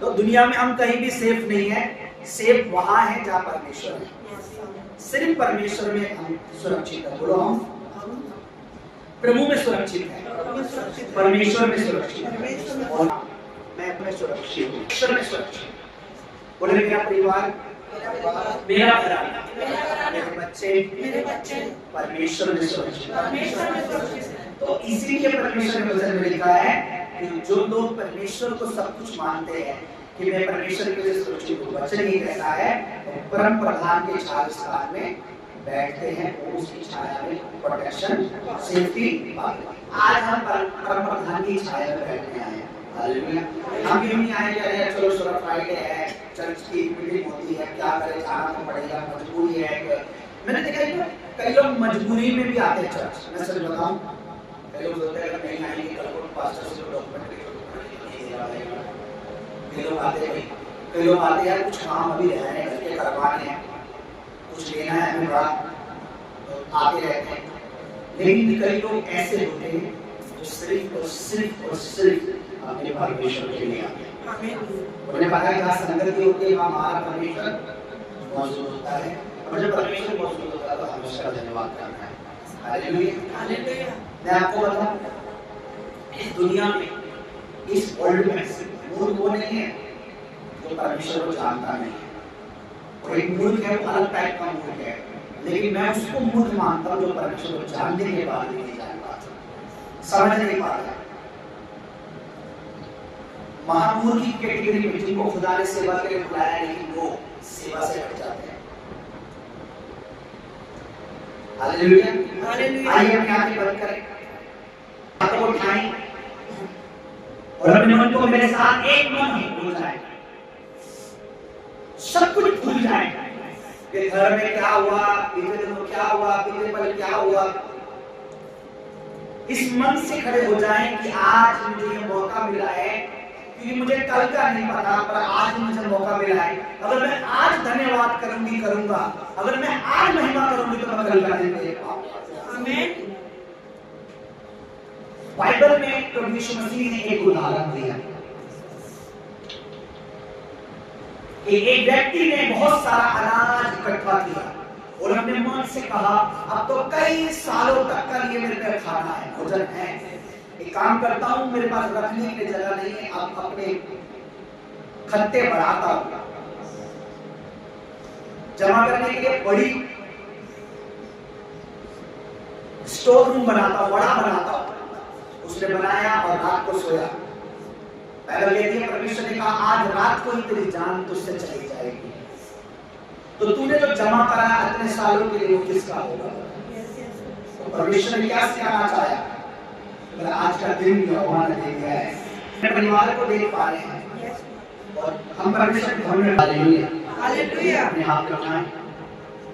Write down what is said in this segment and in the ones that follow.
तो दुनिया में हम कहीं भी सेफ नहीं है, सेफ वहां है जहां परमेश्वर है। सिर्फ परमेश्वर में हम सुरक्षित है। बोलो हम प्रभु में सुरक्षित है, परमेश्वर में सुरक्षित है, और मैं अपने सुरक्षित हूँ, ईश्वर में सुरक्षित। बोले मेरा परिवार, मेरा घराना, मेरे बच्चे परमेश्वर में सुरक्षित। तो इसीलिए परमेश्वर के वचन में लिखा है कि जो लोग परमेश्वर को सब कुछ मानते हैं कि मैं परमेश्वर के लिए सुरक्षित हूँ, वचन ये कहता है परम प्रधान के छाया स्थान में बैठते हैं, वो उसकी छाया में प्रोटेक्शन सेफ्टी पाते हैं। आज हम परम प्रधान की छाया में बैठने आए हैं। हालेलुया। हम भी नहीं आए कि अरे चलो सुबह फ्राइडे है, चर्च की मीटिंग होती है, क्या करें, जाना तो पड़ेगा, मजबूरी है। मैंने देखा कई लोग मजबूरी में भी आते हैं चर्च। मैं सच बताऊं, कई लोग बोलते हैं अगर नहीं आएंगे कल को पास्टर से डॉक्यूमेंट कई लोग आते हैं कुछ काम अभी रहने घर के करवाने हैं, कुछ लेना है हमें बड़ा, तो आते रहते हैं। लेकिन कई लोग ऐसे होते हैं जो सिर्फ अपने परमेश्वर के लिए आते हैं। उन्हें पता है जहाँ संगति होती है वहाँ हमारा परमेश्वर मौजूद होता है, और जब परमेश्वर मौजूद होता है तो हमें उसका धन्यवाद करना है। हालेलुया। मैं आपको बताऊं, इस दुनिया में, इस वर्ल्ड में मूर्ख वो नहीं है जो परमेश्वर को जानता नहीं है। और एक मूर्ख है, वो अलग टाइप का मूर्ख है, लेकिन मैं उसको मूर्ख मानता हूँ जो परमेश्वर को जानने के बाद भी नहीं जान पाता, समझ नहीं पाता। महामूर्ख की कैटेगरी में जिनको खुदा ने सेवा के लिए बुलाया लेकिन वो सेवा से हट जाते हैं। हालेलुया। आइए अपनी आंखें बंद करें, हाथों को उठाएं और अपने मन को मेरे साथ एक मन भूल जाए, सब कुछ भूल जाए कि घर में क्या हुआ, पिछले दिनों क्या हुआ, पिछले पल क्या हुआ। इस मन से खड़े हो जाएं कि आज मुझे ये मौका मिला है, क्योंकि मुझे कल का नहीं पता, पर आज मुझे मौका मिला है। अगर मैं आज धन्यवाद करूंगा, अगर मैं आज महिमा करूंगी तो मैं कल का दिन देख पाऊंगा। आमीन। बाइबल में प्रभु यीशु मसीह ने एक उदाहरण दिया कि एक व्यक्ति ने बहुत सारा अनाज इकट्ठा किया और अपने मन से कहा अब तो कई सालों तक का ये मेरे पे खाना है, भोजन है, एक काम करता हूं, मेरे पास रखने की जगह नहीं है, अब अपने खत्ते बढ़ाता हूं, जमा करने के लिए बड़ी स्टोर रूम बनाता हूं, बड़ा बनाता हूं। उसने बनाया और रात को सोया। बाइबल कहती है परमेश्वर ने कहा आज रात को ही तेरी जान तुझसे चली जाएगी। तो तूने जो जमा करा इतने सालों के लिए वो किसका होगा? तो परमेश्वर ने क्या सिखाना चाहा? अगर आज का दिन भी भगवान ने दे दिया है, अपने परिवार को देख पा रहे हैं और हम परमेश्वर के घर में हालेलुया अपने हाथ उठाएं,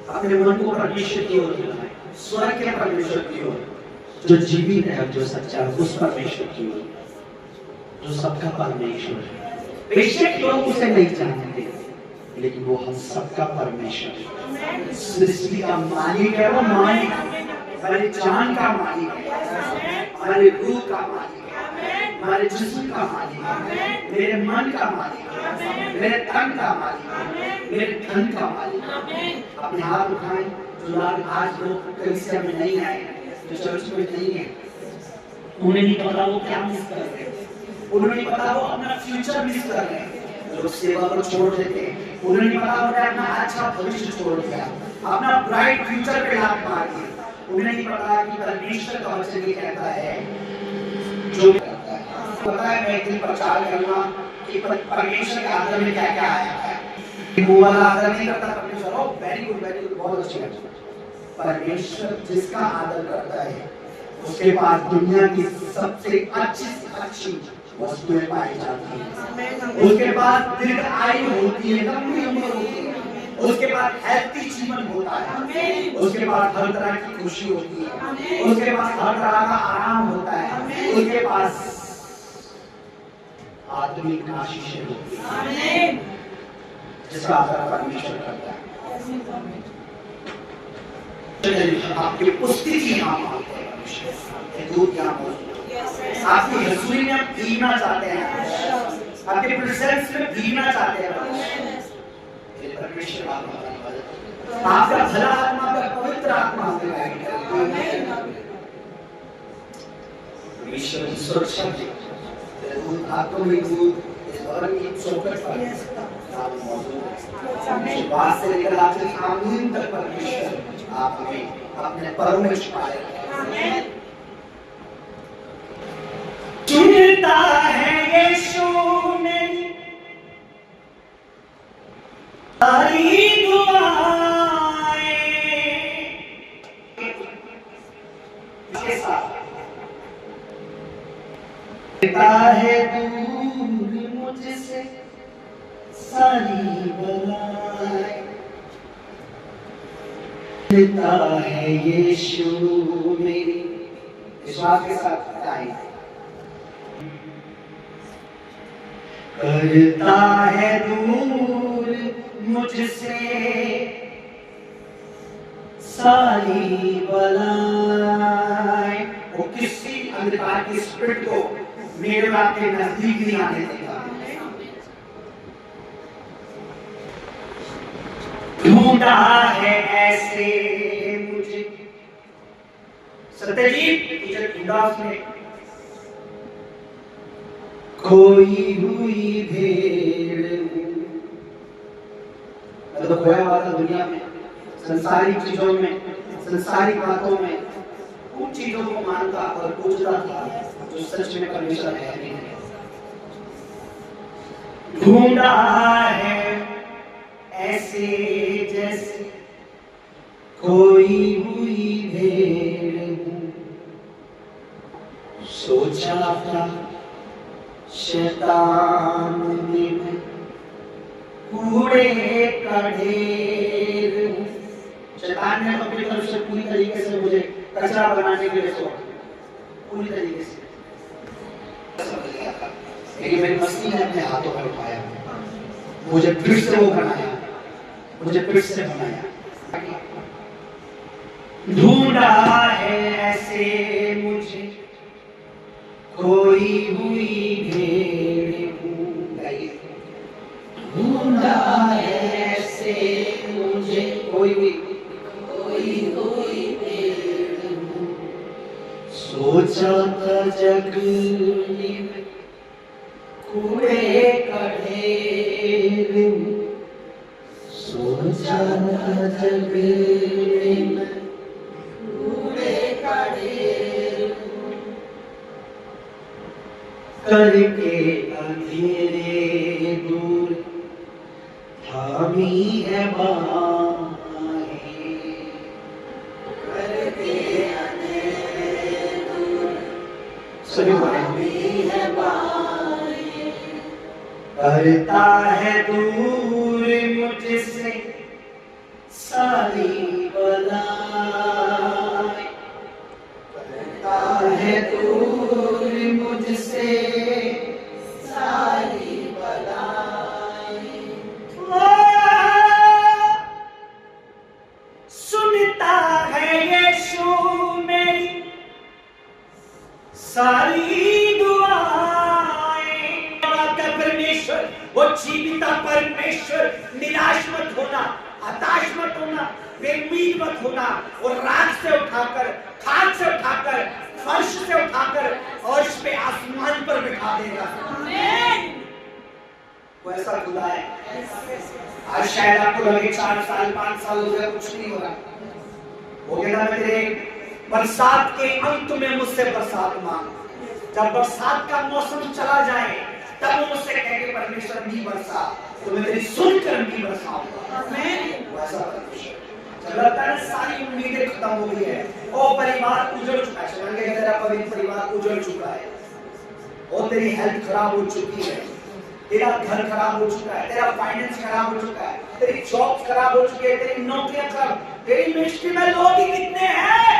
अपने मन को परमेश्वर की ओर लगाएं, स्वर्ग के परमेश्वर की ओर जो जीवित है, जो सच्चा है, उस परमेश्वर की ओर जो सबका परमेश्वर है। बेशक लोग उसे नहीं जानते लेकिन वो हम सबका परमेश्वर है, सृष्टि का मालिक है। वो मालिक हमारे जान का मालिक है, हमारे रूह का मालिक है, हमारे जिस्म का मालिक है, मेरे मन का मालिक है, मेरे तन का मालिक है, मेरे धन का मालिक है। अपने हाथ उठाएं। जो लोग आज लोग कलीसिया में नहीं आए, जो चर्च में नहीं है, उन्हें नहीं पता वो क्या मिस कर रहे हैं, उन्हें नहीं पता वो अपना फ्यूचर मिस कर रहे हैं। लोग सेवा को छोड़ देते हैं, उन्हें नहीं पता उन्हें अपना अच्छा भविष्य छोड़ दिया, अपना ब्राइट फ्यूचर पे लात मार दी। उन्हें नहीं पता कि परमेश्वर का वचन ये कहता है, जो पता है मैं एक दिन प्रचार करूंगा कि परमेश्वर के आदर में क्या क्या आया है। वो वाला आदर नहीं करता परमेश्वर, ओ वेरी गुड, बहुत अच्छी बात। परमेश्वर जिसका आदर करता है उसके पास दुनिया की सबसे अच्छी वस्तुएं पाई जाती हैं, उसके पास दीर्घ आयु होती है, लंबी उम्र होती है, उसके पास हेल्थी जीवन होता है, उसके पास हर तरह की खुशी होती है, उसके पास हर तरह का आराम होता है, उसके पास आत्मिक आशीषें होती है जिसका आदर परमेश्वर करता है। आपकी उपस्थिति यहाँ मांगते हैं परमेश्वर, दूध यहाँ मौजूद, आपकी रसोई में आप पीना चाहते हैं, आपके प्रेजेंस में भीगना चाहते हैं परमेश्वर। आपका भला आत्मा, आपका पवित्र आत्मा परमेश्वर की सुरक्षा की आपको भी दूध इस भवन की चौखट पर आप मौजूद हैं। बात से लेकर आखिर आमीन तक परमेश्वर आप हमें अपने परों में छुपाए रखें। चुनता है यीशु मेरी सारी दुआएं, इसके साथ देता है दूर मुझसे सारी बलाएं, देता है यीशु मेरी। विश्वास के साथ आए। करता है दूर मुझसे सारी बलाएं, वो किसी अंधकार की स्पिरिट को मेरे और आपके नजदीक नहीं आने देगा। ढूंढा है ऐसे मुझे सत्यजीत तुझे ढूंढा उसने, खोई हुई भेड़ मैं तो खोया हुआ था दुनिया में, संसारिक चीजों में, संसारिक बातों में, उन चीजों को मानता और पूछता था जो सच में परमेश्वर है नहीं है। ढूंढा है ऐसे जैसे खोई हुई भेड़ हूँ, सोचा था शैतान ने मैं कूड़े का ढेर हूँ। शैतान ने अपनी तरफ से पूरी तरीके से मुझे कचरा बनाने के लिए सोचा, पूरी तरीके से। लेकिन मेरी मस्ती ने अपने हाथों में उठाया, मुझे फिर से वो बनाया, मुझे फिर से बनाया। ढूंढा है ऐसे मुझे खोई हुई भेड़ हूँ, ढूंढा है ऐसे मुझे खोई हुई भेड़ हूँ, सोचा था जग में कूड़े का ढेर हूँ, सोचा था जग में कूड़े का ढेर हूँ, करके अंधेरे दूर थामी है बाहें, करके अंधेरे दूर सभी थामी है बाहें, करता है दूर मुझसे सारी बलाएं, करता है दूर मुझसे सारी बलाएं, सुनता है यीशु मेरी सारी दुआएं। परमेश्वर वो जीविता परमेश्वर, निराश मत होना, हताश मत होना, बेउम्मीद मत होना। और राख से उठाकर, खाद से उठाकर, फर्श से उठाकर और इस पे आसमान पर बिठा देगा। वो ऐसा खुदा है। आज शायद आपको लगे 4 साल 5 साल हो गए कुछ नहीं हो रहा, वो कहता मैं तेरे बरसात के अंत में मुझसे बरसात मांग। जब बरसात का मौसम चला जाए तब वो मुझसे कहेंगे परमेश्वर नहीं बरसा, तो मैं तेरी सुनकर नहीं बरसाऊंगा। वो ऐसा परमेश्वर। जब लगता है सारी उम्मीदें खत्म हो गई है, ओ परिवार उजड़ चुका है, तेरा पवित्र परिवार उजड़ चुका है, और तेरी हेल्थ खराब हो चुकी है, तेरा घर खराब हो चुका है, तेरा फाइनेंस खराब हो चुका है, तेरी जॉब खराब हो चुकी है, तेरी नौकरियां खराब, तेरी मिनिस्ट्री में लोग ही कितने हैं।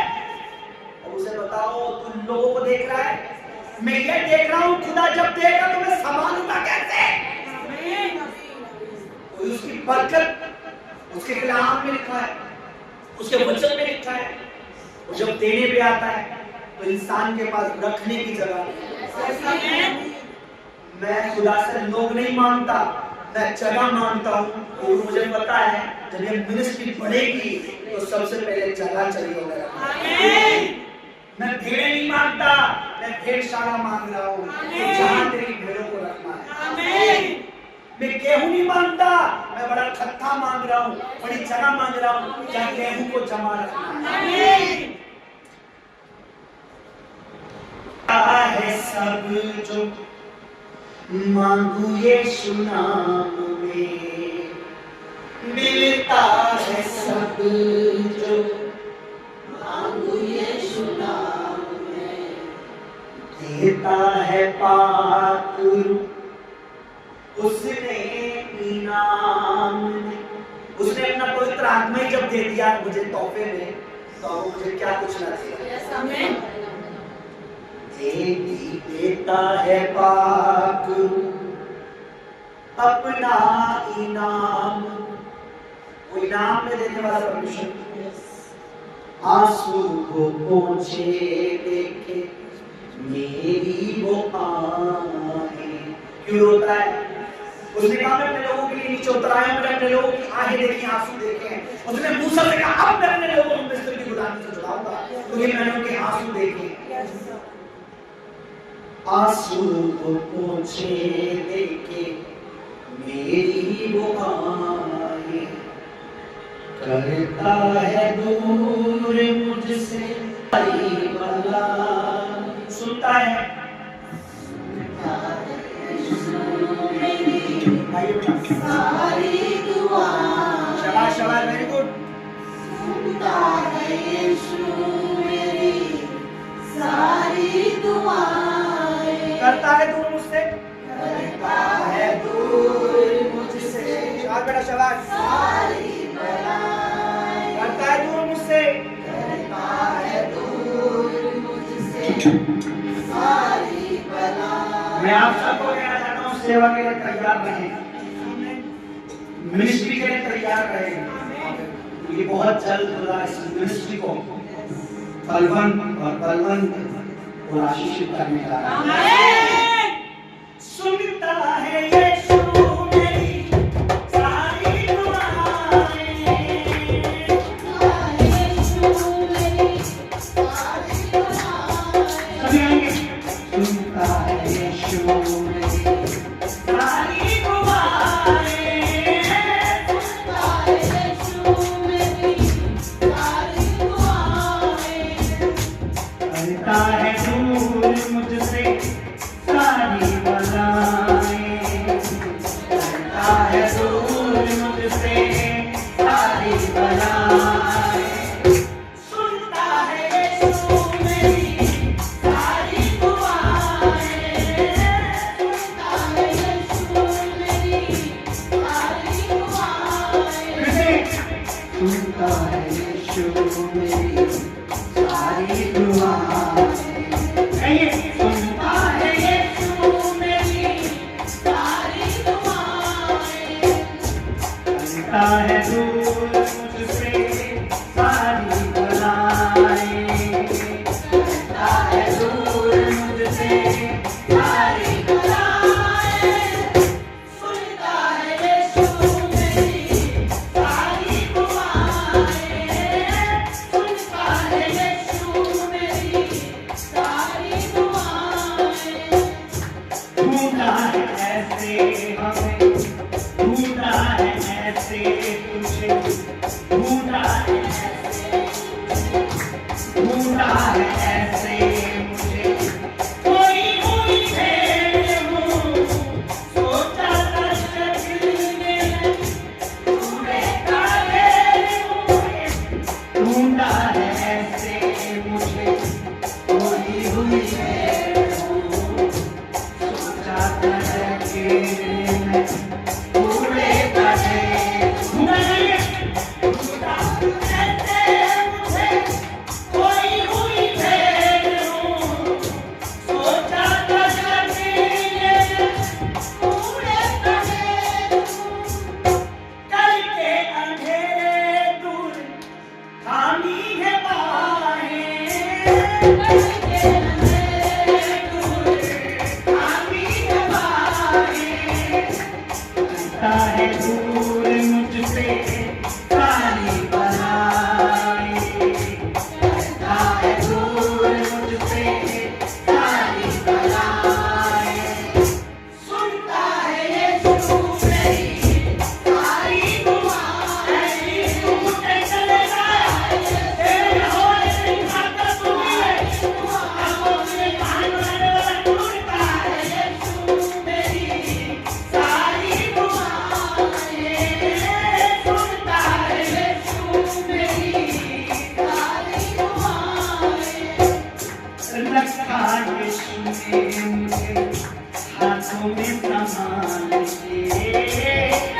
और उसे बताओ तू लोगों को देख रहा है, मैं ये देख रहा हूँ, खुदा जब देगा तो मैं संभालूंगा कैसे। उसकी बरकत उसके कलाम में लिखा है, उसके वचन में लिखा है। और जब देने पे आता है तो इंसान के पास रखने की जगह नहीं है। मैं खुदा से लोग नहीं मांगता, मैं जगह मांगता हूँ। और मुझे पता है जब ये मिनिस्ट्री बढ़ेगी तो सबसे पहले जगह चाहिए होगा। मैं भेड़ नहीं मांगता, मैं भेड़शाला मांग रहा हूँ जहाँ तेरी भेड़ों को रखना है। मैं गेहूं नहीं मांगता, मैं बड़ा खत्ता मांग रहा हूँ, बड़ी जगह मांग रहा हूँ जहाँ गेहूं को जमा रखना है। सब जो मांगू यीशु नाम में, मिलता है सब जो मांगू यीशु नाम में, देता है पाक उसने इनाम में। उसने अपना पवित्र आत्मा ही जब दे दिया मुझे तोहफे में, तो मुझे क्या कुछ ना देगा। देता है पाक अपना इनाम, वो इनाम में देने वाला परमेश्वर। आंसू को पोंछे देखे मेरी वो आँखें। क्यों रोता है? उसने कहा मैं अपने लोगों के लिए नीचे उतर आया, मैंने अपने लोगों की आहें देखी, आंसू देखे। उसने मूसा से कहा अब मैं अपने लोगों को मिस्र की गुलामी से छुड़ाऊंगा क्योंकि मैंने उनके आंसू देखे। आंसू को पोंछे देखे मेरी वो आए, करता है दूर मुझसे भला। सुनता है सारी दुआ, शाबाश शाबाश, वेरी गुड। सुनता है यीशु मेरी सारी दुआएं, करता है दूर मुझसे, करता है दूर मुझसे, शाबाश बेटा शाबाश, सारी बलाएं, करता है दूर मुझसे, करता है दूर मुझसे, सारी बलाएं। मैं आप सबको कहना चाहता हूँ सेवा के लिए तैयार रहें, मिनिस्ट्री के लिए तैयार रहें। ये बहुत जल्द खुदा इस मिनिस्ट्री को बलवंत और आशीषित करने जा रहा है। सुनता है यीशु मेरी सारी दुआएं, यीशु मेरी सारी दुआएं, सुनता है यीशु मेरी सारी दुआएं, सुनता है यीशु मेरी सारी दुआएं, करता है दूर मुझसे सारी बलाएं, करता है दूर मुझसे सारी बलाएं, सुनता है यीशु मेरी सारी दुआएं, सुनता है यीशु मेरी सारी दुआएं, सुनता है यीशु मेरी सारी दुआएं, सुनता है यीशु मेरी सारी दुआएं, करता है दूर मुझसे सारी बलाएं, करता है दूर मुझसे सारी बलाएं, सुनता है यीशु मेरी सारी दुआएं, सुनता है यीशु मेरी सारी दुआएं। ढूंढा है ऐसे हमें, ढूंढा है ऐसे तुझे, ढूंढा है ऐसे, ढूंढा है ऐसे मुझे, कोई हुई भेड़ हूँ, सोचा था शक्ल में पूरे काले हुए, ढूंढा है ऐसे मुझे, कोई हुई भेड़ हूँ, सोचा था शक्ल में पूरे काले, ढूंढा है ढूंढा ऐसे मुझे, कोई हुई भेड़ हूँ, सोचा था शक्ल में पूरे काले, करके अंधेरे दूर थामी है बाहें, करके अंधेरे दूर थामी है बाहें, करता है दूर मुझसे सारी बलाएं, करता है दूर मुझसे सारी बलाएं, सुनता है यीशु मेरी सारी दुआएं। तू चले जाए तेरे होने से खाता सुनिए, आंखों में कान लगाने वाला ढूंढता है यीशु मेरी सारी दुआएं, सुनता है यीशु मेरी सारी दुआएं। रखा यीशु ने मुझे हाथों में संभाल के,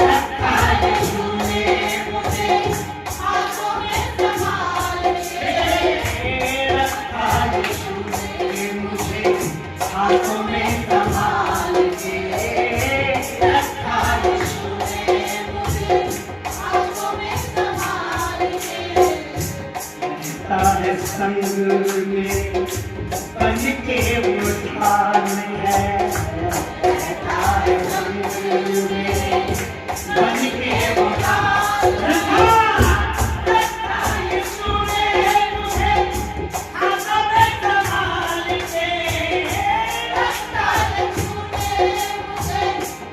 रखा यीशु ने मुझे हाथों में संभाल के, रखा यीशु ने मुझे हाथों में संभाल के, रखा यीशु ने मुझे हाथों में संभाल के, रहता है संग में बन के उठान है, रहता है संग में बन के उठान, रखा यीशु ने मुझे हाथों में संभाल के, रखा यीशु ने मुझे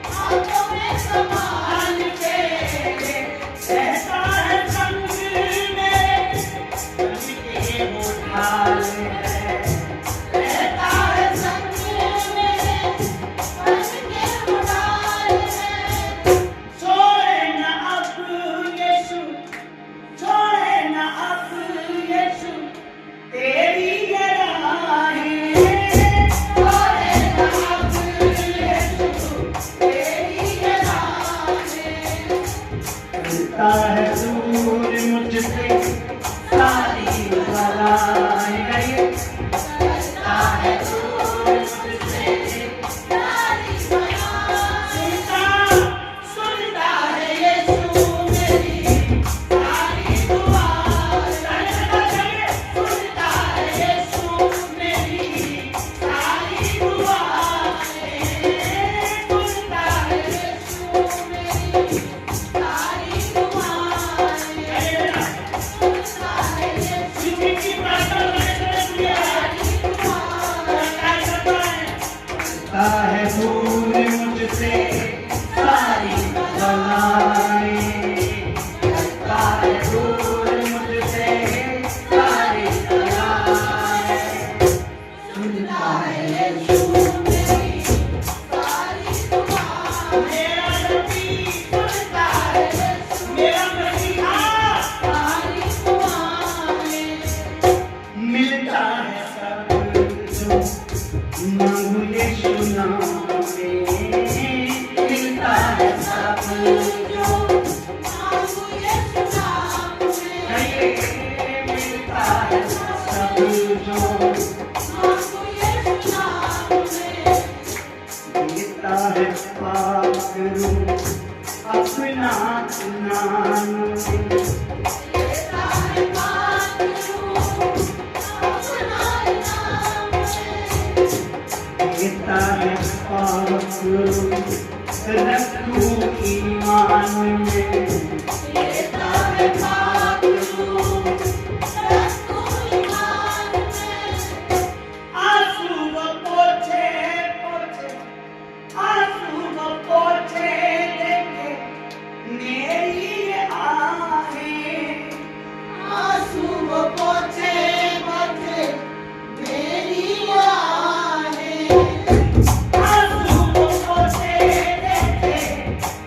हाथों में संभाल के, रहता है संग में बन के उठान है, रहता है संग में बन के उठान है। छोड़े न अब यीशु, छोड़े न अब यीशु तेरी ये राहें, छोड़े न अब यीशु तेरी ये राहें, करता है दूर मुझसे सारी बलाएं, करता है दूर मुझसे सारी बलाएं, सुनता है यीशु मेरी सारी दुआएं, सुनता है यीशु मेरी सारी दुआएं, सुनता है यीशु मेरी सारी दुआएं, सुनता है यीशु की प्रार्थना करता है दूर मुझसे सारी बलाएं, करता है दूर मुझसे सारी बलाएं, सुनता है यीशु मेरी सारी दुआएं, मेरा नबी सुनता है यीशु मेरा मसीहा सारी दुआएं, मिलता है सब जो मांगू यीशु नाम में, मिलता है सब जो मांगू यीशु नाम में, मिलता है सब जो मांगू यीशु नाम में, देता है पाक रूह अपना नाम में, देता है पाक रूह अपना नाम में, देता है पाक रूह रखूं ईमान में, देता है पाक रूह रखूं ईमान में, आंसू वो पोंछे पोंछे, आंसू वो पोंछे देखे मेरी ये आहें, आंसू वो पोंछे पोंछे मेरी ये आहें, आंसू वो पोंछे देखे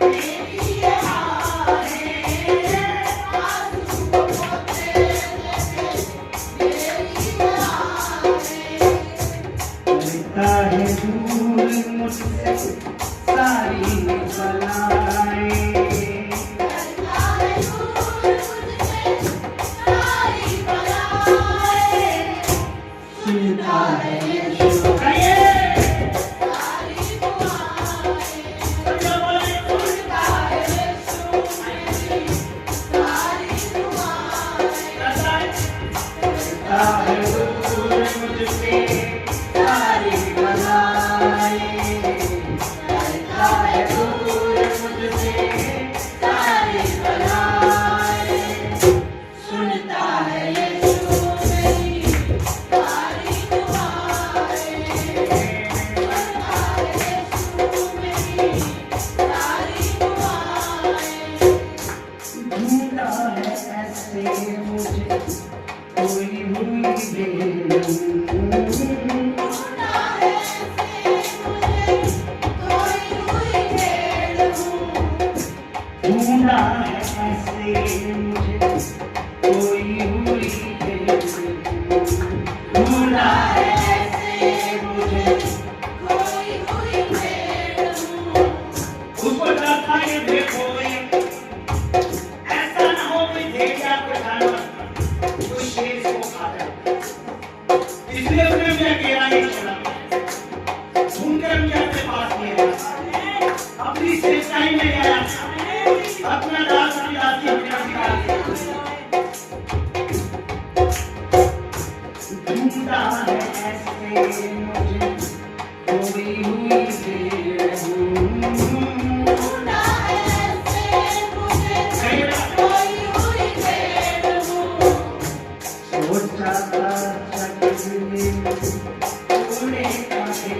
मेरी ये आहें, आंसू वो पोंछे देखे मेरी ये आहें, करता है दूर मुझसे सारी बलाएं, करता है दूर मुझसे सारी बलाएं, सुनता है यीशु सारी दुआएं, सुनता है यीशु मेरी सारी दुआएं, करता है दूर मुझसे सारी बलाएं, करता है दूर मुझसे ढूंढा है ऐसे मुझे कोई हुई ढूंढा है ऐसे मुझे कोई हुई उसको जाता ये देखो ऐसा ना हो कोई देख आपको जानवर कोई शेर को खा जाए इसलिए उसने मुझे अकेला नहीं छोड़ा ढूंढकर मुझे अपने पास लिया अपनी सेवकाई में गया अपना दास की दासी अपना निकाल ढूंढा है ऐसे मुझे कोई हुई ढूंढा है ऐसे मुझे कोई हुई सोचा था चकने तूने कहे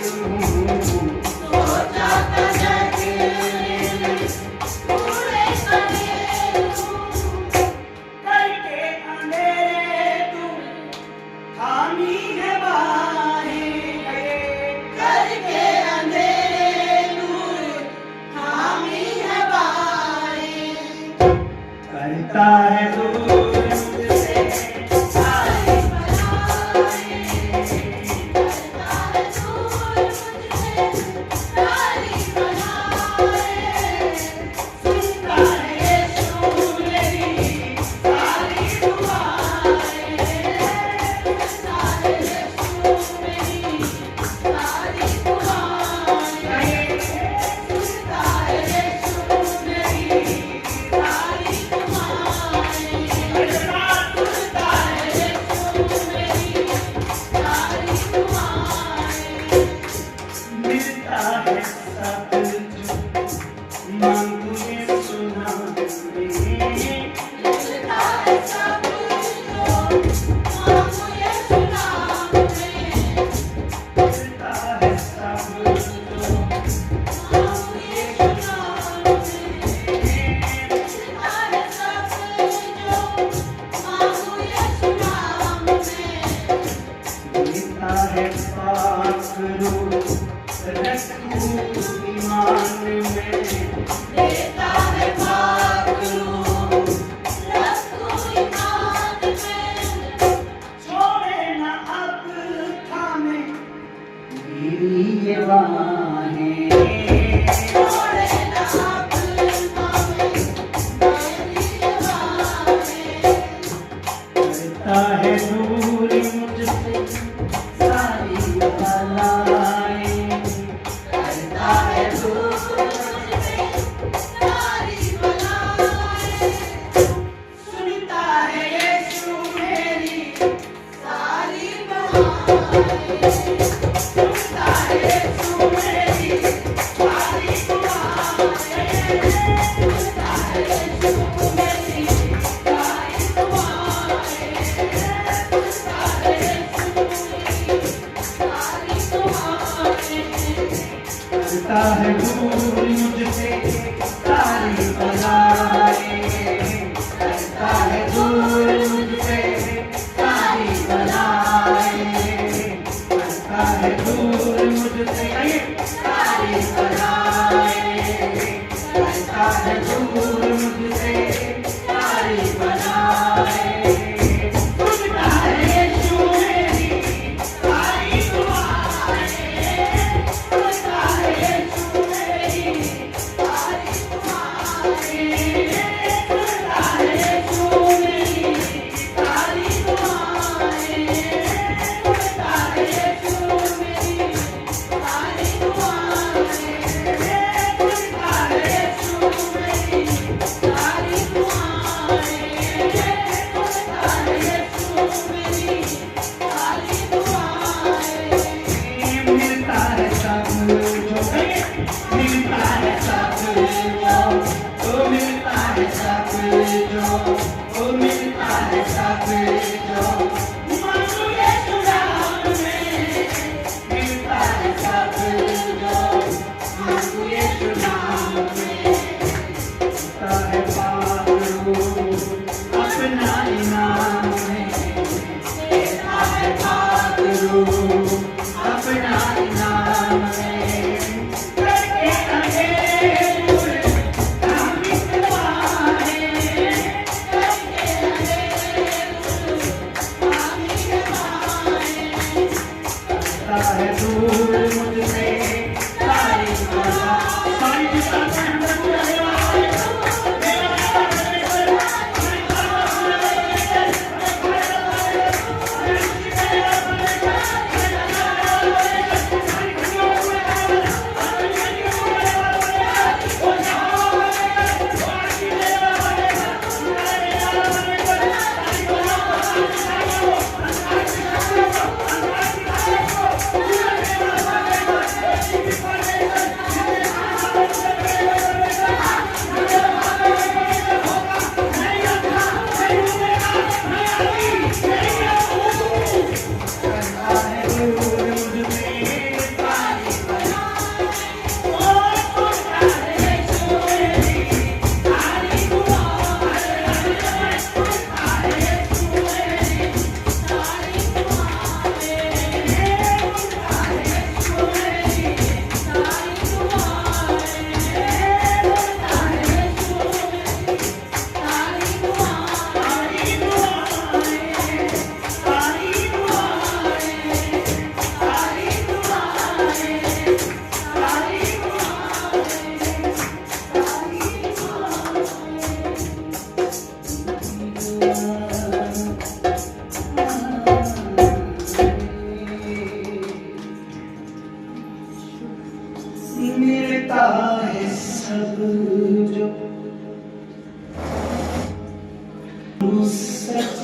सोचा था चकने तूने कहे करके अंधेरे तू थामी है बाहें करके अंधेरे तू थामी है बाहें करता है दूर मुझसे सारी बलाएं करता है दूर मुझसे सारी बलाएं सुनता है यीशु मेरी सारी दुआएं सुनता है यीशु मेरी सारी दुआएं सुनता है यीशु मेरी सारी मिलता है सब जो मांगू ये सुना मिलता है सब जो मांगू ये सुना मिलता है सब जो मांगू ये सुना मिलता है सब जो मांगू ये सुना मिलता है पाक रूह रखूं ईमान में देता है पाक रूह रखूं ईमान में छोड़े ना अब थामे मेरी ये बाहें छोड़े ना अब थामे मेरी ये बाहें करता है दूर मुझसे सारी बलाएं करता है दूर मुझसे सारी बलाएं सुनता है यीशु मेरी सारी दुआएं सुनता है यीशु मेरी सारी दुआएं सुनता है यीशु मेरी सारी दुआएं सुनता है करता है दूर मुझसे सारी बलाएं करता है दूर मुझसे सारी बलाएं करता है दूर मुझसे सारी बलाएं करता है दूर मुझसे सारी बलाएं सुनता है यीशु मेरी सारी दुआएं सुनता है यीशु मेरी सारी दुआएं सुनता है यीशु मेरी सारी दुआएं सुनता है यीशु मेरी सारी दुआएं सुनता है यीशु मेरी सारी दुआएं सुनता है यीशु मेरी सारी दुआएं मिलता है सब जो मिलता है सब जो मिलता है सब जो मिलता है सब जो मांगू यीशु नाम में मिलता है सब जो मांगू यीशु नाम में मिलता है पाक रूह अपना इनाम में देता है पाक रूह अपना इनाम में करके अंधेरे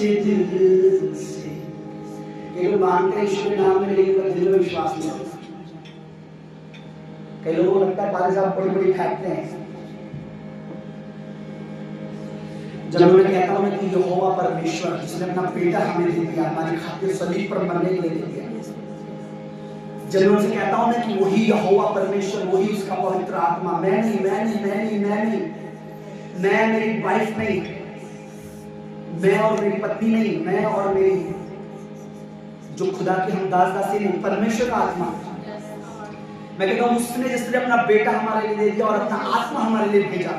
सच्चे दिल से। कई लोग मानते हैं ईश्वर के नाम में, लेकिन दिल में विश्वास नहीं होता। कई लोगों को लगता है पादरी साहब बड़ी बड़ी फेंकते हैं। जब मैं कहता हूं कि यहोवा परमेश्वर जिसने अपना बेटा हमें दे दिया, हमारी खातिर सलीब पर मरने के लिए दे दिया, जब मैं उनसे कहता हूं ना कि वही यहोवा परमेश्वर, वही उसका पवित्र आत्मा, मैं मेरी वाइफ नहीं, मैं और मेरी पत्नी नहीं, मैं और मेरी जो खुदा के हम दास दासी नहीं, परमेश्वर का आत्मा। मैं कहता हूं उसने जिसने अपना बेटा हमारे लिए दे दिया और अपना आत्मा हमारे लिए भेजा,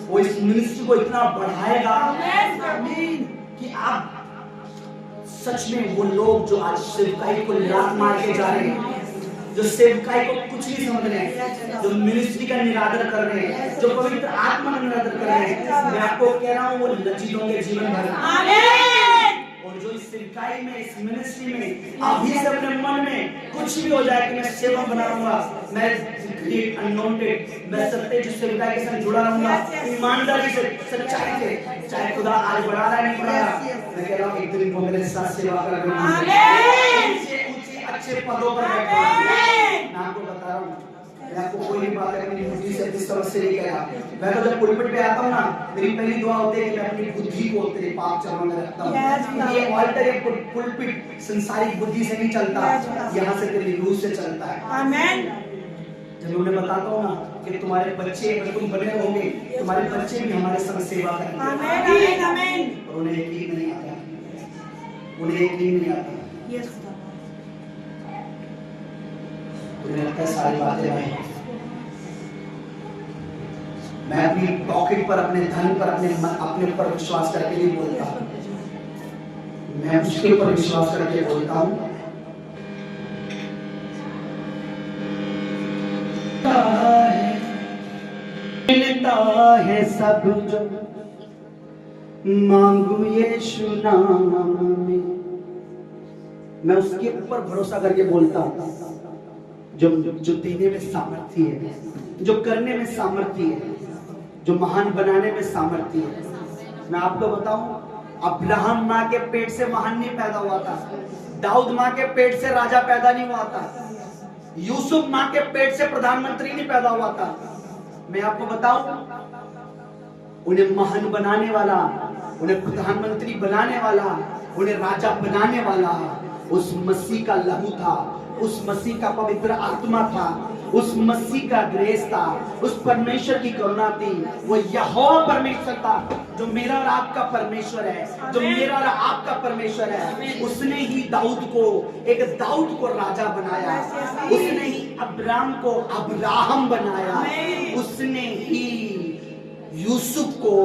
वो इस मिनिस्ट्री को इतना बढ़ाएगा कि आप सच में वो लोग जो आज सेवकाई को लात मार के जा रहे हैं, जो सेवकाई को कुछ नहीं समझ रहे हैं, जो मिनिस्ट्री का निरादर कर रहे हैं, जो पवित्र आत्मा का निरादर कर रहे हैं, मैं आपको कह रहा हूँ वो लज्जित होंगे जीवन भर। और जो इस सेवकाई में, इस मिनिस्ट्री में अभी से अपने मन में कुछ भी हो जाए कि मैं सेवा बनाऊंगा, मैं मैं सत्य जिस सेवकाई के साथ जुड़ा रहूंगा, ईमानदारी से, सच्चाई से, चाहे खुदा आज बढ़ा रहा है नहीं बढ़ा रहा, मैं कह रहा हूँ एक दिन वो मेरे साथ सेवा करेंगे, अच्छे पदों पर बैठा। मैं आपको बता रहा हूँ, मैं आपको कोई भी बात अपनी बुद्धि से, अपनी समझ से नहीं कह रहा। मैं तो जब पुलपिट पे आता हूँ ना, मेरी पहली दुआ होती है कि मैं अपनी बुद्धि को तेरे पाप चरणों में रखता हूँ। ये ऑल्टर, ये पुलपिट संसारिक बुद्धि से नहीं चलता, यहाँ से तेरी रूह से चलता है। आमीन। जब मैं उन्हें बताता हूँ ना कि तुम्हारे बच्चे तुम बने होंगे, तुम्हारे बच्चे भी हमारे संग सेवा करेंगे, आमीन आमीन, और उन्हें यकीन नहीं आता, उन्हें यकीन नहीं आता, उन्हें लगता है सारी बातें भाई, मैं अपनी पॉकेट पर, अपने धन पर, अपने ऊपर विश्वास करके नहीं बोलता, मैं उसके ऊपर विश्वास करके बोलता हूँ। मिलता है सब जो मांगू यीशु नाम में, मैं उसके ऊपर भरोसा करके बोलता हूँ, जो देने में सामर्थ्य है, जो करने में सामर्थ्य है, जो महान बनाने में सामर्थ्य है। मैं आपको बताऊं, अब्राहम माँ के पेट से महान नहीं पैदा हुआ था, दाऊद माँ के पेट से राजा पैदा नहीं हुआ था, यूसुफ माँ के पेट से प्रधानमंत्री नहीं पैदा हुआ था। मैं आपको बताऊं, उन्हें महान बनाने वाला, उन्हें प्रधानमंत्री बनाने वाला, उन्हें राजा बनाने वाला उस मसीह का लहू था, उस मसीह का पवित्र आत्मा था, उस मसीह का ग्रेस था, उस परमेश्वर की करुणा थी। वो यहोवा परमेश्वर था जो मेरा और आपका परमेश्वर है, जो मेरा और आपका परमेश्वर है। उसने ही दाऊद को राजा बनाया, उसने ही अब्राम को अब्राहम बनाया, उसने ही यूसुफ को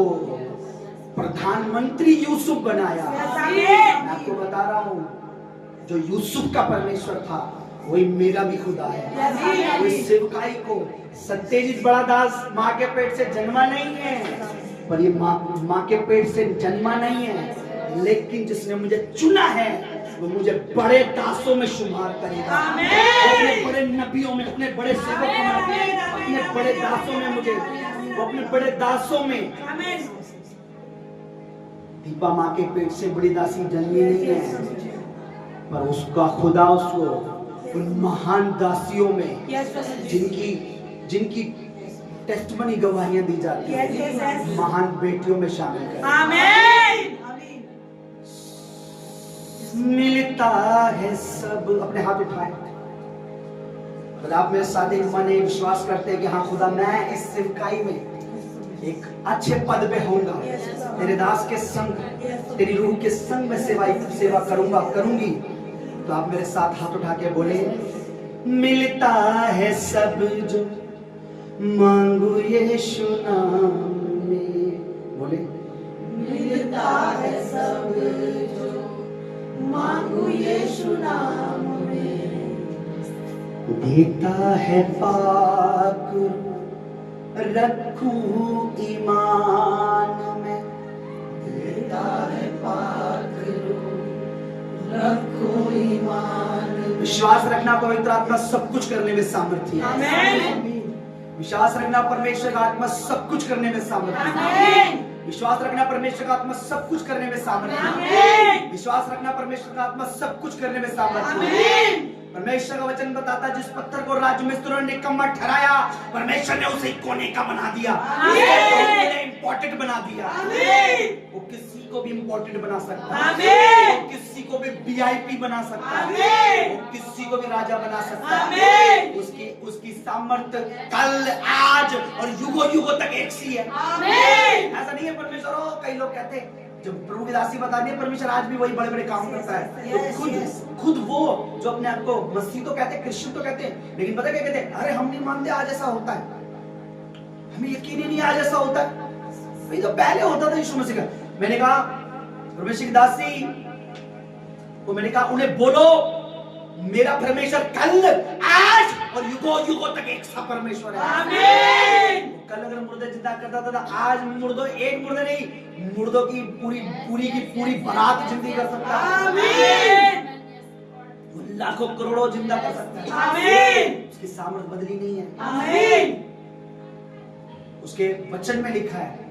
प्रधानमंत्री यूसुफ बनाया। मैं आपको बता रहा हूँ, जो यूसुफ का परमेश्वर था वही मेरा भी खुदा है। वो सेवकाई को सत्यजीत बड़ा दास माँ के पेट से जन्मा नहीं है, पर ये माँ के पेट से जन्मा नहीं है, लेकिन जिसने मुझे चुना है वो मुझे बड़े दासों में शुमार करेगा, अपने बड़े नबियों में, अपने बड़े सेवकों में, अपने बड़े दासों में, मुझे वो अपने बड़े दासों में। दीपा माँ के पेट से बड़ी दासी जन्मी नहीं है, पर उसका खुदा उसको उन महान दासियों में, जिनकी टेस्टमनी गवाहियां दी जाती हैं, महान बेटियों में शामिल कर। आमीन। मिलता है सब, अपने हाथ उठाए, खुदा आप मेरे साथ एक मन एक विश्वास करते हैं कि हाँ खुदा, मैं इस सेवकाई में एक अच्छे पद पे होऊंगा, तेरे दास के संग, तेरी रूह के संग में सेवा करूंगी। तो आप मेरे साथ हाथ उठा के बोले, मिलता है सब जो मांगू यीशु नाम में। बोले, मिलता है सब जो मांगू यीशु नाम में। देता है पाक रखूं ईमान में, देता है पाक रखो ईमान। विश्वास रखना पवित्र आत्मा सब कुछ करने में सामर्थ्य है। विश्वास रखना परमेश्वर का आत्मा सब कुछ करने में सामर्थ्य है। विश्वास रखना परमेश्वर का आत्मा सब कुछ करने में सामर्थ्य है। विश्वास रखना परमेश्वर का आत्मा सब कुछ करने में सामर्थ्य है। परमेश्वर का वचन बताता जिस पत्थर को राजमिस्त्रियों ने निकम्मा ठहराया, परमेश्वर ने उसे कोने का बना दिया, इम्पोर्टेंट बना दिया। वो किसी को भी इम्पोर्टेंट बना सकता है, वो किसी को भी वीआईपी बना सकता है, वो किसी को भी राजा बना सकता है। उसकी सामर्थ्य कल आज और युगों युगों तक एक सी है। ऐसा नहीं है परमेश्वर, कई लोग कहते हैं जब प्रभु की दासी बताती है परमेश्वर आज भी वही बड़े बड़े काम करता है, तो खुद वो जो अपने आप को मसीह तो कहते हैं, क्रिश्चियन तो कहते हैं, लेकिन पता क्या कहते हैं, अरे हम नहीं मानते आज ऐसा होता है, हमें यकीन ही नहीं आज ऐसा होता है। भाई तो पहले होता था यीशु मसीह का। मैंने कहा परमेश्वर की दासी को, मैंने कहा उन्हें बोलो मेरा परमेश्वर कल आज और युगों युगों तक एक सा परमेश्वर है। आमीन। कल अगर मुर्दे जिंदा करता था, आज मुर्दों, एक मुर्दे नहीं, मुर्दों की पूरी बारात जिंदगी कर सकता है। आमीन। लाखों करोड़ों जिंदा कर सकता है। आमीन। उसकी सामर्थ बदली नहीं है। आमीन। उसके वचन में लिखा है।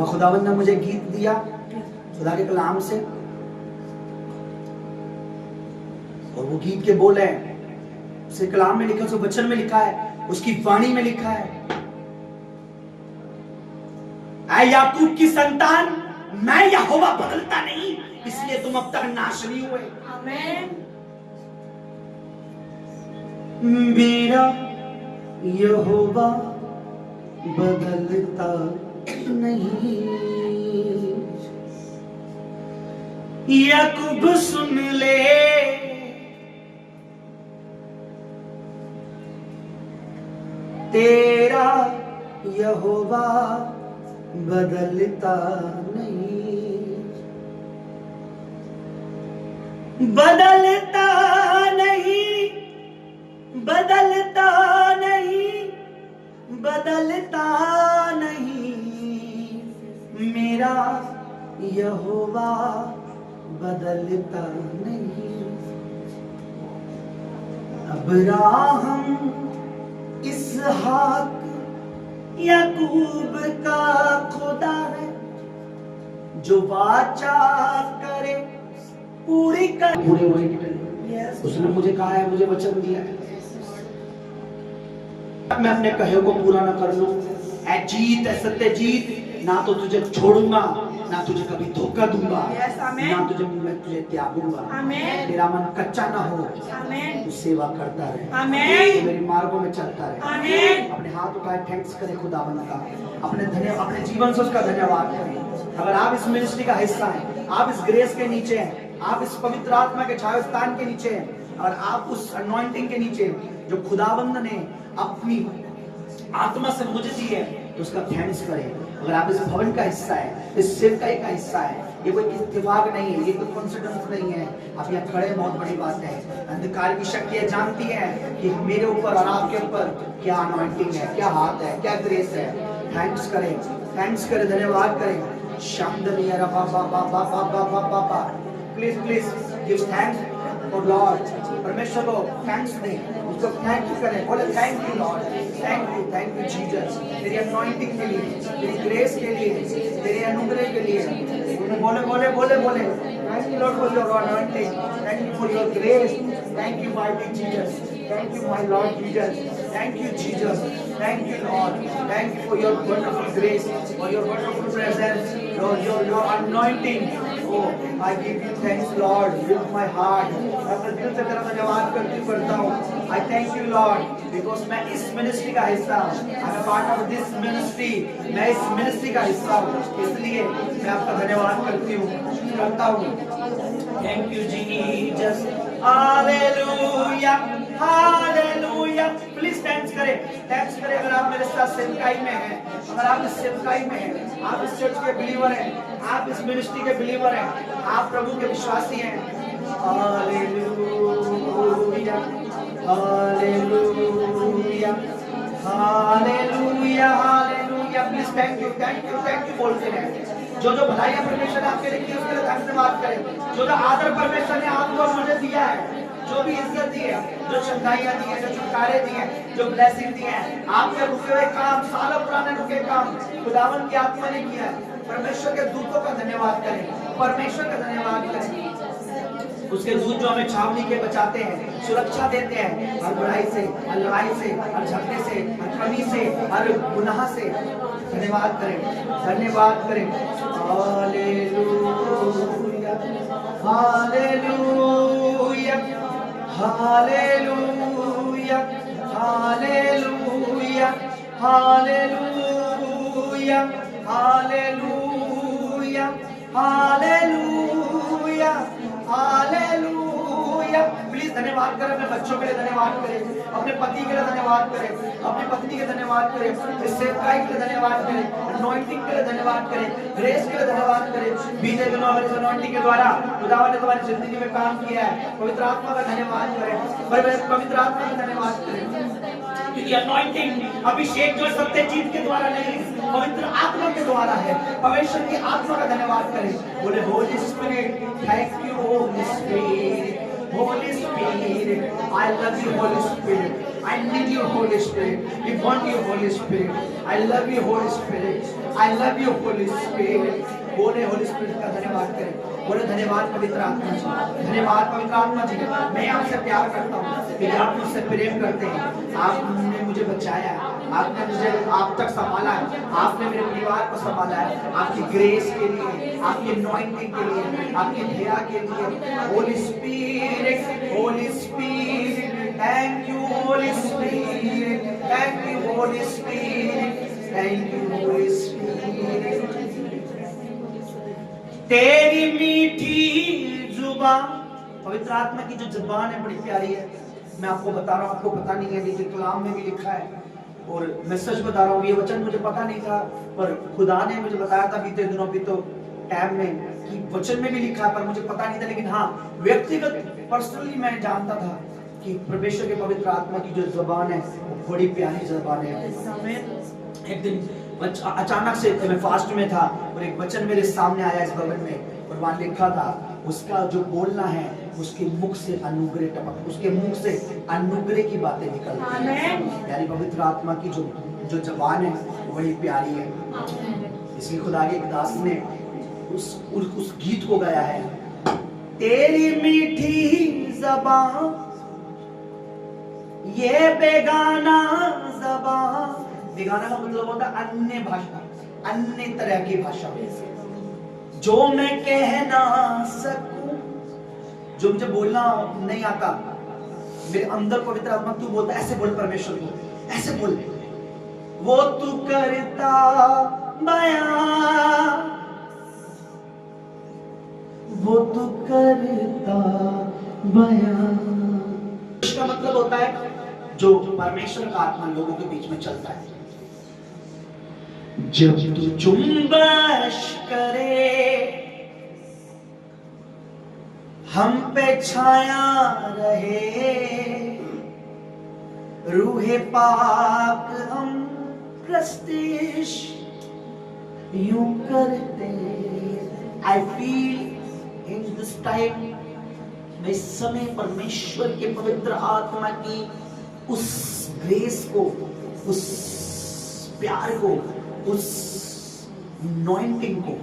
खुदावंद ने मुझे गीत दिया खुदा के कलाम से, और वो गीत के बोल है, उसके कलाम में लिखा, उसके वचन में लिखा है, उसकी वाणी में लिखा है, ऐ याकूब की संतान, मैं यहोवा बदलता नहीं, इसलिए तुम अब तक नाश नहीं हुए। आमीन। मेरा यहोवा बदलता नहीं, याकूब सुन ले, तेरा यहोवा बदलता नहीं, बदलता नहीं, बदलता नहीं, बदलता नहीं, मेरा यहोवा बदलता नहीं। अब्राहम, इसहाक, याकूब का खुदा है, जो वाचा करे पूरी कर, पूरे हुए। उसने मुझे कहा है, मुझे वचन दिया है, मैं अपने कहे को पूरा ना कर लूं, ऐ जीत, ऐ सत्य जीत, ना तो तुझे छोड़ूंगा, ना तुझे कभी धोखा दूंगा, ना तुझे मैं तुझे त्यागूंगा। तेरा मन कच्चा ना हो, तू सेवा करता रहे, तो मेरी मार्गों में चलता रहे। अपने हाथ उठाए, थैंक्स करे खुदावंद का, अपने जीवन से उसका धन्यवाद करें। अगर आप इस मिनिस्ट्री का हिस्सा हैं, आप इस ग्रेस के नीचे हैं, आप इस पवित्र आत्मा के छाया स्थान के नीचे हैं, और आप उस अनॉइंटिंग के नीचे जो खुदावंद ने अपनी आत्मा से मुझे दी है, तो उसका थैंक्स करें। अगर आप इस भवन का हिस्सा है, इस सेवकाई का हिस्सा है, ये कोई इत्तेफाक नहीं है, ये कोई कोइंसिडेंस नहीं है, आप यहाँ खड़े बहुत बड़ी बात है। अंधकार की शक्तियाँ जानती हैं कि मेरे ऊपर और आपके ऊपर क्या अनॉइंटिंग है, क्या हाथ है, क्या ग्रेस है। थैंक्स करें, थैंक्स करें, धन्यवाद करें। शांदनी बाबा, please please give thanks for Lord. परमेश्वर को थैंक्स दें, उसको थैंक यू करें, बोले thank you Lord, thank you Jesus, तेरी अनॉइंटिंग के लिए, तेरी ग्रेस के लिए, तेरे अनुग्रह के लिए। बोले बोले बोले बोले thank you Lord for your anointing, thank you for your grace, thank you my Jesus, thank you my Lord Jesus, thank you Jesus, thank you Lord, thank you for your wonderful grace, for your wonderful presence, your anointing. Oh, I give you thanks, Lord, with my heart. मैं अपने दिल से तेरा धन्यवाद करता हूँ। I thank you, Lord, because मैं इस मिनिस्ट्री का हिस्सा हूँ। I'm a part of this ministry. मैं इस मिनिस्ट्री का हिस्सा हूँ, इसलिए मैं आपका धन्यवाद करता हूँ। Thank you, Jesus. Hallelujah, Hallelujah. Please thanks करें, thanks करें। अगर आप मेरे साथ सेवकाई में हैं, अगर आप इस सेवकाई में हैं, आप इस चर्च के बिलीवर हैं, आप इस मिनिस्ट्री के बिलीवर हैं, आप प्रभु के विश्वासी हैं। Hallelujah, hallelujah, hallelujah, hallelujah. Please thank you बोलते हैं। जो भलाइयां परमेश्वर ने आपके लिए की, उसके लिए धन्यवाद करें। जो आदर परमेश्वर ने आपको और मुझे दिया है, जो भी इज्जत दी है, जो चंगाइयां दी है, जो छुटकारे दिए हैं, जो ब्लेसिंग दिए हैं, आपके रुके हुए काम, सालों पुराने रुके काम खुदावन की आत्मा ने किया है। परमेश्वर के दूतों का धन्यवाद करें, परमेश्वर का धन्यवाद करें। उसके दूत जो हमें छावनी के बचाते हैं, सुरक्षा देते हैं हर बुराई से, हर लड़ाई से, हर झगड़े से, हर कमी से, हर गुनाह से। धन्यवाद करें, धन्यवाद करें। Hallelujah, hallelujah, hallelujah, hallelujah, hallelujah, hallelujah, hallelujah, hallelujah. Please धन्यवाद करें, अपने बच्चों के लिए धन्यवाद करें, अपने पति के लिए धन्यवाद करें, अपनी पत्नी के धन्यवाद करें, इस सेवकाई के लिए धन्यवाद करें, अनॉइंटिंग के लिए धन्यवाद करें, ग्रेस के लिए धन्यवाद करें। बीते दिनों अगर इस अनॉइंटिंग के द्वारा खुदावन ने तुम्हारी जिंदगी में काम किया है, पवित्र आत्मा का धन्यवाद करें, पवित्र आत्मा का धन्यवाद करें। क्योंकि अनॉइंटिंग, अभिषेक जो सत्यजीत के द्वारा नहीं, पवित्र आत्मा के द्वारा है। परमेश्वर की आत्मा का धन्यवाद करें। बोले Holi spirit, thank you Holi spirit, Holi spirit, I love you Holi spirit, I need you Holy Spirit, we want you Holy Spirit, I love you Holy Spirit, I love you Holy Spirit। बोले होली स्पिरिट का धन्यवाद करें, बोले धन्यवाद पवित्र आत्मा जी, धन्यवाद पवित्र आत्मा जी। मैं आपसे प्यार करता हूँ, फिर आप मुझसे प्रेम करते हैं। आपने मुझे बचाया, आपने मुझे आप तक संभाला है, आपने मेरे परिवार को संभाला है। आपकी ग्रेस के लिए, आपकी अनॉइंटिंग के लिए, आपकी दया के लिए Holi spirit, Holi spirit, thank you Holi spirit, thank you Holi spirit, thank you Holi spirit. तेरी मीठी जुबान, पवित्र आत्मा की जो जुबान है बड़ी प्यारी है। मैं आपको बता रहा हूँ, आपको पता नहीं है, लेकिन कलाम में भी लिखा है और मैं सच बता रहा हूँ, ये वचन मुझे पता नहीं था, पर खुदा ने मुझे बताया था बीते दिनों, भी तो टाइम में, कि वचन में भी लिखा है, पर मुझे पता नहीं था। लेकिन हाँ, व्यक्तिगत पर्सनली मैं जानता था कि परमेश्वर के पवित्र आत्मा की जो जुबान है वो बड़ी प्यारी जुबान है। एक दिन अचानक से मैं फास्ट में था और एक वचन मेरे सामने आया इस भवन में, और वहां लिखा था उसका जो बोलना है उसके मुख से अनुग्रह टपक, उसके मुख से अनुग्रह की बातें निकलती हैं। यानी पवित्र आत्मा की जो जबान है वो बड़ी प्यारी है। इसलिए खुदा के दास ने उस गीत को गाया है, तेरी मीठी जबान ये बेगाना जबान। बेगाना का मतलब होता है अन्य भाषा, अन्य तरह की भाषा, जो मैं कह ना सकूं, जो मुझे बोलना नहीं आता। मेरे अंदर पवित्र आत्मा तू बोलता, ऐसे बोल परमेश्वर को, ऐसे बोल, वो तू करता बयां, वो तू करता बयां। इसका मतलब होता है जो परमेश्वर का आत्मा लोगों के बीच में चलता है। जब तू जुम्बश करे हम पे छाया रहे, रूहे पाक हम प्रस्तिश यूं करते। I feel in this time, मैं इस समय परमेश्वर के पवित्र आत्मा की उस ग्रेस को, उस प्यार को, उस अनॉइंटिंग को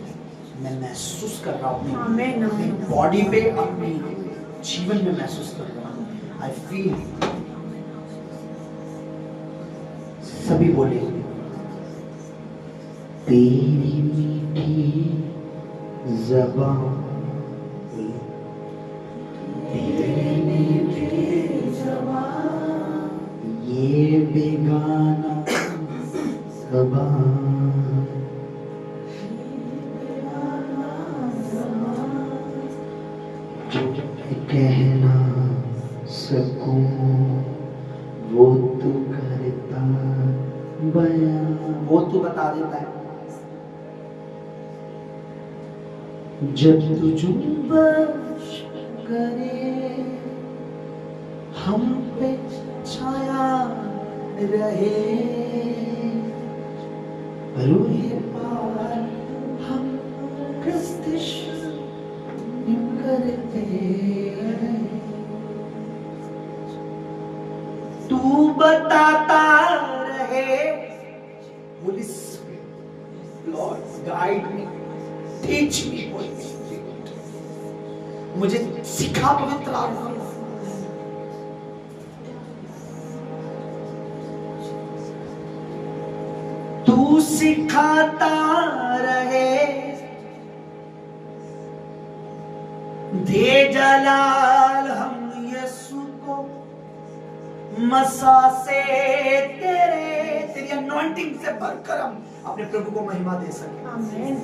मैं महसूस कर रहा हूँ, अपनी बॉडी पे, अपनी जीवन में महसूस कर रहा हूँ। I feel. सभी बोले, तेरी मीठी ज़बान, तेरी मीठी ज़बान, ये बेगाना ज़बान, जो कह ना सकूं वो तू करता बयां, वो तू बता देता है। जब तू जुम्बश करे हम पे छाया रहे, रूहे पार हम प्रस्तिश करते। तू बताता रहे, Holy Spirit, Lord guide me, teach me, Holy Spirit, मुझे सिखा पवित्र आत्मा। तू सिखाता रहे, दे जलाल हम यीशु को, मसा से तेरी अनॉइंटिंग से भरकर हम अपने प्रभु को महिमा दे सके। आमीन।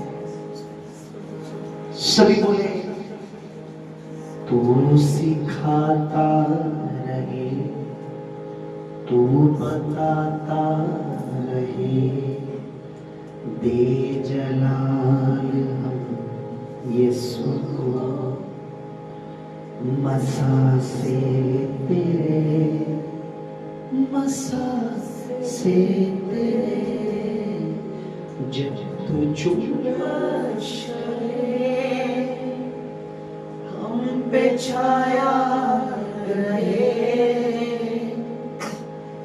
सभी बोले, तू सिखाता रहे, तू बताता रहे, दे जलाल हम यीशु को, मसा से तेरे, मसा से तेरे, जब तू चुम्बश करे, हम पे छाया रहे,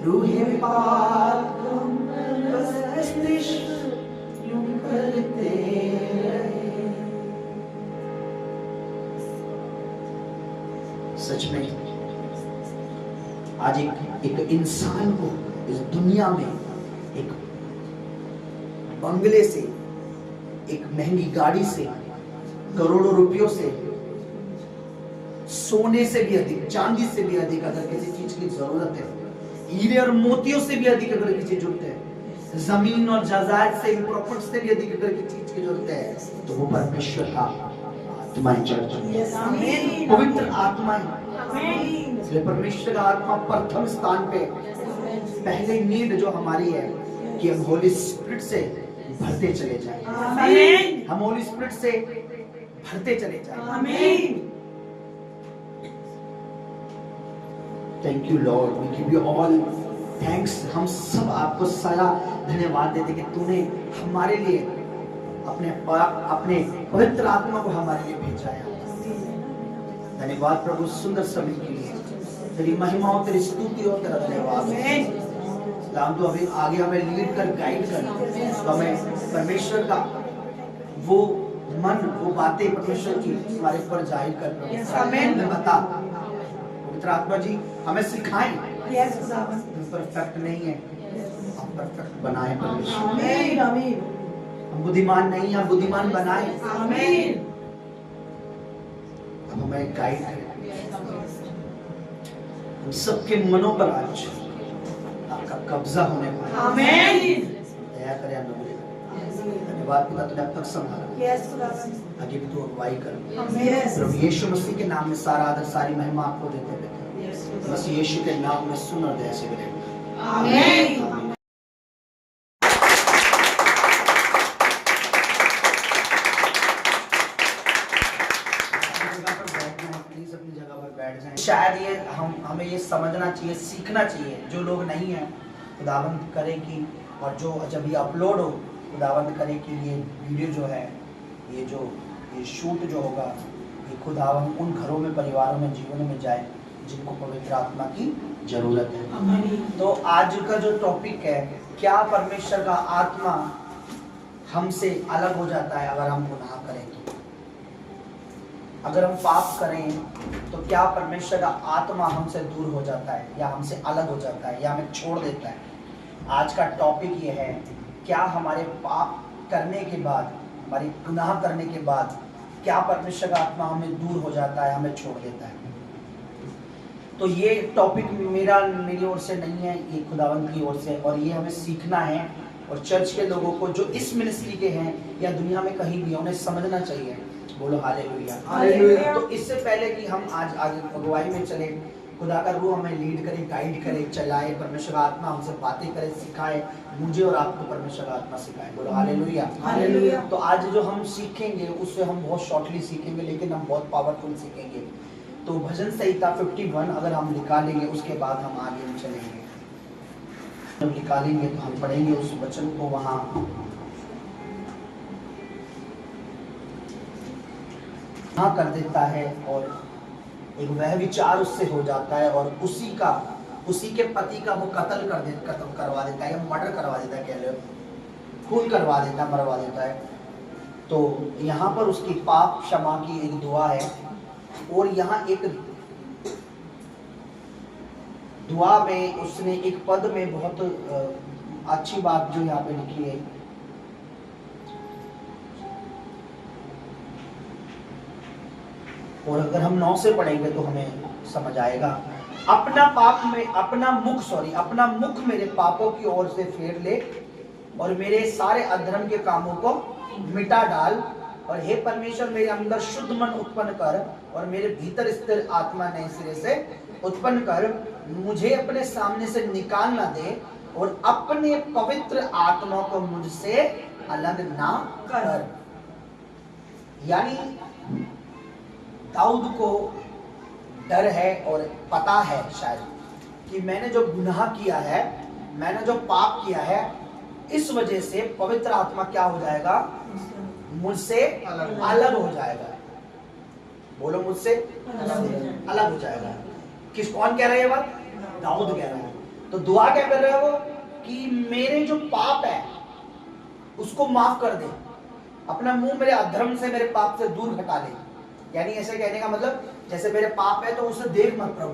रूहे पाक हम बस यूं करते रहे। सच में आज एक इंसान को इस दुनिया में एक बंगले से, एक महंगी गाड़ी से, करोड़ों रुपयों से, सोने से भी अधिक, चांदी से भी अधिक अगर किसी चीज की जरूरत है, हीरे और मोतियों से भी अधिक अगर किसी चीज जरूरत है, जमीन और जायदाद से, प्रॉपर्टी से भी अधिक अगर किसी चीज की जरूरत है, तो वो परमेश्वर का आत्मा चर्च, पवित्र आत्मा है। इसलिए परमेश्वर का आत्मा प्रथम स्थान पे, पहले नीड जो हमारी है कि हम होली स्पिरिट से भरते चले जाएं। हम होली स्पिरिट से भरते चले जाएं। Thank you Lord, we give you all thanks. हम सब आपको सारा धन्यवाद देते कि तूने हमारे लिए अपने पवित्र आत्मा को हमारे लिए भेजा है। धन्यवाद प्रभु सुंदर समय के लिए, तेरी महिमा और तेरी स्तुति और तेरा धन्यवाद। हम तो अभी आगे हमें लीड कर, गाइड कर, तो हमें परमेश्वर का वो मन, वो बातें परमेश्वर की हमारे ऊपर जाहिर कर बता। पवित्र आत्मा जी हमें सिखाएं। हम परफेक्ट नहीं है, हम परफेक्ट बनाए परमेश्वर। हम बुद्धिमान नहीं, हम बुद्धिमान बनाए। अब हमें गाइड करें। हम सबके मनों पर आज आपका कब्जा होने पाए। दया करें हम लोगों पे। धन्यवाद पिता, तूने अब तक संभाला, आगे भी तू अगुवाई कर। प्रभु यीशु मसीह के नाम में सारा आदर, सारी महिमा आपको देते हैं। मसीह यीशु के नाम में सुन और दया से विनती। आमीन। शायद ये हमें ये समझना चाहिए, सीखना चाहिए, जो लोग नहीं है, खुदावंद करे कि, और जो जब ये अपलोड हो, खुदावंद करे कि ये वीडियो जो है, ये शूट जो होगा, ये खुदावंद उन घरों में, परिवारों में, जीवनों में जाए जिनको पवित्र आत्मा की जरूरत है। तो आज का जो टॉपिक है, क्या परमेश्वर का आत्मा हमसे अलग हो जाता है अगर हम गुनाह करें तो? अगर हम पाप करें तो क्या परमेश्वर का आत्मा हमसे दूर हो जाता है, या हमसे अलग हो जाता है, या हमें छोड़ देता है? आज का टॉपिक ये है, क्या हमारे पाप करने के बाद, हमारी गुनाह करने के बाद, क्या परमेश्वर का आत्मा हमें दूर हो जाता है, हमें छोड़ देता है? तो ये टॉपिक मेरी ओर से नहीं है, ये खुदावंत की ओर से, और ये हमें सीखना है। और चर्च के लोगों को जो इस मिनिस्ट्री के हैं या दुनिया में कहीं भी, उन्हें समझना चाहिए। बोलो हालेलुया। तो इससे पहले कि हम आज आगे अगुवाई में चले, खुदा का रूह हमें लीड करे, गाइड करे, चलाए, परमेश्वर का आत्मा हमसे बातें करे, सिखाए, मुझे और आपको परमेश्वर का आत्मा सिखाए। बोलो हालेलुया। तो आज जो हम सीखेंगे उससे हम बहुत शॉर्टली सीखेंगे, लेकिन हम बहुत पावरफुल सीखेंगे। तो भजन संहिता 51 अगर हम निकालेंगे, उसके बाद हम आगे चलेंगे। जब निकालेंगे तो हम पढ़ेंगे उस वचन को, वहाँ कर देता है और एक वह विचार उससे हो जाता है, और उसी के पति का वो खत्म करवा देता है, या मर्डर करवा देता है, कह लो खून करवा देता है, मरवा देता है। तो यहाँ पर उसकी पाप क्षमा की एक दुआ है, और यहाँ एक दुआ में उसने एक पद में बहुत अच्छी बात जो यहाँ पे लिखी है, और अगर हम 9 से पढ़ेंगे तो हमें समझ आएगा। अपना मुख मेरे पापों की ओर से फेर ले, और मेरे सारे अधर्म के कामों को मिटा डाल, और हे परमेश्वर मेरे अंदर शुद्ध मन उत्पन्न कर, और मेरे भीतर स्थिर आत्मा नए सिरे से उत्पन्न कर। मुझे अपने सामने से निकाल ना दे, और अपने पवित्र आत्मा को मुझसे अलग ना कर। यानी दाऊद को डर है और पता है शायद कि मैंने जो गुनाह किया है, मैंने जो पाप किया है, इस वजह से पवित्र आत्मा क्या हो जाएगा, मुझसे अलग हो जाएगा। बोलो, मुझसे अलग हो जाएगा। कौन कह रहा है ये बात? दाऊद कह रहा है। तो दुआ क्या कर रहा है वो, कि मेरे जो पाप है उसको माफ कर दे, अपना मुंह मेरे अधर्म से, मेरे पाप से दूर हटा ले। यानी ऐसे कहने का मतलब, जैसे मेरे पाप है तो उसे देख मत प्रभु,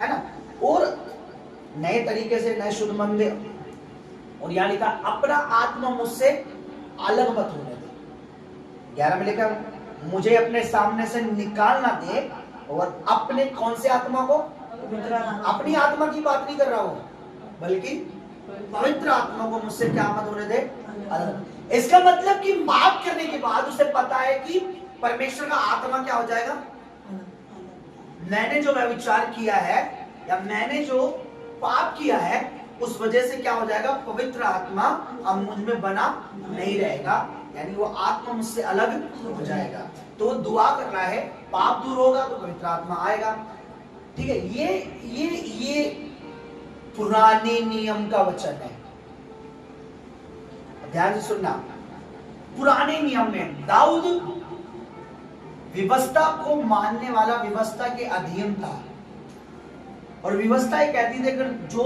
है ना, और नए तरीके से नए शुद्ध मन दे। और यहाँ लिखा अपना आत्मा मुझसे अलग मत होने दे। 11 में लिखा मुझे अपने सामने से निकाल ना दे, और अपने कौन से आत्मा को, अपनी आत्मा की बात नहीं कर रहा हूं, बल्कि पवित्र आत्मा को मुझसे क्या मत होने दे, अलग। इसका मतलब कि माफ करने के बाद उसे पता है कि परमेश्वर का आत्मा क्या हो जाएगा, मैंने जो व्यभिचार किया है या मैंने जो पाप किया है उस वजह से क्या हो जाएगा, पवित्र आत्मा अब मुझ में बना नहीं रहेगा, यानी वो आत्मा मुझसे अलग हो जाएगा। तो दुआ कर रहा है, पाप दूर होगा तो पवित्र आत्मा आएगा। ठीक है, ये पुराने नियम का वचन है, ध्यान से सुनना। पुराने नियम में दाऊद व्यवस्था को मानने वाला, व्यवस्था के अधीन था, और व्यवस्था ये कहती थी अगर जो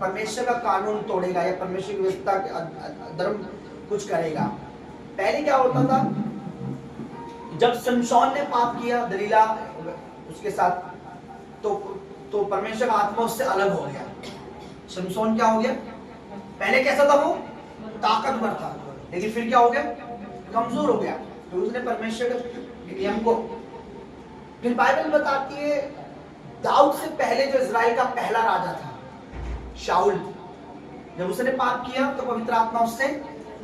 परमेश्वर का कानून तोड़ेगा या परमेश्वर की व्यवस्था के धर्म कुछ करेगा। पहले क्या होता था, जब शमशोन ने पाप किया दलीला उसके साथ, तो परमेश्वर का आत्मा उससे अलग हो गया। शमशोन क्या हो गया, पहले कैसा था वो, ताकतवर था, लेकिन फिर क्या हो गया, कमजोर हो गया। तो उसने परमेश्वर के नियम को, फिर बाइबल बताती है दाऊद से पहले जो इजराइल का पहला राजा था शाऊल, जब उसने पाप किया तो पवित्र आत्मा उससे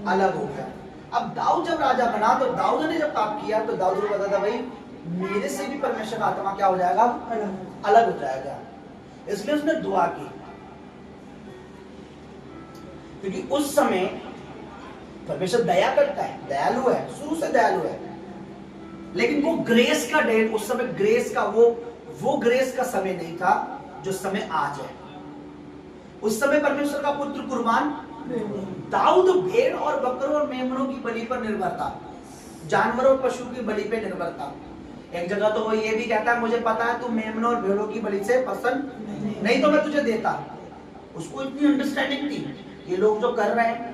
अलग हो गया। अब दाऊद जब राजा बना, तो दाऊद ने जब पाप किया तो दाऊद को पता था भाई मेरे से भी परमेश्वर का आत्मा क्या हो जाएगा, अलग हो जाएगा। इसलिए उसने दुआ की, क्योंकि उस समय परमेश्वर दया करता है, दयालु है, शुरू से दयालु है, लेकिन वो ग्रेस का डेट, उस समय ग्रेस का वो ग्रेस का समय नहीं था जो समय आज है। उस समय परमेश्वर का पुत्र कुर्बान, दाऊद भेड़ और बकरों और मेमनों की बलि पर निर्भर था, जानवरों और पशु की बलि पर निर्भर था। एक जगह तो वो ये भी कहता है मुझे पता है तू मेमनों और भेड़ों की बलि से पसंद नहीं तो मैं तुझे देता। उसको इतनी अंडरस्टैंडिंग थी ये लोग जो कर रहे हैं,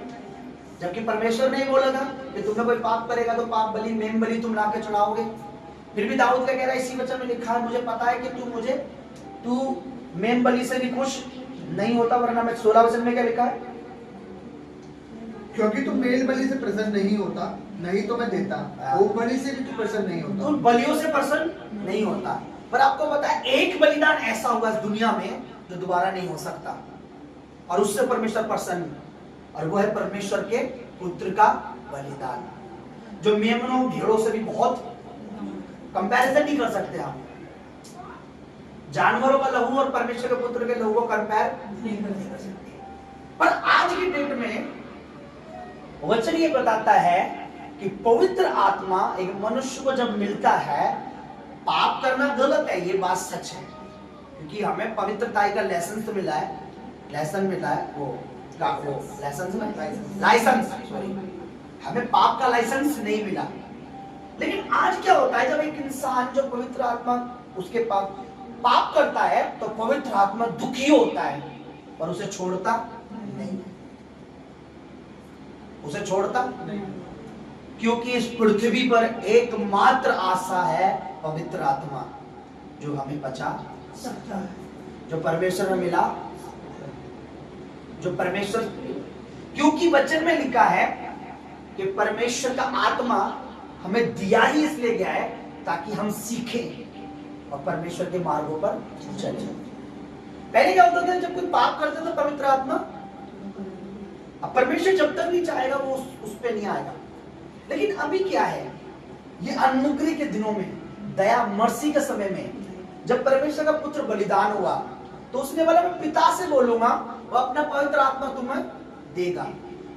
जबकि परमेश्वर ने ही बोला था कि तुमने कोई पाप करेगा तो पाप बलि, मेम बलि तुम लाके चढ़ाओगे। फिर भी दाऊद क्या कह रहा है, इसी वचन में लिखा है मुझे पता है कि तू मेम बलि से भी खुश नहीं होता, वरना मैं 16 वचन में क्या लिखा है, क्योंकि तू मेल बलि से प्रसन्न नहीं होता, नहीं तो मैं देता, वो बलि से भी तू प्रसन्न नहीं होता, उन बलियों से प्रसन्न नहीं होता। पर आपको पता है एक बलिदान ऐसा होगा इस दुनिया में जो दोबारा नहीं हो सकता, और उससे परमेश्वर प्रसन्न, और वो है परमेश्वर के पुत्र का बलिदान, जो मेमनों भेड़ों से भी बहुत कंपैरिजन नहीं कर सकते हम। जानवरों का लहू और परमेश्वर के पुत्र के लहू को कंपेयर नहीं कर सकते। पर आज की डेट में वचन ये बताता है कि पवित्र आत्मा एक मनुष्य को जब मिलता है, पाप करना गलत है, ये बात सच है, क्योंकि हमें पवित्रता का लाइसेंस तो मिला है, लाइसेंस सॉरी, हमें पाप का लाइसेंस नहीं मिला। लेकिन आज क्या होता है, जब एक इंसान जो पवित्र आत्मा उसके पाप पाप करता है तो पवित्र आत्मा दुखी होता है और उसे छोड़ता नहीं, उसे छोड़ता नहीं, क्योंकि इस पृथ्वी पर एकमात्र आशा है पवित्र आत्मा जो हमें बचा सकता है, जो परमेश्वर में मिला, जो परमेश्वर, क्योंकि वचन में लिखा है कि परमेश्वर का आत्मा हमें दिया ही इसलिए गया है ताकि हम सीखें और परमेश्वर के मार्गों पर चले। पहले क्या होता था, जब कोई पाप करता था पवित्र आत्मा, अब परमेश्वर जब तक नहीं चाहेगा वो उस पे नहीं आएगा। लेकिन अभी क्या है, ये अनुग्रह के दिनों में, दया मर्सी के समय में, जब परमेश्वर का पुत्र बलिदान हुआ तो उसने बोला मैं पिता से बोलूंगा, वो अपना पवित्र आत्मा तुम्हें देगा।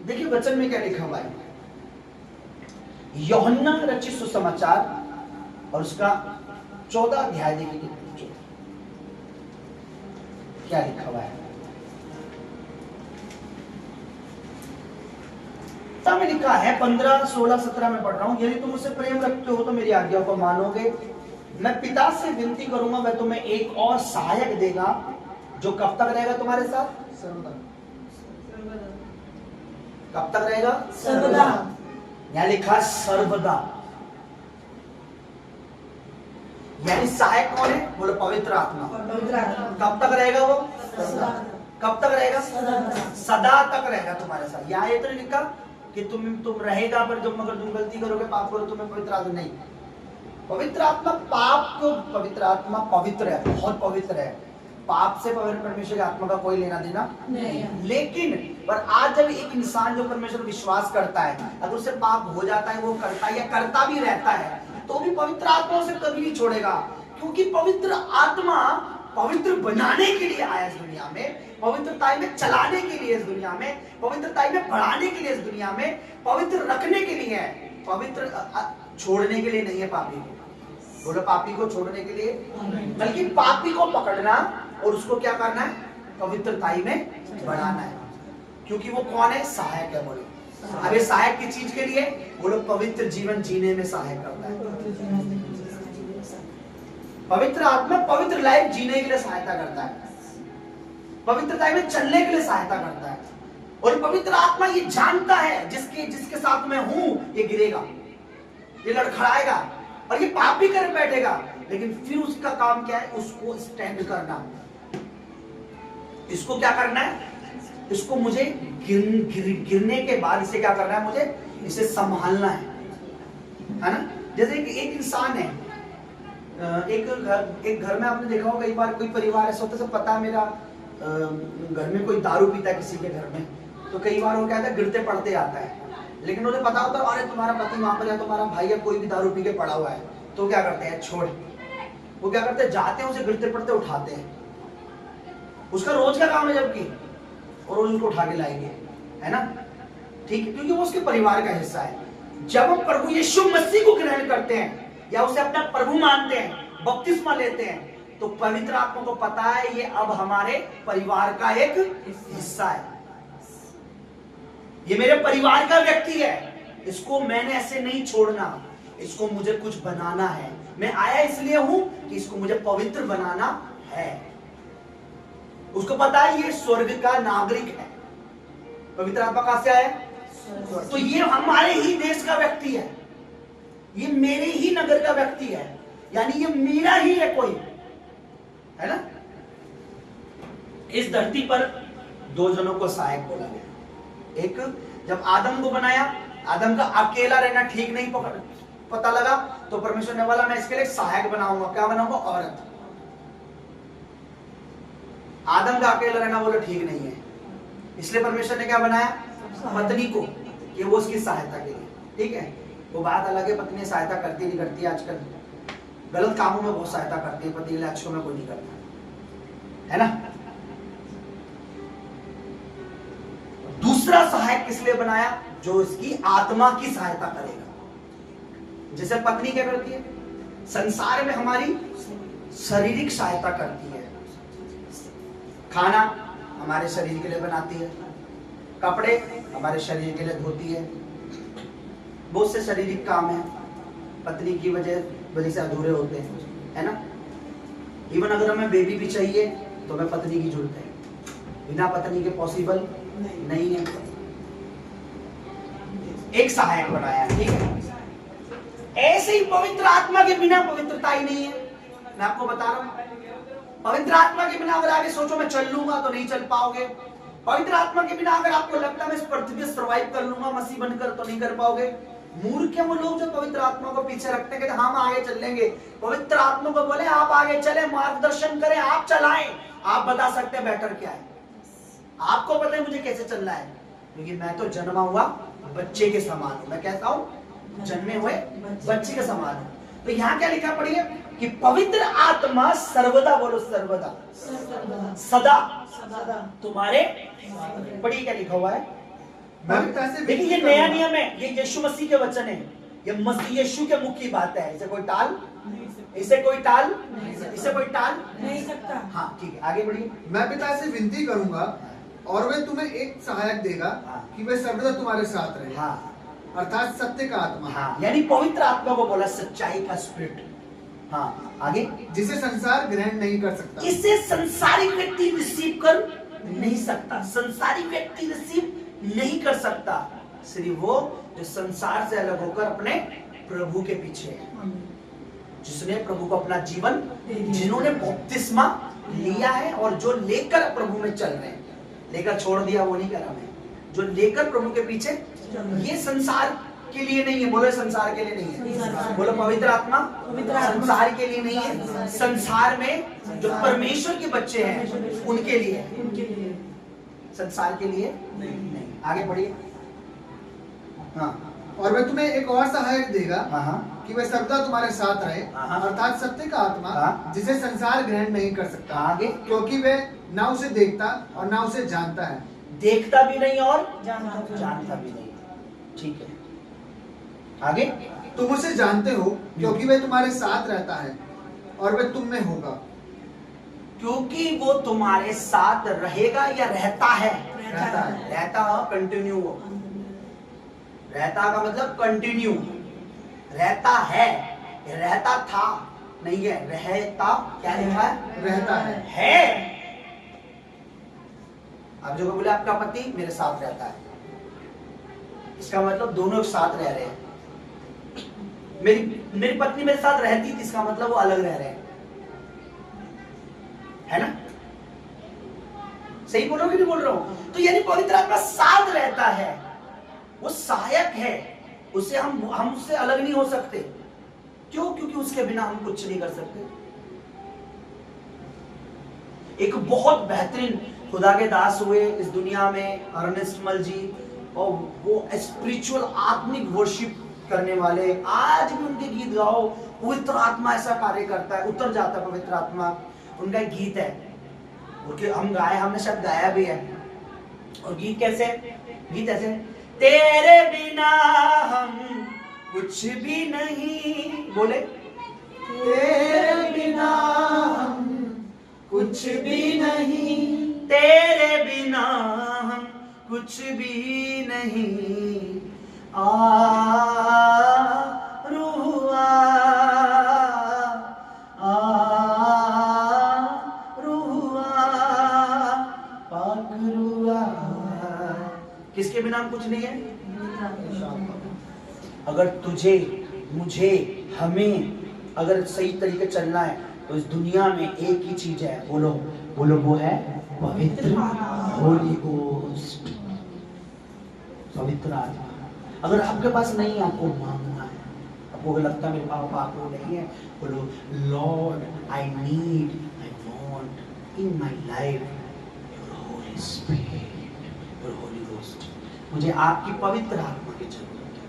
देखिए वचन में क्या लिखा हुआ है, यूहन्ना रचित सुसमाचार और उसका 14 अध्याय देखिए क्या लिखा हुआ है। में लिखा है 15, 16, 17 में पढ़ रहा हूं, यदि तुम मुझसे प्रेम रखते हो तो मेरी आज्ञाओं को मानोगे। मैं पिता से विनती करूंगा, वह तुम्हें एक और सहायक देगा जो कब तक रहेगा तुम्हारे साथ, सर्वदा। कब तक रहेगा, सर्वदा। यहां लिखा सर्वदा, यानी सहायक कौन है, बोलो पवित्र आत्मा। पवित्र आत्मा कब तक रहेगा वो, सदा। कब तक रहेगा, सदा। सदा तक रहेगा तुम्हारे साथ। यहाँ ये तो नहीं लिखा कि तुम रहेगा, पर जब मगर तुम गलती करोगे, पाप करो, तुम्हें पवित्र आत्मा नहीं। पवित्र आत्मा पाप को, पवित्र आत्मा पवित्र है, बहुत पवित्र है, पाप से पवित्र परमेश्वर की आत्मा का कोई लेना देना नहीं। लेकिन पर आज जब एक इंसान जो परमेश्वर विश्वास करता है, अगर उससे पाप हो जाता है, वो करता है या करता भी रहता है, तो भी पवित्र आत्मा उसे कभी नहीं छोड़ेगा, क्योंकि पवित्र आत्मा पवित्र बनाने के लिए आया इस दुनिया में, पवित्रता में चलाने के लिए इस दुनिया में, पवित्रता में बढ़ाने के लिए इस दुनिया में, पवित्र रखने के लिए है, पवित्र छोड़ने के लिए नहीं है। पापी को, बोलो पापी को छोड़ने के लिए, बल्कि पापी को पकड़ना और उसको क्या करना है, पवित्रता में बढ़ाना है, क्योंकि वो कौन है, सहायक है। बोलो अब ये सहायक की चीज के लिए, बोलो पवित्र जीवन जीने में सहायक करता है। पवित्र आत्मा पवित्र लाइफ जीने के लिए सहायता करता है, पवित्रता में चलने के लिए सहायता करता है। और पवित्र आत्मा ये जानता है जिसके साथ मैं हूं ये गिरेगा, ये लड़खड़ाएगा और ये पाप भी कर बैठेगा, लेकिन फिर उसका काम क्या है, उसको स्टैंड करना। इसको क्या करना है, इसको मुझे गिरने के बाद इसे क्या करना है, मुझे इसे संभालना है ना। जैसे एक इंसान है, एक घर में आपने देखा होगा, कई बार कोई परिवार ऐसा होता है, पता है मेरा घर में कोई दारू पीता है किसी के घर में, तो कई बार वो क्या है, गिरते पड़ते आता है, लेकिन उन्हें पता होता है अरे तुम्हारा पति वहां पर या तुम्हारा भाई या कोई भी दारू पी के पड़ा हुआ है, तो क्या करते हैं, छोड़, वो क्या करते हैं, जाते हैं उसे गिरते पड़ते उठाते हैं, उसका रोज का काम है जबकि, और रोज उसको उठा के लाएंगे, है ना, ठीक है, क्योंकि वो उसके परिवार का हिस्सा है। जब हम प्रभु यीशु मसीह को ग्रहण करते हैं या उसे अपना प्रभु मानते हैं, बपतिस्मा लेते हैं, तो पवित्र आत्मा को पता है ये अब हमारे परिवार का एक हिस्सा है, ये मेरे परिवार का व्यक्ति है, इसको मैंने ऐसे नहीं छोड़ना, इसको मुझे कुछ बनाना है, मैं आया इसलिए हूं कि इसको मुझे पवित्र बनाना है। उसको पता है ये स्वर्ग का नागरिक है। पवित्र आत्मा कहां से आया, तो ये हमारे ही देश का व्यक्ति है, ये मेरे ही नगर का व्यक्ति है, यानी ये मेरा ही है, कोई है ना। इस धरती पर दो जनों को सहायक बोला गया। एक, जब आदम को बनाया, आदम का अकेला रहना ठीक नहीं पता लगा, तो परमेश्वर ने बोला मैं इसके लिए सहायक बनाऊंगा। क्या बनाऊंगा, औरत। आदम का अकेला रहना बोला ठीक नहीं है, इसलिए परमेश्वर ने क्या बनाया, पत्नी को, कि वो उसकी सहायता के लिए। ठीक है, वो बात अलग है, पत्नी सहायता करती नहीं करती, आजकल गलत कामों में बहुत सहायता करती है, पति के लिए अच्छों में कोई नहीं करता, है ना। दूसरा सहायक किस लिए बनाया, जो इसकी आत्मा की सहायता करेगा। जैसे पत्नी क्या करती है, संसार में हमारी शारीरिक सहायता करती है, खाना हमारे शरीर के लिए बनाती है, कपड़े हमारे शरीर के लिए धोती है, बहुत से शारीरिक काम है पत्नी की वजह से अधूरे होते हैं, है ना। इवन अगर हमें बेबी भी चाहिए तो हमें पत्नी की जरूरत है, बिना पत्नी के पॉसिबल नहीं है। एक सहायक बनाया है, ठीक है। ऐसे ही पवित्र आत्मा के बिना पवित्रता ही नहीं है। मैं आपको बता रहा हूं, पवित्र आत्मा के बिना अगर आगे सोचो मैं चल लूंगा तो नहीं चल पाओगे। पवित्र आत्मा के बिना अगर आपको लगता है मैं इस पृथ्वी पे सर्वाइव कर लूंगा मसीह बनकर, तो नहीं कर पाओगे। मूर्ख है वो लोग जो पवित्र आत्मा को पीछे रखते हैं कि हम आगे चल लेंगे। पवित्र आत्मा को बोले आप आगे चले, मार्गदर्शन करें, आप चलाएं, आप बता सकते हैं बेटर क्या है, आपको पता है मुझे कैसे चलना है, क्योंकि मैं तो जन्मा हुआ बच्चे के समान हूं। मैं कहता हूं जन्मे हुए बच्चे के समान हूं। तो यहाँ क्या लिखा पढ़िए कि पवित्र आत्मा सर्वदा, बोलो सर्वदा, सदा तुम्हारे, पढ़िए क्या लिखा हुआ है। देखिए ये नया नियम है, ये यीशु मसीह के वचन है, ये मसीह यीशु के मुख की बात है। इसे कोई टाल, इसे कोई टाल नहीं सकता। हाँ ठीक है, आगे बढ़िए। मैं पिता से विनती करूंगा और वे तुम्हें एक सहायक देगा कि वे सर्वदा तुम्हारे साथ रहे, अर्थात सत्य का आत्मा। यानी पवित्र आत्मा को बोला सच्चाई का स्पिरिट। हाँ आगे, जिसे संसार ग्रहण नहीं कर सकता, इसे संसारिक व्यक्ति रिसीव कर नहीं सकता, संसारिक व्यक्ति रिसीव नहीं कर सकता, सिर्फ वो जो संसार से अलग होकर अपने प्रभु के पीछे है, जिसने प्रभु को अपना जीवन, जिन्होंने बपतिस्मा लिया है और जो लेकर प्रभु में चल रहे हैं। लेकर छोड़ दिया वो नहीं कह रहा मैं, जो लेकर प्रभु के पीछे, ये संसार के लिए नहीं है, बोलो संसार के लिए नहीं है, बोलो पवित्र आत्मा संसार के लिए नहीं है, संसार में जो परमेश्वर के बच्चे हैं उनके लिए, संसार के लिए नहीं। आगे बढ़िए। हाँ, और वह तुम्हें एक और सहायक देगा कि वह सर्वदा तुम्हारे साथ रहे, अर्थात सत्य का आत्मा, जिसे संसार ग्रहण नहीं कर सकता। आगे, क्योंकि वह ना उसे देखता और ना उसे जानता है, देखता भी नहीं और जानता भी नहीं। ठीक है, आगे, तुम उसे जानते हो क्योंकि वह तुम्हारे साथ रहता है और वह तुम में होगा। क्योंकि वो तुम्हारे साथ रहेगा या रहता है, रहता कंटिन्यू, रहता का मतलब कंटिन्यू, रहता है, रहता था नहीं है, रहता क्या लिखा है, रहता है। आप जो बोले आपका पति मेरे साथ रहता है, इसका मतलब दोनों एक साथ रह रहे हैं। मेरी पत्नी मेरे साथ रहती थी, इसका मतलब वो अलग रह रहे हैं, है ना? सही बोल रहा हूं कि नहीं बोल रहा हूं? तो यानी पवित्र आत्मा साथ रहता है, वो सहायक है, उसे हम उससे अलग नहीं हो सकते। क्यों? क्योंकि उसके बिना हम कुछ नहीं कर सकते। एक बहुत बेहतरीन खुदा के दास हुए इस दुनिया में, अर्नेस्ट मल जी, और वो स्पिरिचुअल आत्मिक वर्शिप करने वाले, आज भी उनके गीत गाओ, पवित्र आत्मा ऐसा कार्य करता है, उतर जाता है पवित्र आत्मा। उनका एक गीत है, उनके हम गाए, हमने शायद गाया भी है। और गीत कैसे, गीत ऐसे, तेरे बिना हम कुछ भी नहीं, बोले तेरे बिना हम कुछ भी नहीं, तेरे बिना हम कुछ भी नहीं, रूहा पाक रूहा। किसके बिना हम कुछ नहीं है? अगर तुझे, मुझे, हमें अगर सही तरीके चलना है तो इस दुनिया में एक ही चीज है, बोलो बोलो, वो है पवित्र होली गोस्ट, पवित्र आत्मा। अगर आपके पास नहीं है, आपको मांगना है। आपको लगता है मेरे पास नहीं है, बोलो Lord I need, I want in my life your Holi spirit, your Holi ghost. मुझे आपकी पवित्र आत्मा की जरूरत है,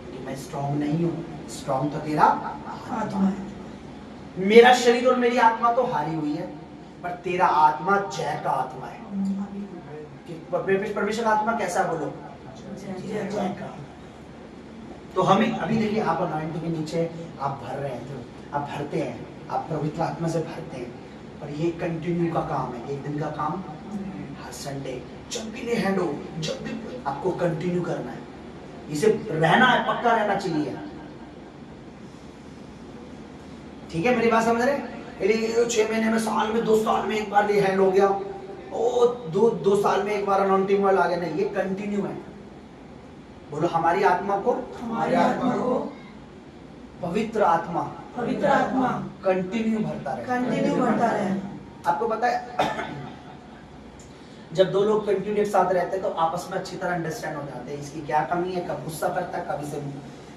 क्योंकि मैं स्ट्रॉन्ग नहीं हूँ, स्ट्रॉन्ग तो तेरा आत्मा है। मेरा शरीर और मेरी आत्मा तो हारी हुई है, पर तेरा आत्मा जय का आत्मा है। परमेश्वर आत्मा कैसा, बोलो जय का। तो हमें अभी देखिए, आप अनॉइंटिंग के नीचे आप भर रहे हैं, तो आप भरते हैं, आप पवित्र आत्मा से भरते हैं, पर ये कंटिन्यू का काम है, एक दिन का काम, हर संडे जब भी ले हैंड हो, जब भी आपको कंटिन्यू करना है, इसे रहना है, पक्का रहना चाहिए। ठीक है, मेरी बात समझ रहे? ये 6 महीने में, साल में, 2 साल में एक बार ये हैंड हो गया, ओ 2 साल में एक बार अनॉइंटिंग ऑयल आ गया, नहीं, ये कंटिन्यू है। बोलो हमारी आत्मा को, हमारी आत्मा को पवित्र आत्मा कंटिन्यू भरता रहे, कंटिन्यू बढ़ता रहे। आपको पता है जब 2 लोग कंटिन्यू एक साथ रहते हैं तो आपस में अच्छी तरह अंडरस्टैंड हो जाते हैं, इसकी क्या कमी है, कब गुस्सा करता है, कभी से,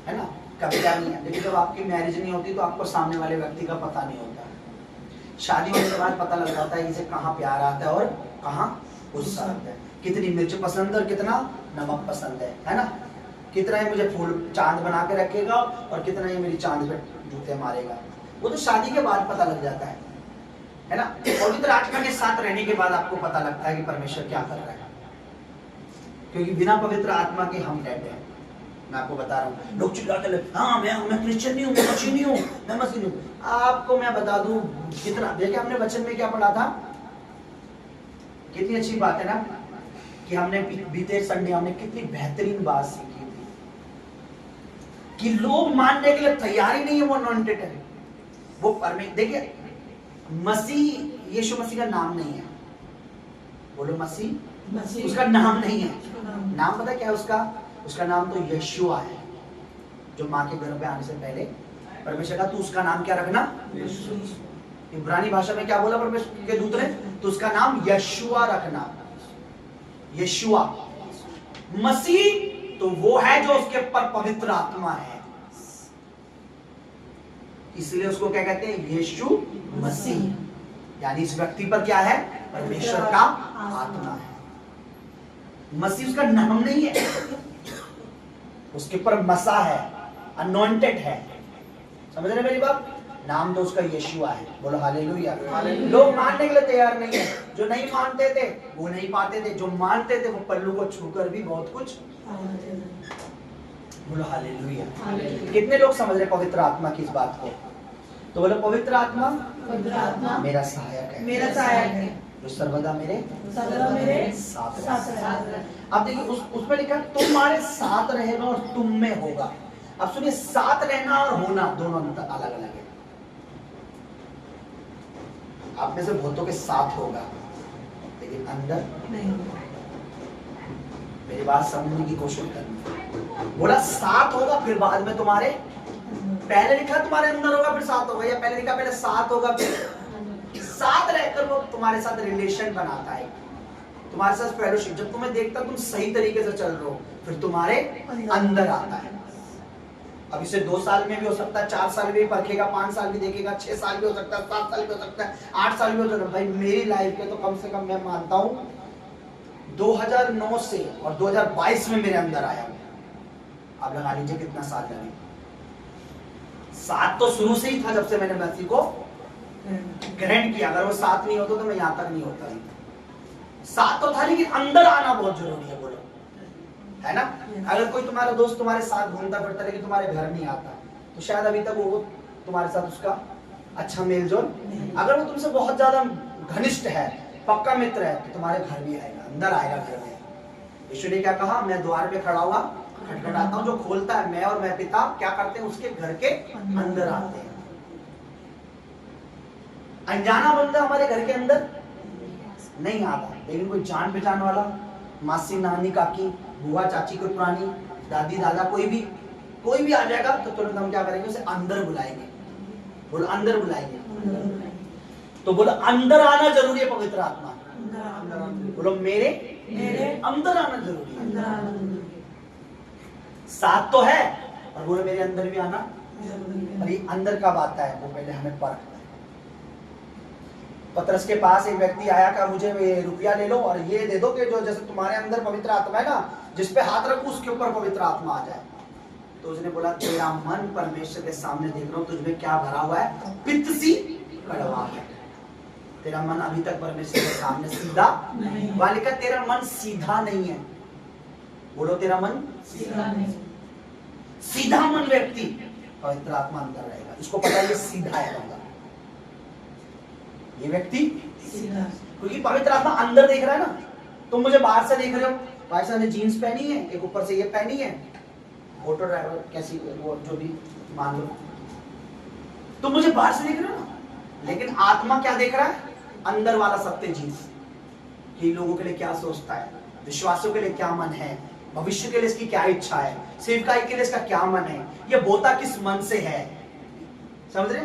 है ना, कभी क्या नहीं है। लेकिन जब आपकी मैरिज नहीं होती तो आपको सामने वाले व्यक्ति का पता नहीं होता। शादी होने के बाद पता लग जाता है इसे कहाँ प्यार आता है और कहाँ गुस्सा आता है, कितनी मिर्च पसंद है और कितना नमक पसंद है ना, कितना ये मुझे फूल चांद बना के रखेगा और कितना ये मेरी चांद पे जूते मारेगा, वो तो शादी के बाद पता लग जाता है ना। पवित्र आत्मा के साथ रहने के बाद आपको पता लगता है कि परमेश्वर क्या कर रहा है, क्योंकि बिना पवित्र आत्मा के हम डेड हैं। मैं आपको बता रहा हूँ, लोग चिल्लाते हैं, हाँ मैं क्रिश्चियन नहीं हूँ, मैं मसीह नहीं हूँ, मैं मसीह नहीं हूँ। आपको मैं बता दूं कितना, देखिए हमने वचन में क्या पढ़ा था, कितनी अच्छी बात है ना, कि हमने बीते संडे हमने कितनी बेहतरीन बात सीखी थी कि लोग मानने के लिए तैयार ही नहीं है वो अनॉइंटेड है, वो परमेश्वर। देखिए मसीह, यीशु मसीह का नाम नहीं है, बोलो मसीह उसका नाम नहीं है। नाम पता क्या है उसका? उसका नाम तो यशुआ है, जो माँ के गर्भ में आने से पहले परमेश्वर का, तू उसका नाम क्या रखना, इब्रानी भाषा में क्या बोला परमेश्वर के दूत ने, तो उसका नाम यशुआ रखना। यशुआ मसीह तो वो है जो उसके ऊपर पवित्र आत्मा है, इसलिए उसको क्या कहते हैं, यीशु मसीह। यानी इस व्यक्ति पर क्या है, परमेश्वर का आत्मा है। मसीह उसका नाम नहीं है, उसके ऊपर मसा है, अनॉइंटेड है। समझ रहे मेरी बात? नाम तो उसका यीशुआ है, बोलो हालेलुया। लोग मानने के लिए तैयार नहीं है, जो नहीं मानते थे वो नहीं पाते थे, जो मानते थे वो पल्लू को छूकर भी बहुत कुछ, बोलो हालेलुया। कितने लोग समझ रहे पवित्र आत्मा की इस बात को? तो बोलो पवित्र आत्मा मेरा सहायक है, मेरा सहायक है, जो सर्वदा मेरे साथ रहता है। अब देखिए उसमें लिखा तुम्हारे साथ रहेगा और तुम में होगा। अब सुनिए, साथ रहना और होना दोनों अलग अलग है। आप में से बहुतों के साथ होगा लेकिन अंदर नहीं। मेरी बात समझने की कोशिश करनी। बोला साथ होगा फिर बाद में तुम्हारे, पहले लिखा तुम्हारे अंदर होगा फिर साथ होगा, या पहले लिखा पहले साथ होगा फिर साथ रहकर वो तुम्हारे साथ रिलेशन बनाता है, तुम्हारे साथ फेलोशिप। जब तुम्हें देखता तुम सही तरीके से चल रहे हो फिर तुम्हारे अंदर आता है। अब इसे 2 साल में भी हो सकता है, 4 साल में भी परखेगा, 5 साल भी देखेगा, 6 साल भी हो सकता है, 7 साल भी हो सकता है, 8 साल भी हो सकता है। भाई मेरी लाइफ के तो कम से कम मैं मानता हूँ 2009 से और 2022 में मेरे अंदर आया हूँ। अब लगा लीजिए कितना साल लगे। साथ तो शुरू से ही था, जब से मैंने मसीह को ग्रहण किया। अगर वो साथ नहीं होता तो मैं यहाँ तक नहीं होता ही। साथ तो था लेकिन अंदर आना बहुत जरूरी है, बोलो है ना। अगर कोई तुम्हारा दोस्त तुम्हारे साथ घूमता फिरता लेकिन तुम्हारे घर नहीं आता तो शायद अभी तक वो तुम्हारे साथ उसका अच्छा मेलजोल। अगर वो तुमसे बहुत ज्यादा घनिष्ठ है, पक्का मित्र है, तो तुम्हारे घर भी आएगा, अंदर आएगा घर में। यीशु ने क्या कहा, मैं द्वार पे खड़ा हुआ खटखटाता हूँ, जो खोलता है मैं और मैं पिता क्या करते हैं, उसके घर के अंदर आते हैं। अनजाना बंदा हमारे घर के अंदर नहीं आता, लेकिन कोई जान पहचान वाला, मासी, नानी, काकी, बुआ, चाची, कोई पुरानी दादी, दादा, कोई भी आ जाएगा तो तुरंत हम क्या करेंगे, उसे अंदर बुलाएंगे। बोलो अंदर बुलाएंगे। तो बोलो अंदर आना जरूरी है, पवित्र आत्मा। बोलो मेरे अंदर आना जरूरी है। साथ तो है और बोलो मेरे अंदर भी आना। और ये अंदर कब आता है, वो पहले हमें परखना है। पतरस के पास एक व्यक्ति आया, कहा मुझे रुपया ले लो और ये दे दो कि जो जैसे तुम्हारे अंदर पवित्र आत्मा है ना, जिस पे हाथ रखो उसके ऊपर पवित्र आत्मा आ जाए। तो उसने बोला तेरा मन परमेश्वर के सामने देख रहा हूं, तुझमें क्या भरा हुआ है, पित्त सी कड़वाहट। तेरा मन अभी तक परमेश्वर के सामने सीधा वहां लिखा, तेरा मन सीधा नहीं है। बोलो तेरा मन सीधा नहीं। सीधा मन व्यक्ति पवित्र आत्मा अंदर रहेगा, इसको पता है ये सीधा है बंदा, ये व्यक्ति सीधा, क्योंकि पवित्र आत्मा अंदर देख रहा है ना। तुम मुझे बाहर से देख रहे हो, भाई साहब ने जीन्स पहनी है, एक ऊपर से ये पहनी है, ऑटो ड्राइवर कैसी वो जो भी मान लो, तुम मुझे बाहर से देख रहे हो ना, लेकिन आत्मा क्या देख रहा है? अंदर वाला सत्य चीज, कि लोगों के लिए क्या सोचता है, विश्वासों के लिए क्या मन है, भविष्य के लिए इसकी क्या इच्छा है, सेवकाई के लिए इसका क्या मन है, ये बोता किस मन से है, समझ रहे?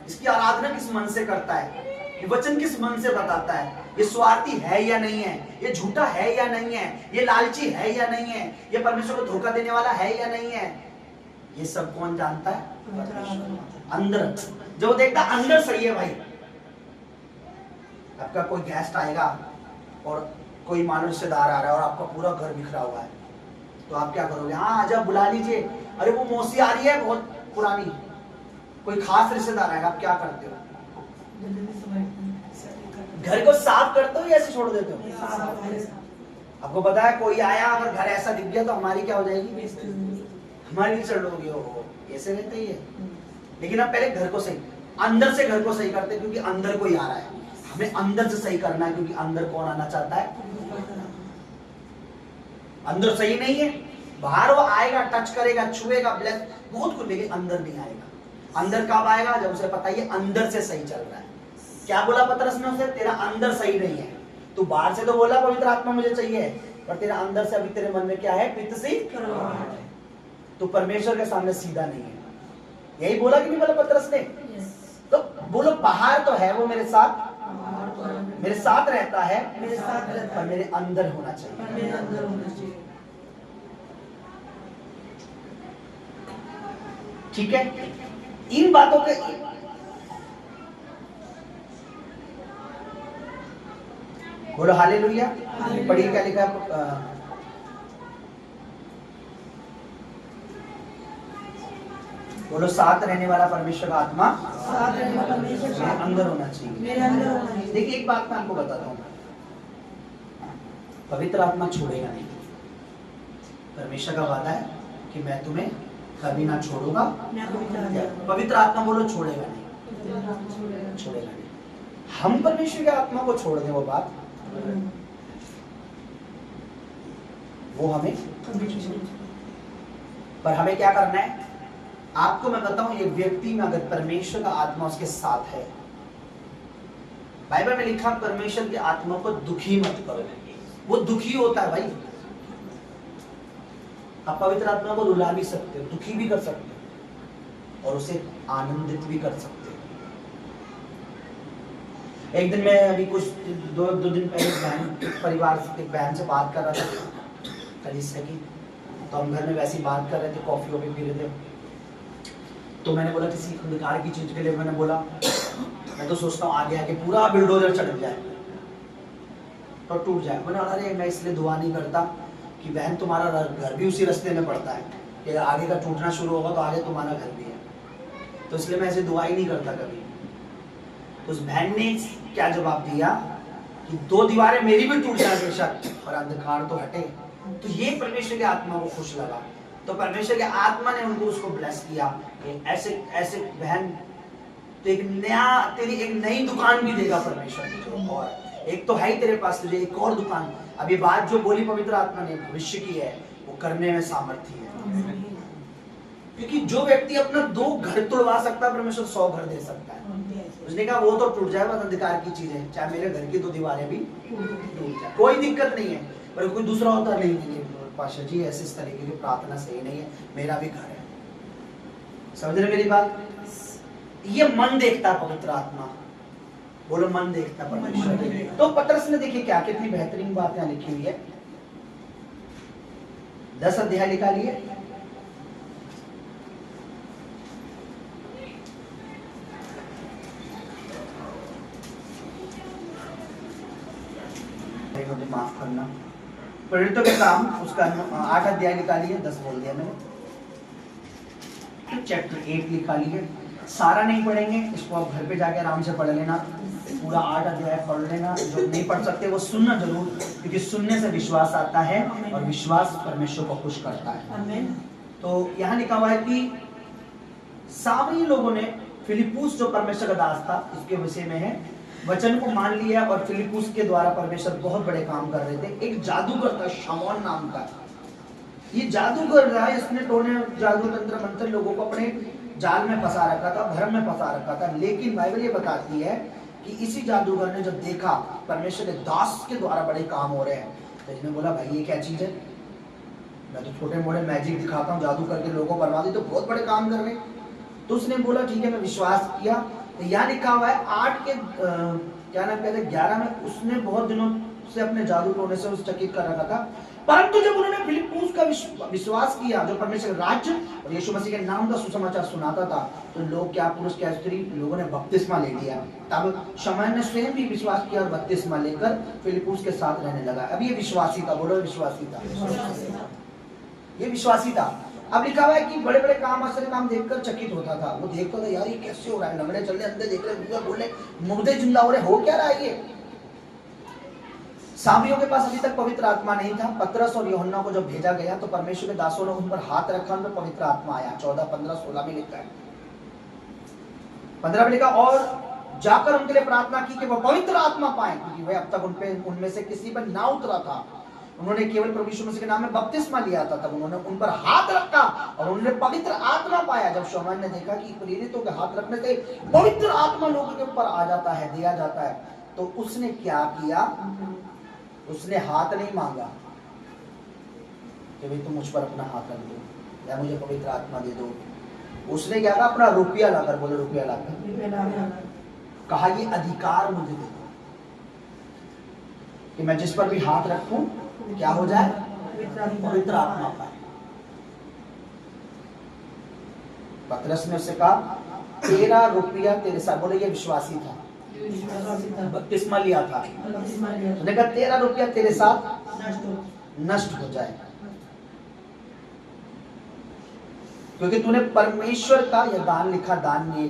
इसकी आराधना किस मन से करता है, ये वचन किस मन से बताता है, ये स्वार्थी है या नहीं है, ये झूठा है या नहीं है, ये लालची है या नहीं है, ये परमेश्वर को धोखा देने वाला है या नहीं है, ये सब कौन जानता है? अंदर जो देखता अंदर सही है भाई। आपका कोई गेस्ट आएगा और कोई मानव रिश्तेदार आ रहा है और आपका पूरा घर बिखरा हुआ है, तो आप क्या करोगे? हाँ आजा, बुला लीजिए। अरे वो मौसी आ रही है बहुत पुरानी, कोई खास रिश्तेदार आएगा, आप क्या करते हो? घर को साफ करते हो या ऐसे छोड़ देते हो? आपको पता है कोई आया अगर घर ऐसा दिख गया तो हमारी क्या हो जाएगी? हमारी भी चढ़ होगी, वो ऐसे रहते ही है। लेकिन अब पहले घर को सही, अंदर से घर को सही करते हैं, क्योंकि अंदर कोई आ रहा है, हमें अंदर से सही करना है, क्योंकि अंदर कौन आना चाहता है? अंदर सही नहीं है, बाहर वो आएगा, टच करेगा, छुएगा, ब्लेस बहुत कुछ, लेकिन अंदर नहीं आएगा। अंदर कब आएगा? जब उसे पता है अंदर से सही चल रहा है। क्या बोला पतरस ने उसे? तेरा अंदर सही नहीं है। तू बाहर से तो बोला पवित्र आत्मा मुझे चाहिए, पर तेरा अंदर से अभी तेरे मन में क्या है? पित्त सी, तो परमेश्वर के सामने सीधा नहीं है। यही बोला कि नहीं बोला पतरस ने? तो बोलो बाहर तो है वो मेरे साथ रहता है, पर मेरे अंदर होना चाहिए। ठीक है, इन बातों के बोलो हालेलुया। पढ़िए क्या लिखा है? बोलो साथ रहने वाला परमेश्वर का आत्मा मेरे अंदर होना चाहिए। देखिए एक बात मैं आपको बताता हूँ, पवित्र आत्मा छोड़ेगा नहीं। परमेश्वर का वादा है कि मैं तुम्हें कभी ना छोड़ूंगा। पवित्र आत्मा बोलो छोड़ेगा नहीं, छोड़ेगा नहीं। हम परमेश्वर के आत्मा को छोड़ दें वो बात, वो हमें, पर हमें क्या करना है? आपको मैं बताऊं, एक व्यक्ति में अगर परमेश्वर का आत्मा उसके साथ है, बाइबल में लिखा परमेश्वर की आत्मा को दुखी मत करो। वो दुखी होता है भाई। आप पवित्र आत्मा को रुला भी सकते हो, दुखी भी कर सकते हो, और उसे आनंदित भी कर सकते हो। एक दिन मैं अभी कुछ दो दिन पहले परिवार से, एक बहन से बात कर रहा था कलीसिया की, तो हम घर में वैसी बात कर रहे थे, कॉफी वॉफी पी रहे थे। तो मैंने बोला किसी बेकार की चीज के लिए, मैंने बोला मैं तो सोचता हूँ आगे आके पूरा बिल्डोजर चढ़ जाए तो टूट जाए। मैंने बोला अरे मैं इसलिए दुआ नहीं करता कि बहन तुम्हारा घर भी उसी रास्ते में पड़ता है, कि आगे का टूटना शुरू होगा तो आगे तुम्हारा घर भी है, तो इसलिए मैं ऐसे दुआ ही नहीं करता कभी। तो उस बहन ने क्या जवाब दिया कि दो दीवारें मेरी भी टूट जाए बेशक, और अंधकार तो हटे। तो ये परमेश्वर की आत्मा को खुश लगा, तो परमेश्वर के आत्मा ने उनको उसको ब्लेस किया कि ऐसे ऐसे बहन, तो एक नया तेरी एक नई दुकान भी देगा परमेश्वर तुझे, और एक तो है ही तेरे पास, तुझे एक और दुकान। अब ये बात जो बोली पवित्र आत्मा ने भविष्य की है, वो करने में सामर्थ्य है, क्योंकि जो व्यक्ति अपना 2 घर तोड़वा सकता है, परमेश्वर 100 घर दे सकता है। उसने कहा वो तो टूट जाए, बस अंधकार की चीजें, चाहे मेरे घर की 2 दीवारें भी टूट जाए, कोई दिक्कत नहीं है। पर कोई दूसरा होता नहीं, पाशा जी ऐसे इस तरीके की प्रार्थना सही नहीं है, मेरा भी घर है। समझ रहे मेरी बात? ये मन देखता है पवित्र आत्मा, बोलो मन देखता परमेश्वर। तो पतरस ने देखिए क्या कितनी बेहतरीन बात यहाँ लिखी हुई है। 10 अध्याय लिखा लिए, माफ करना, प्रेरितों के काम उसका 8 अध्याय निकालिए, 10 बोल दिया मैंने, चैप्टर 8 लिखा लिए। सारा नहीं पढ़ेंगे, इसको आप घर पे जाके आराम से पढ़ लेना, पूरा 8 अध्याय पढ़ लेना। जो नहीं पढ़ सकते वो सुनना जरूर, क्योंकि सुनने से विश्वास आता है, और विश्वास परमेश्वर को खुश करता है। तो यहाँ लिखा हुआ है कि सामरी लोगों ने फिलिप्पुस जो परमेश्वर का दास था, इसके विषय में है, वचन को मान लिया, और फिलिप्पुस के द्वारा परमेश्वर बहुत बड़े काम कर रहे थे। एक जादूगर था शमौन नाम का, ये जादू कर रहा है, इसने टोने जादू तंत्र मंत्र लोगों को अपने जाल में फंसा रखा था, भ्रम में फंसा रखा था। लेकिन बाइबल ये बताती है कि इसी जादूगर ने जब देखा परमेश्वर के दास के द्वारा बड़े काम हो रहे हैं, तो इसने बोला भाई ये क्या चीज है, मैं तो छोटे मोटे मैजिक दिखाता हूँ, जादू करके लोगों को बर्बादी, तो बहुत बड़े काम कर रहे हैं। तो उसने बोला ठीक है, मैं विश्वास किया। तो यहाँ लिखा हुआ है 8 के क्या नाम कहते 11 में, उसने बहुत दिनों से अपने जादू टोने से उसे चकित कर रखा था। परंतु जब उन्होंने फिलिप्पुस का विश्वास किया, जो परमेश्वर राज्य और यीशु मसीह के नाम का सुसमाचार सुनाता था, तो लोग क्या पुरुष क्या स्त्री, लोगों ने बपतिस्मा ले लिया। तब शमौन ने स्वयं भी विश्वास किया और बपतिस्मा लेकर फिलिप्पुस के साथ रहने लगा। अब ये विश्वासी था, बोलो विश्वासी था, ये विश्वासी था। अब लिखा हुआ है कि बड़े बड़े काम, आश्चर्य काम देखकर चकित होता था। वो देखता था यार ये कैसे हो रहा है, लंगड़े चल रहे, अंधे देख रहे, बोले मुर्दे जिंदा हो रहे, हो क्या रहा है ये। सामियों के पास अभी तक पवित्र आत्मा नहीं था। पतरस और यूहन्ना को जब भेजा गया तो परमेश्वर के दासों ने उन पर हाथ रखा, उन पर पवित्र आत्मा आया। 14, 15, 16 में लिखा है। 15 में लिखा और जाकर उनके लिए प्रार्थना की कि वो पवित्र आत्मा पाए, क्योंकि वे अब तक उनमें से किसी पर ना उतरा था। उन्होंने केवल प्रभु यीशु मसीह के नाम में बपतिस्मा लिया था। तब उन्होंने उन पर हाथ रखा और उन्होंने पवित्र आत्मा पाया। जब शमौन ने देखा कि प्रेरितों के हाथ रखने से पवित्र आत्मा लोगों के ऊपर आ जाता है, दिया जाता है, तो उसने क्या किया, उसने हाथ नहीं मांगा कि भाई तुम मुझ पर अपना हाथ रख दो या मुझे पवित्र आत्मा दे दो। उसने क्या कहा, अपना रुपया लाकर, बोले रुपया लाकर कहा ये अधिकार मुझे दे दो कि मैं जिस पर भी हाथ रखूं क्या हो जाए, पवित्र आत्मा पाए। पतरस ने उससे कहा 13 रुपया तेरे साथ, बोले ये विश्वासी था, बपतिस्मा लिया था। उसने कहा 13 रुपया तेरे साथ नष्ट हो जाए, क्योंकि तूने परमेश्वर का यह दान, लिखा दान ये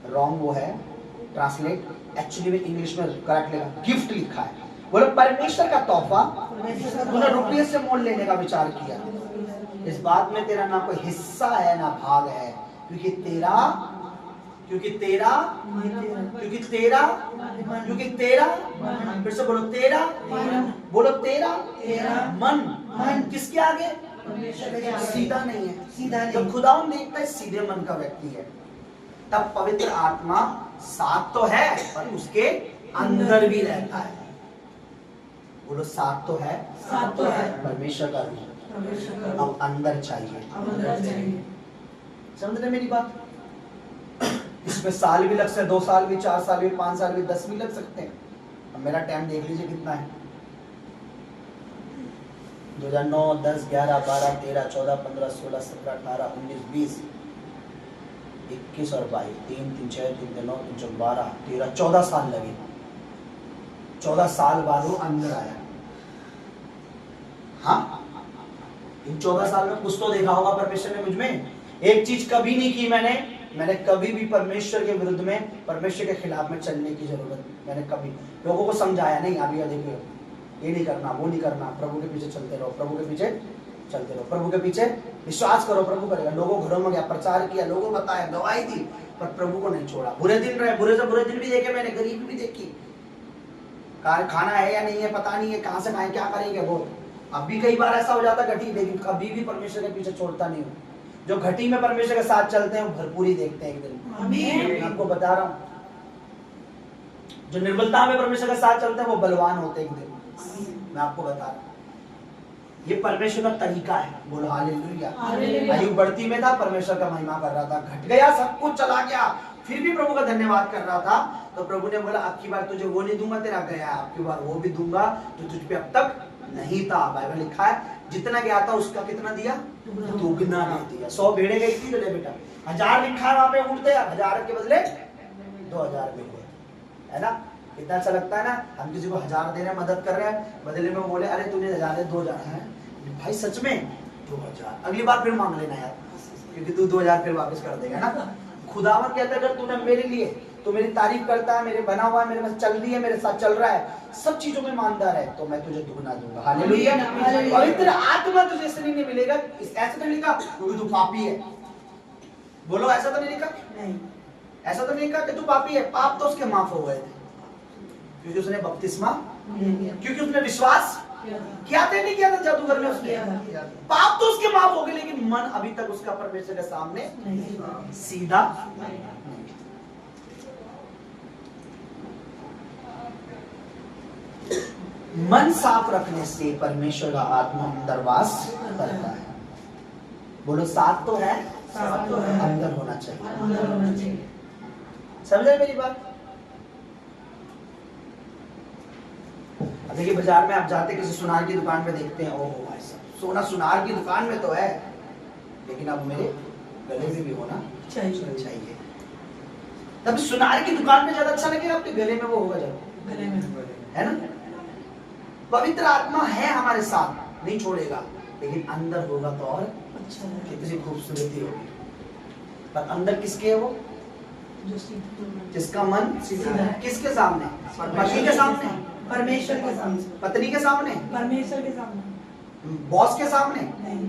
रॉन्ग वो है ट्रांसलेट, एक्चुअली में इंग्लिश में करेक्ट लिखा गिफ्ट लिखा है। बोले परमेश्वर का तोहफा तूने रुपये से मोल लेने का विचार किया। इस बात में तेरा ना कोई हिस्सा है ना भाग है, क्योंकि तेरा फिर से बोलो तेरा मन किसके आगे, सीधा नहीं है। जब खुदावन देखता है सीधे मन का व्यक्ति है, तब पवित्र आत्मा साथ तो है पर उसके अंदर भी रहता है। बोलो साथ तो है परमेश्वर का रूप, अब अंदर चाहिए। समझ रहे मेरी बात। इसमें साल भी लग सकते, 2 साल भी, 4 साल भी, 5 साल भी, 10 भी लग सकते हैं। अब मेरा टाइम देख लीजिए कितना है, 2009, 10, 11, 12, 13, 14, 15, 16, 17, 18, 19, 20, 21 और 22, 3, 3, 6, 3, 9, 3, 12, 13, 14 साल लगे। 14 साल बाद वो अंदर आया। हाँ, इन 14 साल में कुछ तो देखा होगा परमेश्वर ने मुझ में। एक चीज कभी नहीं की मैंने कभी भी परमेश्वर के विरुद्ध में, परमेश्वर के खिलाफ में चलने की जरूरत, मैंने कभी लोगों को समझाया नहीं। अभी देखिए ये नहीं करना, वो नहीं करना, प्रभु के पीछे चलते रहो, प्रभु के पीछे चलते रहो, प्रभु के पीछे विश्वास करो, प्रभु करेगा। लोगों घरों में गया, प्रचार किया, लोगों को बताया, गवाही दी, पर प्रभु को नहीं छोड़ा। बुरे दिन रहे, बुरे से बुरे दिन भी देखे मैंने, गरीबी भी देखी, खाना है या नहीं है पता नहीं है, कहाँ से खाएं, क्या करेंगे वो। अब भी कई बार ऐसा हो जाता घटी, लेकिन कभी भी परमेश्वर के पीछे छोड़ता नहीं हूँ। जो घटी में परमेश्वर के साथ चलते हैं वो भरपूरी देखते हैं एक दिन। मैं आपको बता रहा हूँ, जो निर्बलता में परमेश्वर के साथ चलते हैं वो बलवान होते हैं एक दिन। मैं आपको बता रहा हूँ, ये परमेश्वर का तरीका है। बोलो हालेलुया। आयु बढ़ती में था, परमेश्वर का महिमा कर रहा था, घट गया, सब कुछ चला गया, फिर भी प्रभु का धन्यवाद कर रहा था। तो प्रभु ने बोला अब की बार तुझे वो नहीं दूंगा, तेरा गया, अब की बार वो भी दूंगा जो तुझ पे अब तक नहीं था। बाइबल लिखा है जितना गया था उसका कितना दिया, दुगना दे दिया। 100 भेड़े गई थी, ले बेटा 1000 लिखा है वहां पे, उठते 1000 के बदले 2000 मिल गए, है ना। कितना अच्छा लगता है ना। हम किसी को 1000 दे रहे हैं, मदद कर रहे हैं, बदले में बोले अरे तूने 1000 दे, 2000 है भाई, सच में 2000, अगली बार फिर मांग लेना यार, क्योंकि तू 2000 फिर वापस कर देगा ना। खुदावन कहता है अगर तूने मेरे लिए, तो मेरी तारीफ करता है, मेरे बना हुआ है, मेरे पास चल रही है, मेरे साथ चल रहा है, सब चीजों में ईमानदार है, तो मैं तुझे दुगना दूंगा। हालेलुया। पवित्र आत्मा तुझे इसलिए नहीं मिलेगा, ऐसा तो नहीं लिखा क्योंकि तू पापी है। बोलो ऐसा तो नहीं लिखा, ऐसा तो नहीं लिखा कि तू पापी है। पाप तो उसके माफ हो गए थे क्योंकि उसने बपतिस्मा, क्योंकि उसने विश्वास किया था नहीं किया था जादूगर ने उसने? किया। पाप तो उसके माफ हो गए, लेकिन मन अभी तक उसका परमेश्वर के सामने सीधा नहीं। मन साफ रखने से परमेश्वर का आत्मा अंदर वास करता है। बोलो साफ तो है, साफ तो है, अंदर होना चाहिए। अंदर होना चाहिए। समझे मेरी बात? अब देखिए बाजार में आप जाते किसी सुनार की दुकान में देखते हैं, ओहो भाई साहब सोना सुनार की दुकान में तो है, लेकिन अब मेरे गले में भी होना चाहिए। तब सुनार की दुकान में ज्यादा अच्छा लगेगा, आपके गले में वो होगा जब, गले में है ना? पवित्र आत्मा है हमारे साथ, नहीं छोड़ेगा, लेकिन अंदर होगा तो और अच्छा है। कितनी खूबसूरती होगी। पर अंदर किसके है वो? जो सीधा जिसका मन सीधा है। किसके सामने? पति के सामने, परमेश्वर के सामने, पत्नी के सामने, परमेश्वर के सामने बॉस के सामने, नहीं,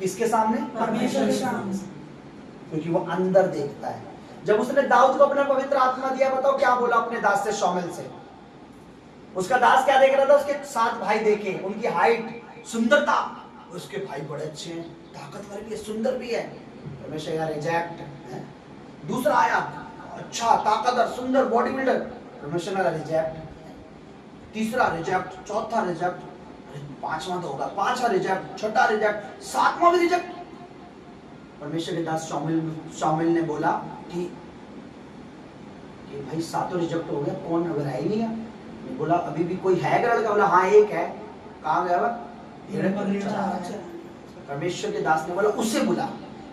किसके सामने? परमेश्वर के सामने। क्योंकि वो अंदर देखता है। जब उसने दाऊद को अपना पवित्र आत्मा दिया, बताओ क्या बोला अपने दास से शौमेल से? उसका दास क्या देख रहा था? उसके 7 भाई देखे, उनकी हाइट, सुंदरता, उसके भाई बड़े अच्छे हैं, ताकतवर भी है, सुंदर भी है। परमेश्वर यार रिजेक्ट है। दूसरा आया, अच्छा ताकतवर सुंदर बॉडी बिल्डर, परमेश्वर यार रिजेक्ट। तीसरा रिजेक्ट, चौथा रिजेक्ट, पांचवा तो होगा, पांचवा रिजेक्ट, छठा रिजेक्ट, सातवां भी रिजेक्ट। परमेश्वर के दास शौमेल ने बोला कि भाई 7 रिजेक्ट हो गया, कौन अगर है ही नहीं है? बोला अभी भी कोई है लड़का? बोला हाँ एक है। कहाँ गया? परमेश्वर के दास ने बोला उससे बुला।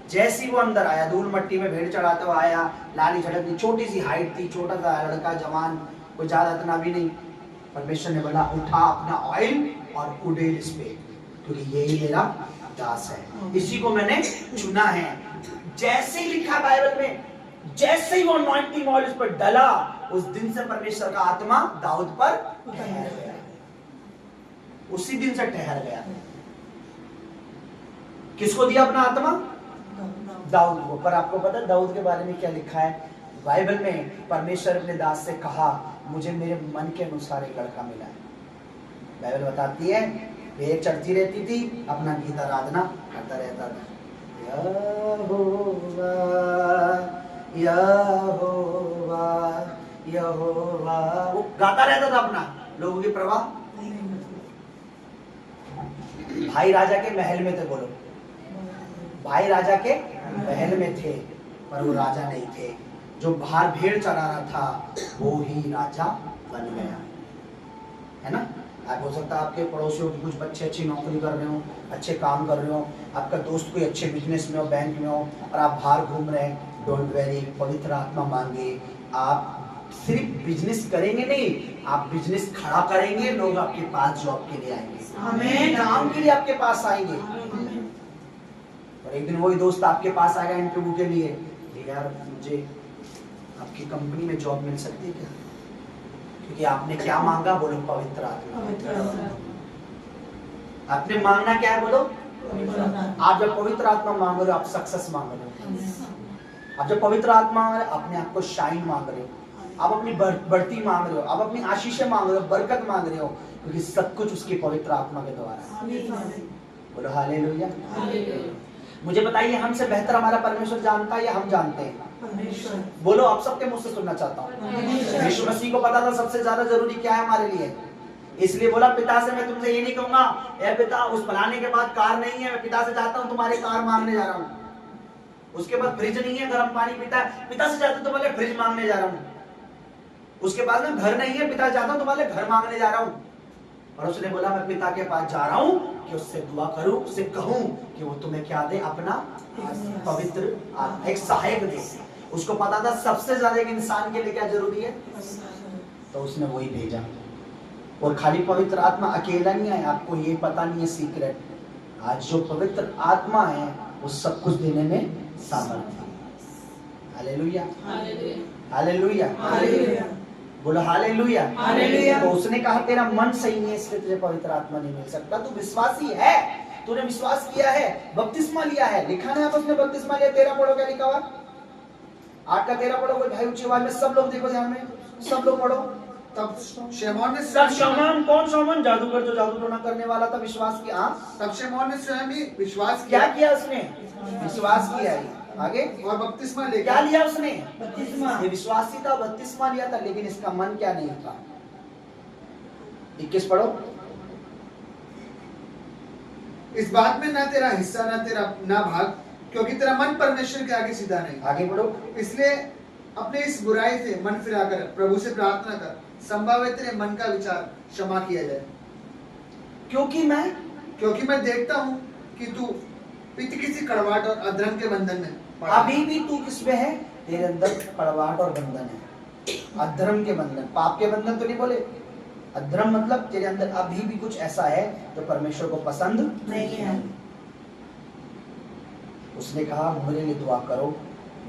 जैसे ही वो अंदर आया, धूल मट्टी में भेड़ चढ़ाते हुए आया, लाली झड़कती, छोटी सी हाइट थी, छोटा सा लड़का, जवान, कोई ज्यादा इतना भी नहीं। परमेश्वर ने बोला उठा अपना ऑयल और उड़ेल इस पे, क्योंकि यही मेरा दास है, इसी को मैंने चुना है। जैसे ही लिखा बाइबल में, जैसे ही वो अनॉइंटिंग ऑयल उस पर डला, उस दिन से परमेश्वर का आत्मा दाऊद पर ठहर गया। उसी दिन से ठहर गया। किसको दिया अपना आत्मा? दाऊद को। पर आपको पता है दाऊद के बारे में क्या लिखा है बाइबल में? परमेश्वर अपने दास से कहा मुझे मेरे मन के अनुसार एक लड़का मिला है। बाइबल बताती है भेड़ चढ़ती रहती थी, अपना गीत आराधना करता रहता था, यहोवा यहोवा यहोवा, वो गाता रहता था अपना, लोगों की परवाह। भाई राजा के महल में थे, बोलो भाई राजा के महल में थे, पर वो राजा नहीं थे। जो बाहर भेड़ चरा रहा था वो ही राजा बन गया, है ना? आप हो सकता है आपके पड़ोसियों के कुछ बच्चे अच्छी नौकरी कर रहे हो, अच्छे काम कर रहे हो, आपका दोस्त कोई अच्छे बिजनेस में हो, बैंक में हो, और आप बाहर घूम रहे हैं। डोंट वेरी, पवित्र आत्मा मांगे। आप सिर्फ बिजनेस करेंगे नहीं, आप बिजनेस खड़ा करेंगे, लोग आपके पास जॉब के लिए आएंगे, आमीन। काम के लिए आपके पास आएंगे। और एक दिन वही दोस्त आपके पास आएगा इंटरव्यू के लिए, यार मुझे आपकी कंपनी में जॉब मिल सकती है क्या? क्योंकि आपने क्या मांगा? बोलो पवित्र आत्मा। आपने मांगना क्या है? बोलो। आप जब पवित्र आत्मा मांग रहे हो, आप सक्सेस मांग रहे हो। आप जब पवित्र आत्मा मांग रहे हो, अपने आप को शाइन मांग रहे हो, आप अपनी बढ़ती मांग रहे हो, आप अपनी आशीषें मांग रहे हो, बरकत मांग रहे हो, क्योंकि सब कुछ उसकी पवित्र आत्मा के द्वारा है। बोलो हालेलुया। मुझे बताइए हमसे बेहतर हमारा परमेश्वर जानता है या हम जानते हैं? बोलो, आप सबके मुझ से सुनना चाहता हूँ। यीशु मसीह को पता था सबसे ज्यादा जरूरी क्या है हमारे लिए, इसलिए बोला पिता से मैं तुमसे ये नहीं कहूंगा ए पिता उस फलाने के बाद कार नहीं है, मैं पिता से चाहता हूँ तुम्हारी कार मांगने जा रहा हूँ। उसके बाद फ्रिज नहीं है, गर्म पानी पीता है, पिता से चाहता हूँ तुम्हारे फ्रिज मांगने जा रहा हूँ। उसके बाद में घर नहीं है, पिता चाहता हूँ तुम्हारे घर मांगने जा रहा हूँ। और उसने बोला मैं पिता के पास जा रहा हूँ कि उससे दुआ करूं, उससे कहूं कि वो तुम्हें क्या दे? अपना पवित्र आत्मा, एक सहायक दे। उसको पता था सबसे ज्यादा एक इंसान के लिए क्या जरूरी है, तो उसने वही भेजा। और खाली पवित्र आत्मा अकेला नहीं है, आपको ये पता नहीं है सीक्रेट, आज जो पवित्र आत्मा है वो सब कुछ देने में सामर्थ्य है। हालेलुया, हालेलुया, हालेलुया, बोलो हालेलुया, हालेलुया। तो उसने कहा तेरा मन सही है इसलिए तुझे पवित्र आत्मा नहीं मिल सकता, तू विश्वासी है, तूने विश्वास किया है, बपतिस्मा लिया है, लिखा है आपस में बपतिस्मा लिया। 13 पढ़ो, क्या लिखा हुआ? 8 का 13 पढ़ो, कोई भाई ऊंची आवाज में, सब लोग देखो ध्यान में, सब लोग पढ़ो। तब शमौन ने सब शमौन, कौन शमौन? जादूगर, जो जादू टोना करने वाला था, विश्वास किया। तब शमौन ने स्वयं ही विश्वास क्या किया किया उसने? विश्वास किया ही। आगे और बपतिस्मा क्या लेकर लिया उसने? बपतिस्मा। ये विश्वासी था, बपतिस्मा लिया था, लेकिन इसका मन क्या नहीं था। 21 पढ़ो। इस बात में ना तेरा हिस्सा ना तेरा ना भाग, क्योंकि तेरा मन परमेश्वर के आगे सीधा नहीं। आगे बढ़ो। इसलिए अपने इस बुराई से मन फिराकर प्रभु से प्रार्थना कर, संभव है तेरे मन का विचार क्षमा किया जाए। क्योंकि मैं देखता हूँ कि तू पित्त किसी कड़वाहट और अधर्म के बंधन में पड़ा है। अभी भी तू किसमें है? तेरे अंदर कड़वाहट और बंधन है, अधर्म के बंधन। पाप के बंधन तो नहीं बोले, अधर्म मतलब तेरे अंदर अभी भी कुछ ऐसा है जो परमेश्वर को पसंद नहीं है। उसने कहा मेरे लिए दुआ करो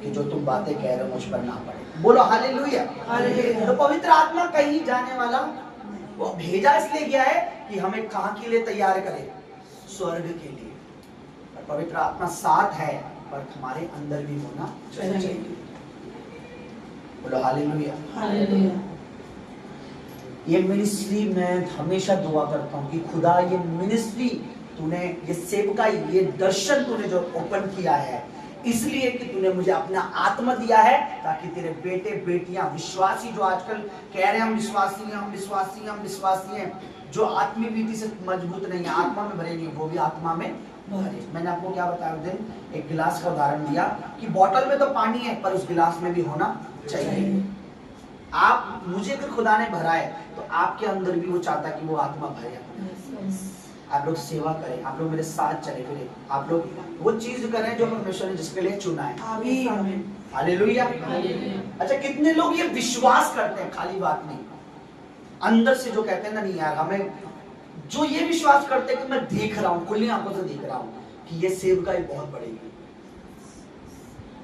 कि जो तुम बातें कह रहे हो मुझ पर ना पड़े। बोलो हालेलुया। हालेलुया। तो पवित्र आत्मा कहीं जाने वाला, वो भेजा इसलिए गया है कि हमें कहाँ के लिए तैयार करे? स्वर्ग के लिए। और पवित्र आत्मा साथ है, पर हमारे अंदर भी होना चाहिए। बोलो हालेलुया। हालेलुया। ये मिनिस्ट्री मैं हमेशा दुआ करता हूँ कि खुदा ये मिनिस्ट्री तूने, ये सेवका, ये दर्शन तूने जो ओपन किया है, इसलिए कि तूने मुझे अपना आत्मा दिया है, ताकि तेरे बेटे बेटियां विश्वासी, जो आजकल कह रहे हैं हम विश्वासी हैं, हम विश्वासी हैं, हम विश्वासी हैं, जो आत्मीय रीति से मजबूत नहीं है, आत्मा में भरे नहीं है, वो भी आत्मा में भरे। मैंने आपको क्या बताया उस दिन, एक गिलास का उदाहरण दिया कि बोतल में तो पानी है, पर उस गिलास में भी होना चाहिए। आप, मुझे अगर खुदा ने भरा है तो आपके अंदर भी वो चाहता है कि वो आत्मा भरे। आप लोग सेवा करें, आप लोग मेरे साथ चले फिरे, आप लोग वो चीज करें जो परमेश्वर ने जिसके लिए चुना है। आमीन। हालेलुया। अच्छा, कितने लोग ये विश्वास करते हैं, खाली बात नहीं, अंदर से जो कहते हैं ना, नहीं यार हमें, जो ये विश्वास करते हैं कि मैं देख रहा हूं, खुली आंखों से देख रहा हूं कि ये सेवकाई बहुत बढ़ेगी।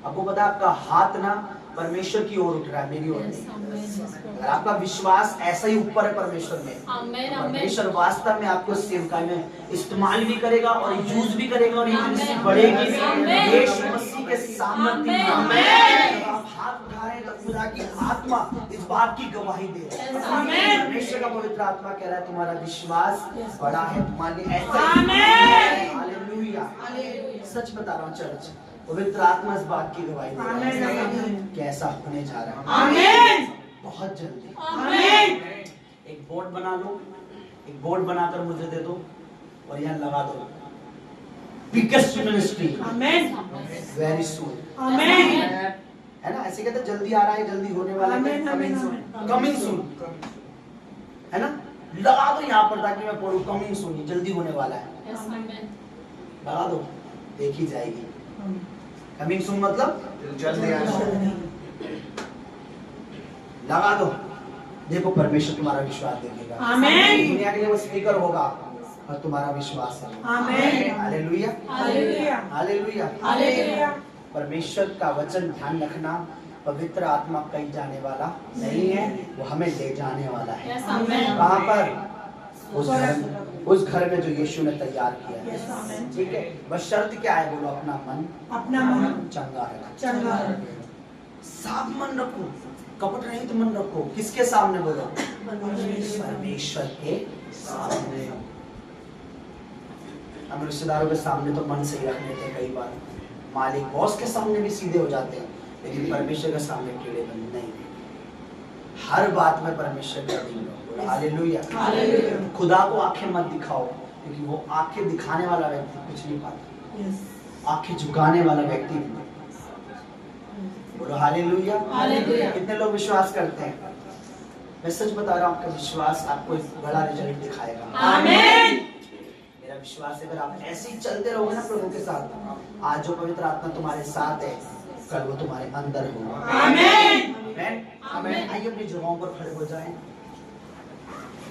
आपको पता है आपका हाथ ना परमेश्वर की ओर उठ रहा है, मेरी ओर नहीं। अगर आपका विश्वास ऐसा ही ऊपर है परमेश्वर में, परमेश्वर वास्तव में आपको सेवकाई में इस्तेमाल भी करेगा और यूज भी करेगा, और ये मिनिस्ट्री बढ़ेगी भी। यीशु मसीह के सामर्थ्य में आप हाथ उठा रहे हैं तो खुदा की आत्मा इस बात की गवाही दे रही है। परमेश्वर का पवित्र आत्मा कह रहा है तुम्हारा विश्वास बड़ा है, तुम्हारे लिए ऐसा ही। हालेलुया। सच बता रहा हूँ चर्च, पवित्र आत्मा इस बात की गवाही दे रहा है कि ऐसा होने जा रहा है। आमीन। बहुत जल्दी। आमीन। एक बोर्ड बना लो, एक बोर्ड बनाकर मुझे दे दो और यहाँ लगा दो, बिगेस्ट मिनिस्ट्री आमीन। Very soon. आमीन। है ना, ऐसे कहते जल्दी आ रहा है, जल्दी होने वाला है, आमीन, कमिंग आमीन, सून, आमीन। कमिंग सून, है ना, लगा दो यहाँ पर ताकि मैं पढ़ूं, कमिंग सून, जल्दी होने वाला है, लगा दो, देखी जाएगी। कमिंग सून मतलब जल्दी आना। लगा दो, देखो परमेश्वर तुम्हारा विश्वास देखेगा। आमीन। दुनिया के लिए वो स्पीकर होगा और तुम्हारा विश्वास है। आमीन। हालेलुया। हालेलुया। हालेलुया। हालेलुया। परमेश्वर का वचन ध्यान रखना, पवित्र आत्मा कहीं जाने वाला नहीं है, वो हमें ले जाने वाला है। कहाँ पर? उस घर में जो यीशु ने तैयार किया है। ठीक है, बस शर्त क्या है? बोलो अपना मन चंगा रखो, साफ मन रखो, कपट रहित मन रखो। किसके सामने? बोलो परमेश्वर के सामने। हम रिश्तेदारों के सामने तो मन सही रख लेते हैं, कई बार मालिक बॉस के सामने भी सीधे हो जाते हैं, लेकिन परमेश्वर के सामने टेढ़े बन नहीं। हर बात में परमेश्वर का दिन लो। हालेलुया। हालेलुया। खुदा को आंखें मत दिखाओ, क्योंकि वो आंखें दिखाने वाला व्यक्ति कुछ नहीं पाता, आंखें झुकाने वाला व्यक्ति भी। बोलो हालेलुया। हालेलुया। कितने लोग विश्वास करते हैं? मैं सच बता रहा हूँ, आपका विश्वास आपको एक बड़ा रिजल्ट दिखाएगा। आमीन। मेरा विश्वास है अगर आप ऐसे ही चलते रहोगे ना प्रभु के साथ, आज जो पवित्र आत्मा तुम्हारे साथ है, कल वो तुम्हारे अंदर होगा। आमीन। आमीन। आइए अपनी जगहों पर खड़े हो जाएं।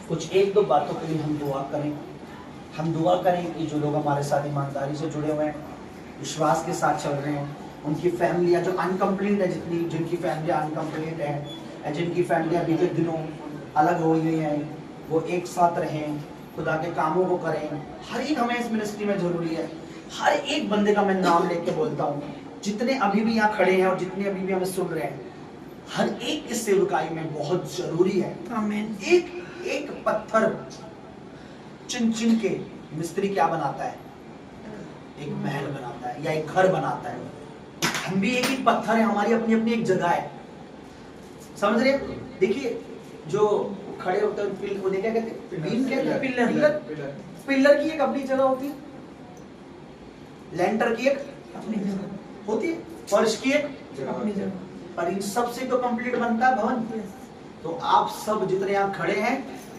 कुछ एक दो बातों के लिए हम दुआ करें। हम दुआ करें कि जो लोग हमारे साथ ईमानदारी से जुड़े हुए हैं, विश्वास के साथ चल रहे हैं, उनकी फैमिलियाँ जो अनकम्प्लीट है, जिनकी फैमिलियाँ अनकम्प्लीट है, जिनकी फैमिलियाँ बीते दिनों अलग हो गई हैं, वो एक साथ रहें, खुदा के कामों को करें। हर एक हमें इस मिनिस्ट्री में जरूरी है। हर एक बंदे का मैं नाम लेके बोलता हूँ, जितने अभी भी यहाँ खड़े हैं और जितने अभी भी हमें सुन रहे हैं, हर एक इस सेवकाई में बहुत जरूरी है। आमीन। एक एक पत्थर चिन चिन के मिस्त्री क्या बनाता है? एक महल बनाता है या एक घर बनाता है। हम भी एक एक पत्थर है, हमारी अपनी अपनी एक जगह है, समझ रहे? देखिए जो खड़े होते हैं उन्हें क्या कहते हैं? बीम कहते हैं, पिलर। पिलर की एक अपनी जगह होती है, लेंटर की एक अपनी जगह होती है, फर्श की एक, अपनी जगह। और इन सब से तो कंप्लीट बनता है भवन। तो आप सब जितने यहाँ खड़े हैं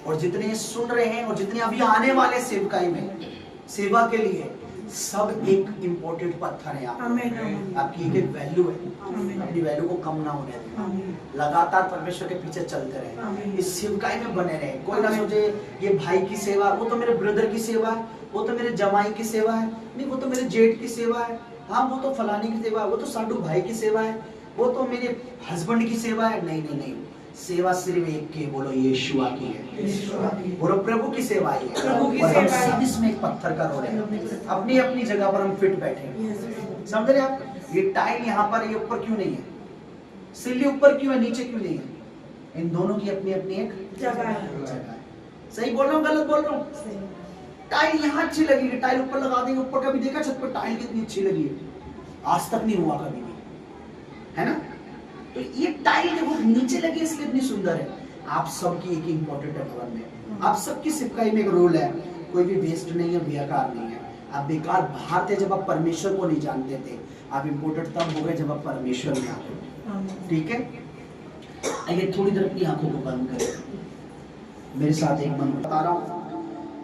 और जितने सुन रहे हैं और जितने अभी आने वाले सेवकाई में सेवा के लिए, सब एक इम्पोर्टेंट पत्थर है। आपकी एक एक वैल्यू है, अपनी वैल्यू को कम ना होने दें, लगातार परमेश्वर के पीछे चलते रहे, इस सेवकाई में बने रहे। कोई ना सोचे ये भाई की सेवा, वो तो मेरे ब्रदर की सेवा है, वो तो मेरे जमाई की सेवा है, नहीं वो तो मेरे जेठ की सेवा है, हाँ वो तो फलानी की सेवा है, वो तो साडू भाई की सेवा है, वो तो मेरे हस्बैंड की सेवा है। नहीं नहीं नहीं, सेवा सिर्फ एक की, बोलो यीशुआ की है, बोलो प्रभु की सेवा ही है। प्रभु की और हम सेवा है। सब इसमें एक पत्थर का रोल है, अपनी अपनी जगह पर हम फिट बैठे हैं। समझ रहे आप? ये टाइल यहाँ पर, ये ऊपर क्यों नहीं है? सिल्ली ऊपर क्यों है, नीचे क्यों नहीं है? इन दोनों की अपनी अपनी एक जगह है। जगह है। सही बोल रहा हूँ, गलत बोल रहा हूँ? टाइल यहाँ अच्छी लगेगी, टाइल ऊपर लगा देंगे। ऊपर कभी देखा छत पर टाइल कितनी अच्छी लगी है? आज तक नहीं हुआ कभी भी, है ना? तो ये टाइल देखो नीचे लगी इसलिए इतनी सुंदर है। आप सबकी एक इंपॉर्टेंट है भवन में, आप सबकी सेवकाई में एक रोल है। कोई भी वेस्ट नहीं है, बेकार नहीं है। आप बेकार बाहर थे जब आप परमेश्वर को नहीं जानते थे, आप इंपॉर्टेंट तब हो गए जब आप परमेश्वर में आते। ठीक है, आइए थोड़ी देर अपनी आंखों को बंद करें, मेरे साथ एक मन बता रहा हूँ।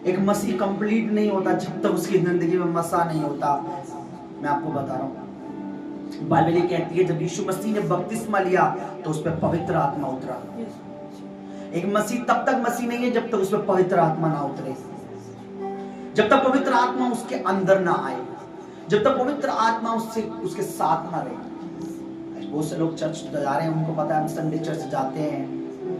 एक मसीह कंप्लीट नहीं होता जब तक उसकी जिंदगी में मसा नहीं होता। मैं आपको बता रहा हूँ, बाइबल ये कहती है जब यीशु मसीह ने बपतिस्मा लिया तो उस पर पवित्र आत्मा उतरा। एक मसीह तब तक मसीह नहीं है जब तक उस पर पवित्र आत्मा ना उतरे, जब तक पवित्र आत्मा उसके अंदर ना आए, जब तक पवित्र आत्मा उससे उसके साथ ना रहे। बहुत से लोग चर्च जा रहे हैं, उनको पता है हम संडे चर्च जाते हैं,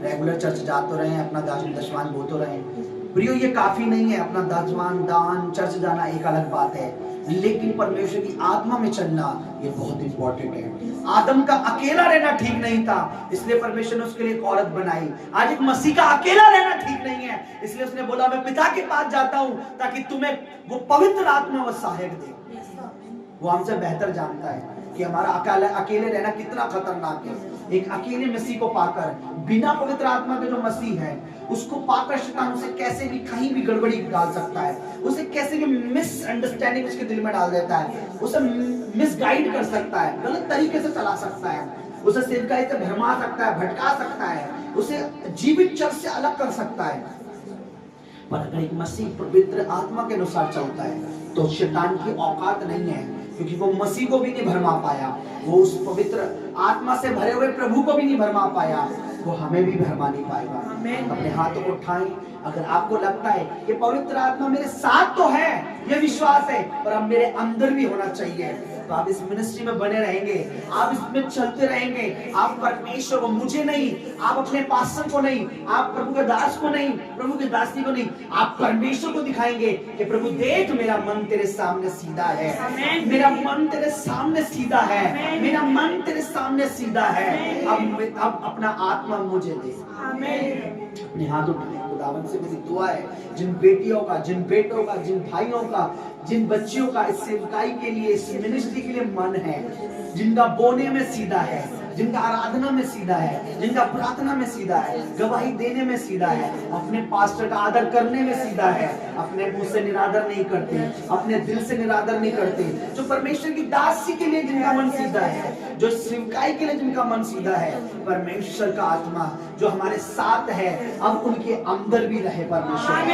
रेगुलर चर्च जाते रहे हैं, अपना दशवान बोते रहे हैं। प्रियो ये काफी नहीं है, अपना दशवान दान चर्च जाना एक अलग बात है, लेकिन परमेश्वर की आत्मा में चलना ये बहुत इंपॉर्टेंट है। आदम का अकेला रहना ठीक नहीं था, इसलिए परमेश्वर ने उसके लिए एक औरत बनाई। आज एक मसीह का अकेला रहना ठीक नहीं है, इसलिए उसने बोला मैं पिता के पास जाता हूं ताकि तुम्हें वो पवित्र आत्मा व सहायक दे। वो हमसे बेहतर जानता है कि हमारा अकेले रहना कितना खतरनाक है। एक अकेले मसीह को पाकर, बिना पवित्र आत्मा के जो मसीह है उसको पाकर शैतान उसे कैसे भी कहीं भी गड़बड़ी डाल सकता है, उसे कैसे भी मिसअंडरस्टैंडिंग उसके दिल में डाल देता है, उसे मिसगाइड कर सकता है, गलत तरीके से चला सकता है, उसे सेवकाई से भरमा सकता है, भटका सकता है, उसे जीवित चर्च से अलग कर सकता है। पर अगर एक मसीह पवित्र आत्मा के अनुसार चलता है तो शैतान की औकात नहीं है, क्योंकि वो मसीह को भी नहीं भरमा पाया, वो उस पवित्र आत्मा से भरे हुए प्रभु को भी नहीं भरमा पाया, वो हमें भी भरमा नहीं पाएगा। अपने हाथों को उठाएं। अगर आपको लगता है कि पवित्र आत्मा मेरे साथ तो है, ये विश्वास है, पर अब मेरे अंदर भी होना चाहिए, तो आप इस मिनिस्ट्री में बने रहेंगे, आप इसमें चलते रहेंगे। आप परमेश्वर को, मुझे नहीं, आप अपने पास्टर को नहीं, आप प्रभु के दास को नहीं, प्रभु के दासी को नहीं, आप परमेश्वर को दिखाएंगे कि प्रभु देख मेरा मन तेरे सामने सीधा है, मेरा मन तेरे सामने सीधा है, मेरा मन तेरे सामने सीधा है। अब अपना आत्मा मुझे दे। अपने हाथ उठाए। खुदावंद से मेरी दुआ है जिन बेटियों का, जिन बेटों का, जिन भाइयों का, जिन बच्चियों का इस सेवकाई के लिए, इस मिनिस्ट्री के लिए मन है, जिनका बोने में सीधा है, जिनका आराधना में सीधा है, जिनका प्रार्थना में सीधा है, गवाही देने में सीधा है, अपने पास्टर का आदर करने में सीधा है, अपने मुंह से निरादर नहीं करते, अपने दिल से निरादर नहीं करते, जो परमेश्वर की दासी के लिए जिनका मन सीधा है, जो सेवकाई के लिए जिनका मन सीधा है, परमेश्वर का आत्मा जो हमारे साथ है अब उनके अंदर भी रहे। परमेश्वर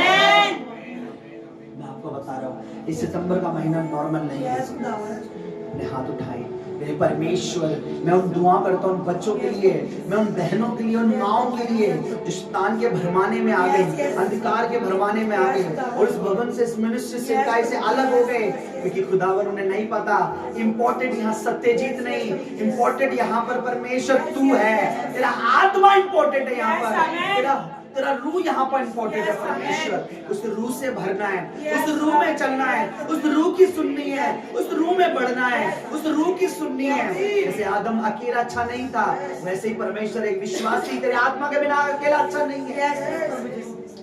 मैं आपको बता रहा हूँ, इस सितंबर का महीना नॉर्मल नहीं है। अपने हाथ उठाए। मेरे परमेश्वर, मैं उन दुआ करता हूँ बच्चों के लिए, मैं उन बहनों के लिए, उन माओं के लिए जो शैतान के भरमाने में आ गए, अंधकार के भरमाने में आ गए और इस भवन से, इस मिनिस्ट्री से से अलग हो गए, क्योंकि खुदावन उन्हें नहीं पता। इम्पोर्टेंट यहाँ सत्यजीत नहीं, इम्पोर्टेंट यहाँ पर परमेश्वर तू है, तेरा आत्मा इम्पोर्टेंट है यहाँ पर, तेरा तेरा रूह यहाँ पर इंपॉर्टेंट है परमेश्वर। उस रूह से भरना है, उस रूह में चलना है, उस रूह की सुननी है, उस रूह में बढ़ना है, उस रूह की सुननी है। जैसे आदम अकेला अच्छा नहीं था, वैसे ही परमेश्वर एक विश्वासी तेरे आत्मा के बिना अकेला अच्छा नहीं है।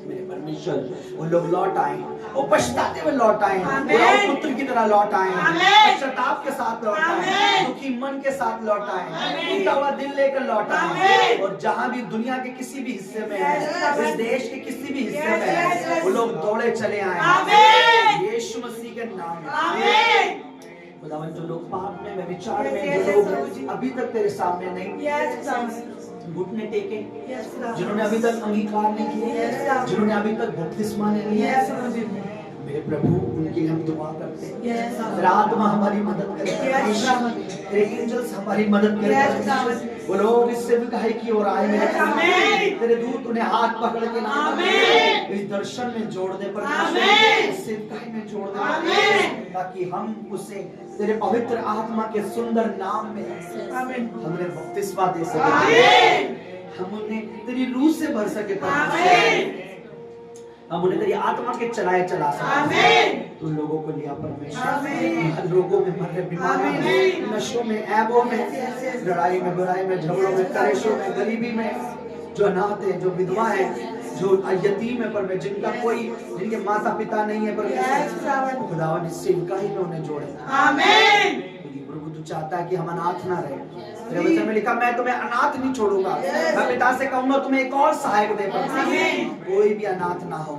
मेरे परमेश्वर वो लोग लौट आए, वो पछताते हुए लौट आए, वो पुत्र की तरह लौट आए, पश्चाताप के साथ लौट आए, दुखी मन के साथ लौट आए, टूटा हुआ दिल लेकर लौट आए। और जहां भी दुनिया के किसी भी हिस्से में है, इस देश के किसी भी हिस्से में है, वो लोग दौड़े चले आए यीशु मसीह के नाम में। खुदावन जो लोग पाप में, व्यभिचार में, जो लोग अभी तक तेरे सामने नहीं घुटने टेके, जिन्होंने अभी तक अंगीकार नहीं किया, जिन्होंने अभी तक बपतिस्मा नहीं लिया, मेरे प्रभु उनके लिए हम दुआ करते हैं। तेरा आत्मा हमारी मदद करे, तेरे एंजल्स हमारी मदद करे। वो लोग इस सेवकाई की ओर आए, तेरे दूत उन्हें हाथ पकड़ के इस दर्शन में जोड़ दे, इस सेवकाई में जोड़ दे, ताकि हम उसे तेरे पवित्र आत्मा के सुंदर नाम में हमने बपतिस्मा दे सके, हम उन्हें तेरी रूह से भर सके, हम उन्हें तेरी आत्मा के चलाए चला सके। तू लोगों को लिया परमेश्वर, रोगों में, मर बीमारियों में, नशों में, ऐबों में, लड़ाई में, बुराई में, झगड़ों में, कलेशों में, गरीबी में, जो अनाथ है, जो विधवा है, जो यतीम है, पर जिनका कोई, जिनके माता पिता नहीं है, पर खुदावन इस सेवकाई में उन्हें जोड़े। प्रभु तू चाहता है कि हम अनाथ ना रहे। तेरे वचन में लिखा, मैं तुम्हें अनाथ नहीं छोड़ूंगा, मैं पिता से कहूंगा तुम्हें एक और सहायक दे, कोई भी अनाथ ना हो,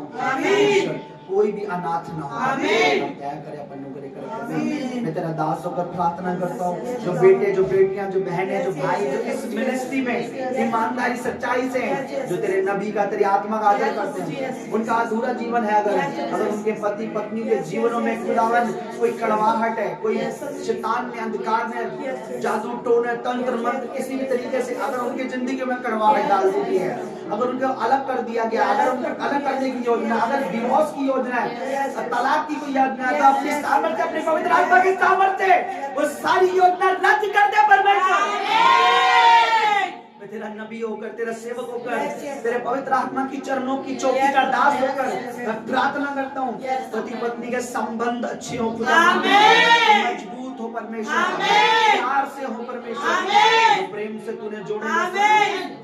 कोई भी अनाथ ना हो। दया करे, अपन अनुग्रह करे। मैं तेरा दास होकर प्रार्थना करता हूँ, जो बेटे, जो बेटियां, जो बहनें, जो भाई, जो इस मिनिस्ट्री में ईमानदारी सच्चाई से, जो तेरे नबी का, तेरी आत्मा का आदर करते हैं, उनका अधूरा जीवन है, अगर उनके पति पत्नी के जीवनों में खुदावन कोई कड़वाहट है, कोई शैतान ने, अंधकार ने, जादू टोने, तंत्र मंत्र, किसी भी तरीके से अगर उनकी जिंदगी में कड़वाहट डाल दी है, अगर उनको अलग कर दिया गया, अगर उनको अलग करने की योजना, अगर डिवोर्स की योजना है, तलाक की कोई योजना है, तो अपनी सामर्थ्य, अपने पवित्र आत्मा की सामर्थ्य वो सारी योजना रद्द कर दे परमेश्वर। मैं तेरा नबी होकर, तेरा सेवक होकर, तेरे पवित्र आत्मा की चरणों की चौकी का दास होकर मैं प्रार्थना करता हूँ, पति पत्नी के संबंध अच्छे हो, मजबूत हो परमेश्वर, प्यार से हो परमेश्वर, प्रेम से तूने जोड़े।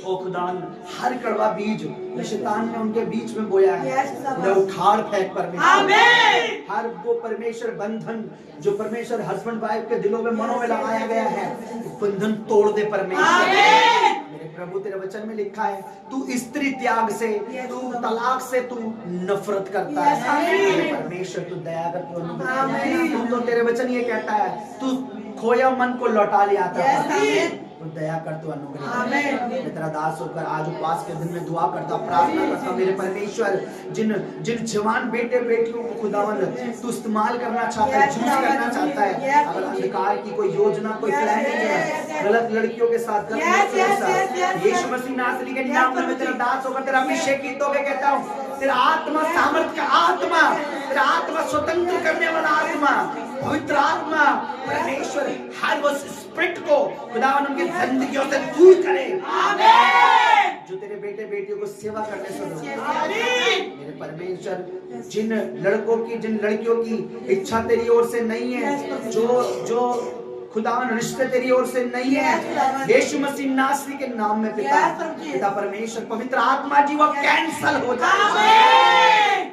ओ खुदान, हर कड़वा बीज शैतान ने उनके बीच में बोया है, उन्हें उखाड़ फेंक परमेश्वर। हर वो परमेश्वर बंधन जो परमेश्वर हस्बैंड वाइफ के दिलों में, मनों में लगाया गया है, बंधन तोड़ दे परमेश्वर। मेरे प्रभु तेरे वचन में लिखा है, तू स्त्री त्याग से, तू तलाक से तू नफरत करता है। परमेश्वर तू दया कर, तू तो तेरे वचन ये कहता है, तू खोया मन को लौटा ले आता है, तो दया कर, तू अनुग्रह। मैं तेरा दास होकर आज उपवास के दिन में दुआ करता, प्रार्थना करता, मेरे परमेश्वर, जिन जवान बेटे बेटियों को खुदावन तू इस्तेमाल करना चाहता है, यूज करना चाहता है, अगर अंधकार की कोई योजना, कोई प्लानिंग है, गलत लड़कियों के साथ, गलत लड़कियों के साथ, यीशु मसीह नासरी के नाम में मैं तेरा दास होकर तेरा अभिषेक गीतों के कहता हूँ, तेरा आत्मा, सामर्थ का आत्मा, तेरा आत्मा, स्वतंत्र करने वाला आत्मा, पवित्र आत्मा परमेश्वर, हर वो स्पिरिट को खुदावन उनकी जिंदगियों से दूर करे, जो तेरे बेटे बेटियों को सेवा करने से रोके। मेरे परमेश्वर, जिन लड़कों की, जिन लड़कियों की इच्छा तेरी ओर से नहीं है, जो खुदावन रिश्ते तेरी ओर से नहीं है, यीशु मसीह नासरी के नाम में पिता परमेश्वर, पवित्र आत्मा जी, वो कैंसल हो जाए।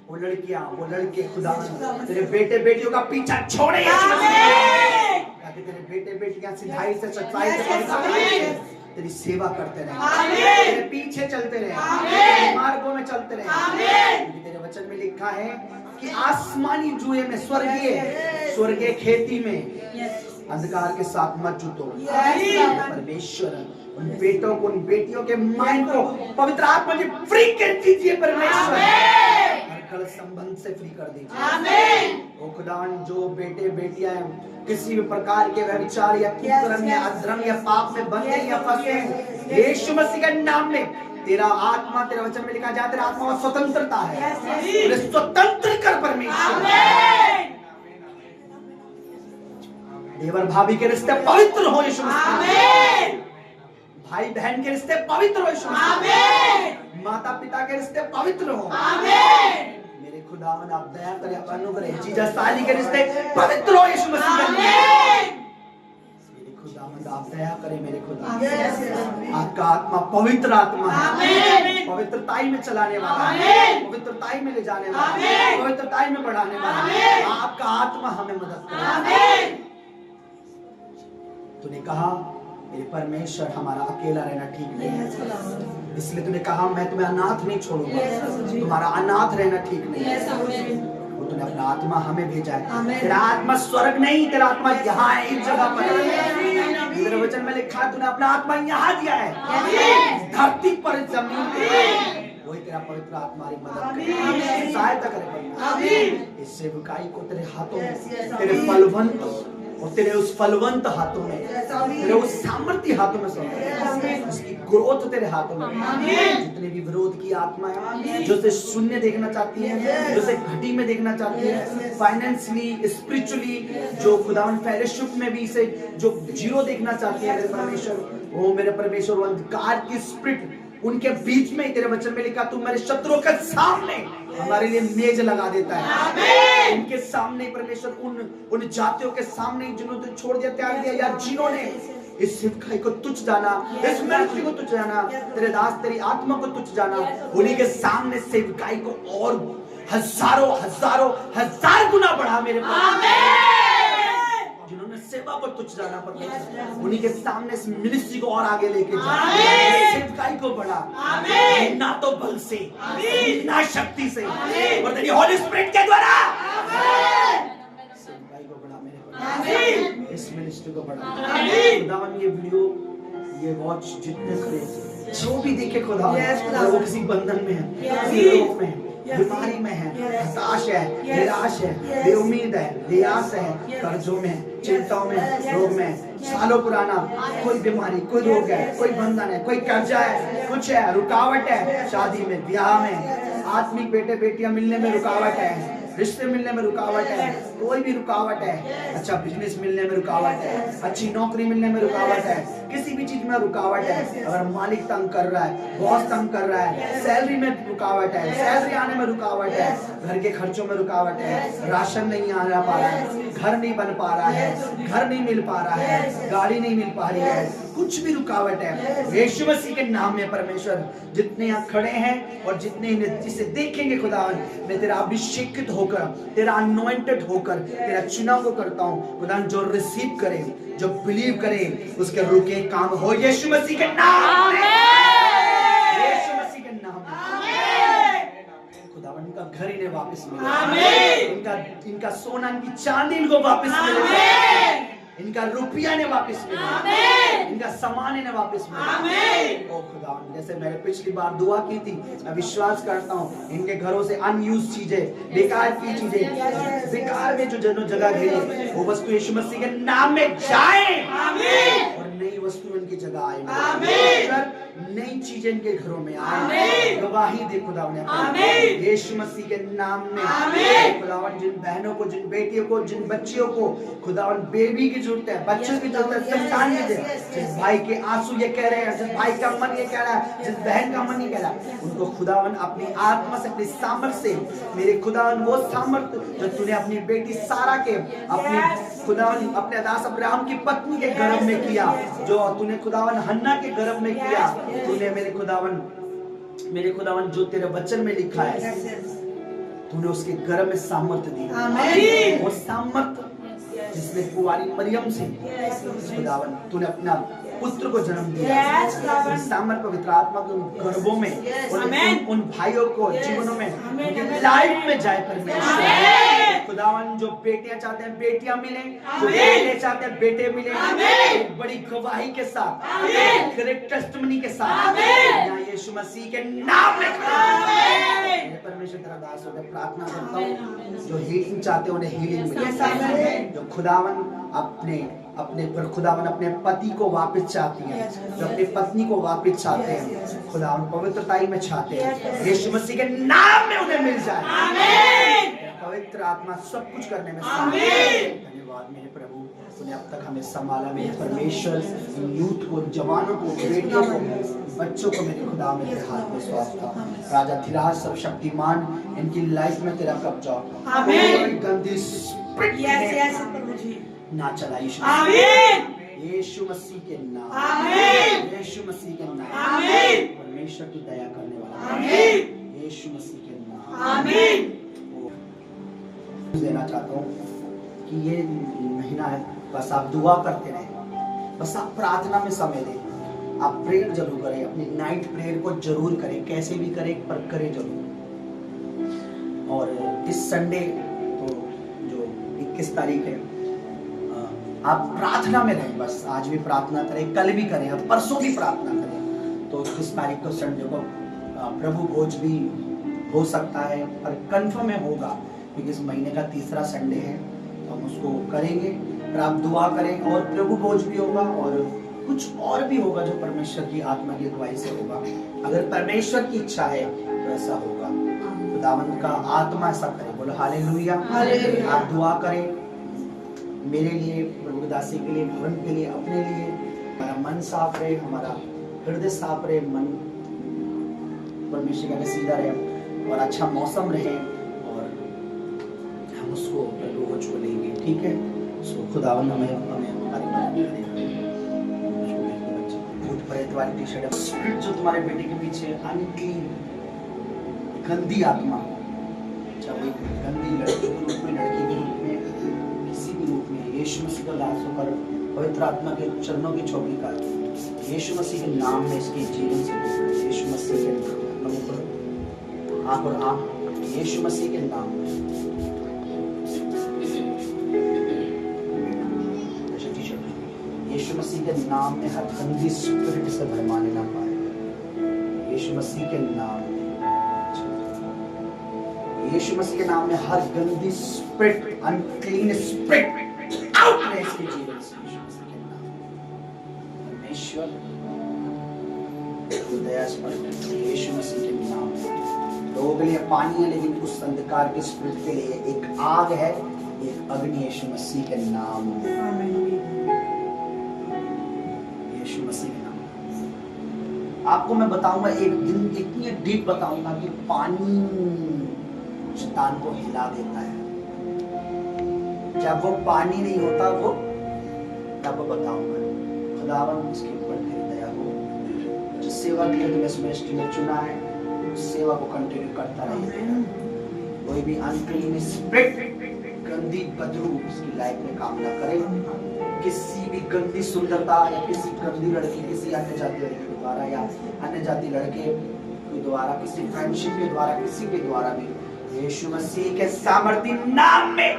वो लड़कियां, वो लड़के खुदावन तेरे बेटे बेटियों का पीछा छोड़े, ताकि तेरे बेटे बेटियां सिधाई से, सच्चाई से तेरी सेवा करते रहे, तेरे पीछे चलते रहे, तेरे मार्गों में चलते रहे। तेरे वचन में लिखा है कि आसमानी जुए में, स्वर्गीय खेती में अंधकार के साथ मत जुटो। परमेश्वर उन बेटों को, उन बेटियों के माइंड को पवित्र आत्मा जी फ्री कर दीजिए परमेश्वर, हर गलत संबंध से फ्री कर दीजिए। ओ खुदावन, जो बेटे बेटियां किसी भी प्रकार के व्यभिचार या कुकर्म या अधर्म या पाप में बंधे या फंसे, यीशु मसीह के नाम में तेरा आत्मा, तेरे वचन में लिखा जाता है, तेरा आत्मा स्वतंत्रता है, उन्हें स्वतंत्र कर परमेश्वर। देवर भाभी के रिश्ते पवित्र हो यीशु मसीह, भाई बहन के रिश्ते पवित्र हो यीशु मसीह। आमीन। माता पिता के रिश्ते पवित्र हो। आमीन। मेरे खुदावन आप दया करें, आप अनुग्रह जीजा साली के रिश्ते पवित्र हो यीशु मसीह। आमीन। मेरे खुदावन आप दया करें, मेरे खुदा आमीन। आपका आत्मा पवित्र आत्मा है, आमीन। पवित्रताई में चलाने वाला है, आमीन। पवित्रताई में ले जाने वाला है, आमीन। पवित्रताई में बढ़ाने वाला है। आमीन। आपका आत्मा हमें मदद करे। आमीन। तूने कहा मेरे परमेश्वर हमारा अकेला रहना ठीक नहीं है, इसलिए तूने कहा मैं तुम्हें अनाथ नहीं छोड़ूंगा, तुम्हारा अनाथ रहना ठीक नहीं है। वो तूने अपना आत्मा हमें भेजा है। तेरा आत्मा स्वर्ग नहीं, तेरा आत्मा यहाँ है, इस जगह पर है। तेरे वचन में लिखा है तूने अपना आत्मा यहाँ दिया है, धरती पर जमीन पे। वही तेरा पवित्र आत्मा हमारी मदद करे, सहायता करे। इस सेवकाई को तेरे हाथों में, तेरे फलवंत और तेरे उस फलवंत हाथों में, तेरे उस सामर्थ्य हाथों में सौंपे, उसकी ग्रोथ तेरे हाथों में। जितने भी विरोध की आत्मा है, जो उसे शून्य देखना चाहती है, जो उसे घटी में देखना चाहती है, फाइनेंशियली, स्पिरिचुअली, जो खुदावन फेलोशिप में भी इसे जो जीरो देखना चाहती है, मेरे परमेश्वर, वो मेरे परमेश्वर, वो अंधकार की स्पिरिट उनके बीच में, तेरे वचन में लिखा तू मेरे शत्रुओं के सामने हमारे लिए मेज लगा देता है। उनके सामने परमेश्वर, उन जातियों के सामने जिन्होंने छोड़ दिया, त्याग दिया, या जिन्होंने इस सेवकाई को तुच्छ जाना, इस मिनिस्ट्री को तुच्छ जाना, तेरे दास तेरी आत्मा को तुच्छ जाना, उन्हीं के सामने सेवकाई को और हजारों हजारों हजार गुना बढ़ा मेरे जिन्होंने सेवा को तुच्छ जाना, पर उन्हीं के सामने इस मिनिस्ट्री को और आगे लेके जा, सेवकाई को बढ़ा, ना तो बल से, ना शक्ति से, और तेरी होली स्पिरिट के द्वारा सेवकाई को बढ़ा मेरे, इस मिनिस्ट्री को बढ़ा। खुदावन ये वीडियो, ये वॉच जितने खड़े, जो भी देखे खुदावन, वो किसी बंधन में है, किसी रोग में है, बीमारी में है, हताश है, निराश है, बेउम्मीद है, बेआस है, कर्जों में, चिंताओं में, रोग में, सालों पुराना कोई बीमारी, कोई रोग है, कोई बंधन है, कोई कर्जा है, कुछ है, रुकावट है, शादी में, ब्याह में, आत्मिक बेटे बेटियां मिलने में रुकावट है, रिश्ते मिलने में रुकावट है, कोई भी रुकावट है, अच्छा बिजनेस मिलने में रुकावट है, अच्छी नौकरी मिलने में रुकावट है, किसी भी चीज में रुकावट है, अगर मालिक तंग कर रहा है, बॉस तंग कर रहा है, सैलरी में रुकावट है, सैलरी आने में रुकावट है, घर के खर्चों में रुकावट है, राशन नहीं आ पा रहा है, घर नहीं बन पा रहा है, घर नहीं मिल पा रहा है, गाड़ी नहीं मिल पा रही है, कुछ भी रुकावट है, यीशु मसीह के नाम में परमेश्वर, जितने यहाँ खड़े हैं और जितने जिसे देखेंगे खुदावन, मैं तेरा अभिषेकित होकर, तेरा अनॉइंटेड होकर तेरा चुनाव को करता हूँ खुदावन, जो रिसीव करे, जो बिलीव करे, उसके रुके काम हो यीशु मसीह के नाम में, यीशु मसीह के नाम में। खुदावन इनका घर इन्हें वापस मिले, इनका सोना, इनकी चांदी इनको वापस मिले, इनका रुपया ने वापस मिले, इनका सामान इन्हें वापस मिले। ओ खुदावन, जैसे मैंने पिछली बार दुआ की थी, मैं विश्वास करता हूँ इनके घरों से अनयूज चीजें, बेकार की चीजें, बेकार में जो जगह घेरी, वो वस्तु यीशु मसीह के नाम में जाए और नई वस्तु इनकी जगह आए, नई चीजें इनके घरों में आए, गवाही दे खुदावन, यीशु मसीह के नाम में। खुदावन, जिन बहनों को, जिन बेटियों को, जिन बच्चियों को खुदावन बेबी की जरूरत है, बच्चों की जरूरत है, संतान की, जिस भाई के आंसू ये कह रहे हैं, जिस भाई का मन ये कह रहा है, जिस बहन का मन ये कह रहा है, उनको खुदावन अपनी आत्मा से, अपनी सामर्थ से, मेरे खुदावन वो सामर्थ जो तूने अपनी बेटी सारा के, अपनी खुदावन, अपने दास अब्राहम की पत्नी के गर्भ में किया, जो तूने खुदावन हन्ना के गर्भ में किया, तूने मेरे खुदावन जो तेरे वचन में लिखा है, तूने उसके गर्भ में सामर्थ दी, वो सामर्थ जिसने कुंवारी मरियम से खुदावन तूने अपना पुत्र को जन्म दिया, सामर्थ पवित्र आत्मा के उन गर्भों में, उन भाइयों को जीवनों में, उनकी लाइफ में जाए परमेश्वर। खुदावन, जो बेटियां चाहते हैं बेटियां मिले, जो बेटे चाहते हैं बेटे मिले, एक बड़ी गवाही के साथ, एक टेस्टिमनी के साथ, यहाँ यीशु मसीह के नाम में परमेश्वर तेरा दास होकर प्रार्थना करता हूँ, जो हीलिंग चाहते हैं उन्हें हीलिंग मिले, जो खुदावन अपने खुदावन अपने पति को वापस चाहती है, जो अपनी पत्नी को वापस चाहते हैं, खुदावन पवित्रताई में चाहते हैं, यीशु मसीह के नाम में उन्हें मिल जाए। पवित्र आत्मा सब कुछ करने में धन्यवाद मेरे प्रभु। तूने अब तक हमें संभाला मेरे परमेश्वर, इन यूथ को, जवानों को, बेटियों को, बच्चों को मेरे खुदा में तेरे हाथ में सौंप था। राजा धीराज सब शक्तिमान, इनकी लाइफ में तेरा कब्जा हो। आमीन। कोई गंदी स्पिरिट यस प्रभु जी। ना चला यीशु आमीन। यीशु मसीह के नाम, आमीन। यीशु मसीह के नाम, आमीन। परमेश्वर की दया करने वाला, आमीन। यीशु मसीह के नाम, आमीन। देना चाहता हूँ कि ये महीना है, बस आप दुआ करते रहें, बस आप प्रार्थना में समय दें, आप प्रेयर जरूर करें, अपनी नाइट प्रेयर को जरूर करें, कैसे भी करें पर करें जरूर। और इस संडे तो जो 21 तारीख है, आप प्रार्थना में रहें, बस आज भी प्रार्थना करें, कल भी करें, अब परसों भी प्रार्थना करें। तो 21 तारीख को संडे को प्रभु भोज भी हो सकता है, पर कंफर्म में होगा क्योंकि इस महीने का तीसरा संडे है, तो हम उसको करेंगे। पर आप दुआ करें और प्रभु भोज भी होगा और कुछ और भी होगा जो परमेश्वर की आत्मा की अगुवाई से होगा। अगर परमेश्वर की इच्छा है तो ऐसा होगा, खुदावंद का आत्मा ऐसा करे। बोलो हालेलुया। हालेलुया। आप दुआ करें मेरे लिए, प्रभु दासी के लिए, भवन के लिए, अपने लिए। हमारा मन साफ रहे, हमारा हृदय साफ रहे, मन परमेश्वर का सीधा रहे और अच्छा मौसम रहे और हम उसको प्रभु को छू लेंगे। ठीक है, सो खुदावंद हमें हमारी मदद करेगा। भूत प्रेत वाली टी-शर्ट स्पिरिट जो तुम्हारे बेटे के पीछे, अनक्लीन गंदी आत्मा, चाहे वो गंदी लड़की के रूप में, लड़की के रूप में, किसी भी रूप में, यीशु मसीह का दास होकर पवित्र आत्मा के चरणों की चौकी का यीशु मसीह के नाम में इसके जीवन से दूर, यीशु मसीह के नाम में आंख और आंख, यीशु मसीह के नाम में यीशु मसीह के नाम में हर गंदी स्पिरिट से भरमाने ना पाए, यीशु मसीह के नाम में, यीशु मसीह के नाम में हर गंदी स्पिरिट, अनक्लीन स्पिरिट आउट में इसके जीवन से, यीशु मसीह के नाम में। परमेश्वर दया पर यीशु मसीह के नाम में। लोगों के लिए पानी है लेकिन उस अंधकार के स्पिरिट के लिए एक आग है, एक अग्नि यीशु मसीह के नाम में, यीशु मसीह के नाम। आपको मैं बताऊंगा एक दिन, इतनी डीप बताऊंगा कि पानी शैतान को हिला देता है। जब वो पानी नहीं होता वो तब बताऊंगा। खुदावन इसके ऊपर तेरी दया हो। जिस सेवा के लिए तुम्हें इस मिनिस्ट्री में चुना है उस सेवा को कंटिन्यू करता रहिए। कोई भी अनक्लीन स्पिरिट, गंदी बदबू उसकी लाइफ में काम ना करे। किसी भी गंदी सुंदरता या किसी गंदी लड़की, किसी अन्य जाति लड़की के द्वारा या अन्य जाति लड़के के द्वारा, किसी फ्रेंडशिप के द्वारा, किसी के द्वारा भी यीशु मसीह के सामर्थी नाम में,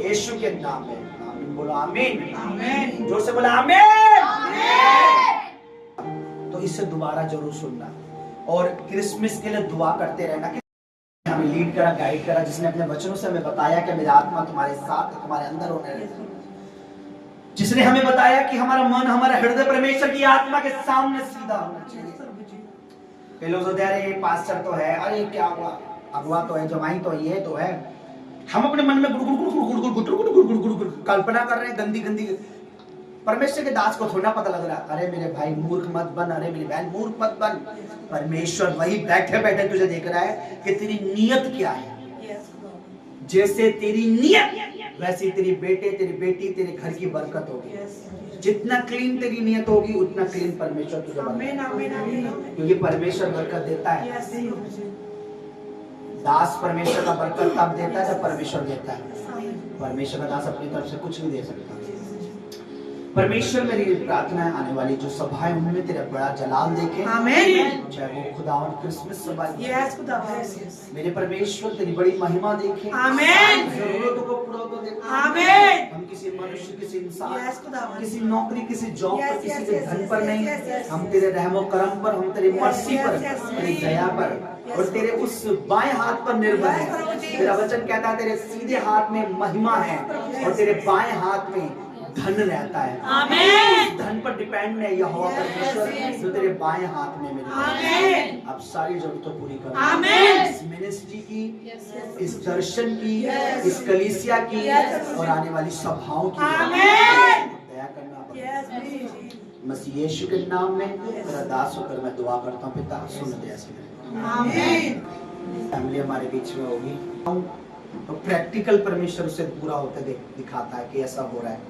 यीशु के नाम में, आमीन बोलो। आमीन, आमीन, जोर से बोला आमीन। तो इसे दोबारा जरूर सुनना और क्रिसमस के लिए दुआ करते रहना। हमें लीड करा, गाइड करा, जिसने अपने वचनों से हमें बताया कि मेरी आत्मा तुम्हारे साथ है, तुम्हारे अंदर होने रहे, जिसने हमें बताया कि हमारा मन, हमारा हृदय परमेश्वर की आत्मा के सामने सीधा होना चाहिए। कई लोग सोचते हैं अरे पास्टर तो है, अरे क्या हुआ, अगुआ तो है, जमाई तो है, ये तो है। हम अपने मन में कल्पना कर रहे हैं गंदी गंदी। परमेश्वर के दास को थोड़ा पता लग रहा है अरे मेरे भाई मूर्ख मत बन, अरे मेरी बहन मूर्ख मत बन। परमेश्वर वही बैठे बैठे तुझे देख रहा है कि तेरी नियत क्या है। जैसे तेरी नियत वैसे तेरी बेटे, तेरी बेटी, तेरे घर की बरकत होगी। जितना क्लीन तेरी नियत होगी उतना क्लीन परमेश्वर तुझे बरकत, क्योंकि परमेश्वर बरकत देता है। दास परमेश्वर का बरकत तब देता है जब परमेश्वर देता है। परमेश्वर का दास अपनी तरफ से कुछ नहीं दे सकता। परमेश्वर मेरी प्रार्थना है आने वाली जो सभाएं उनमें तेरा बड़ा जलाल देखे। आमीन। चाहे वो खुदावन क्रिसमस सभा, मेरे परमेश्वर तेरी बड़ी महिमा देखे। आमीन। जरूरतों को पूरा को देखे। आमीन। हम किसी मनुष्य, किसी इंसान, किसी नौकरी, किसी जॉब पर, किसी के धन पर नहीं, हम तेरे रहमो करम पर, हम तेरी मर्सी पर, तेरी दया पर और तेरे उस बाएं हाथ पर निर्भर है। तेरा वचन कहता है तेरे सीधे हाथ में महिमा है और तेरे बाएं हाथ में धन रहता है। आमीन। धन पर डिपेंड है यहोवा परमेश्वर जो तेरे बाएं हाथ में मेरे। आमीन। अब सारी जरूरतों पूरी कर। आमीन। इस मिनिस्ट्री की इस दर्शन की, इस कलीसिया की और आने वाली सभाओं की दया करना पड़ेगा। मसीह यीशु के नाम में मेरा दास होकर मैं दुआ करता हूँ। पिता सुन दे ऐसे फैमिली हमारे बीच में होगी तो प्रैक्टिकल परमेश्वर उससे पूरा होते दिखाता है कि ऐसा हो रहा है।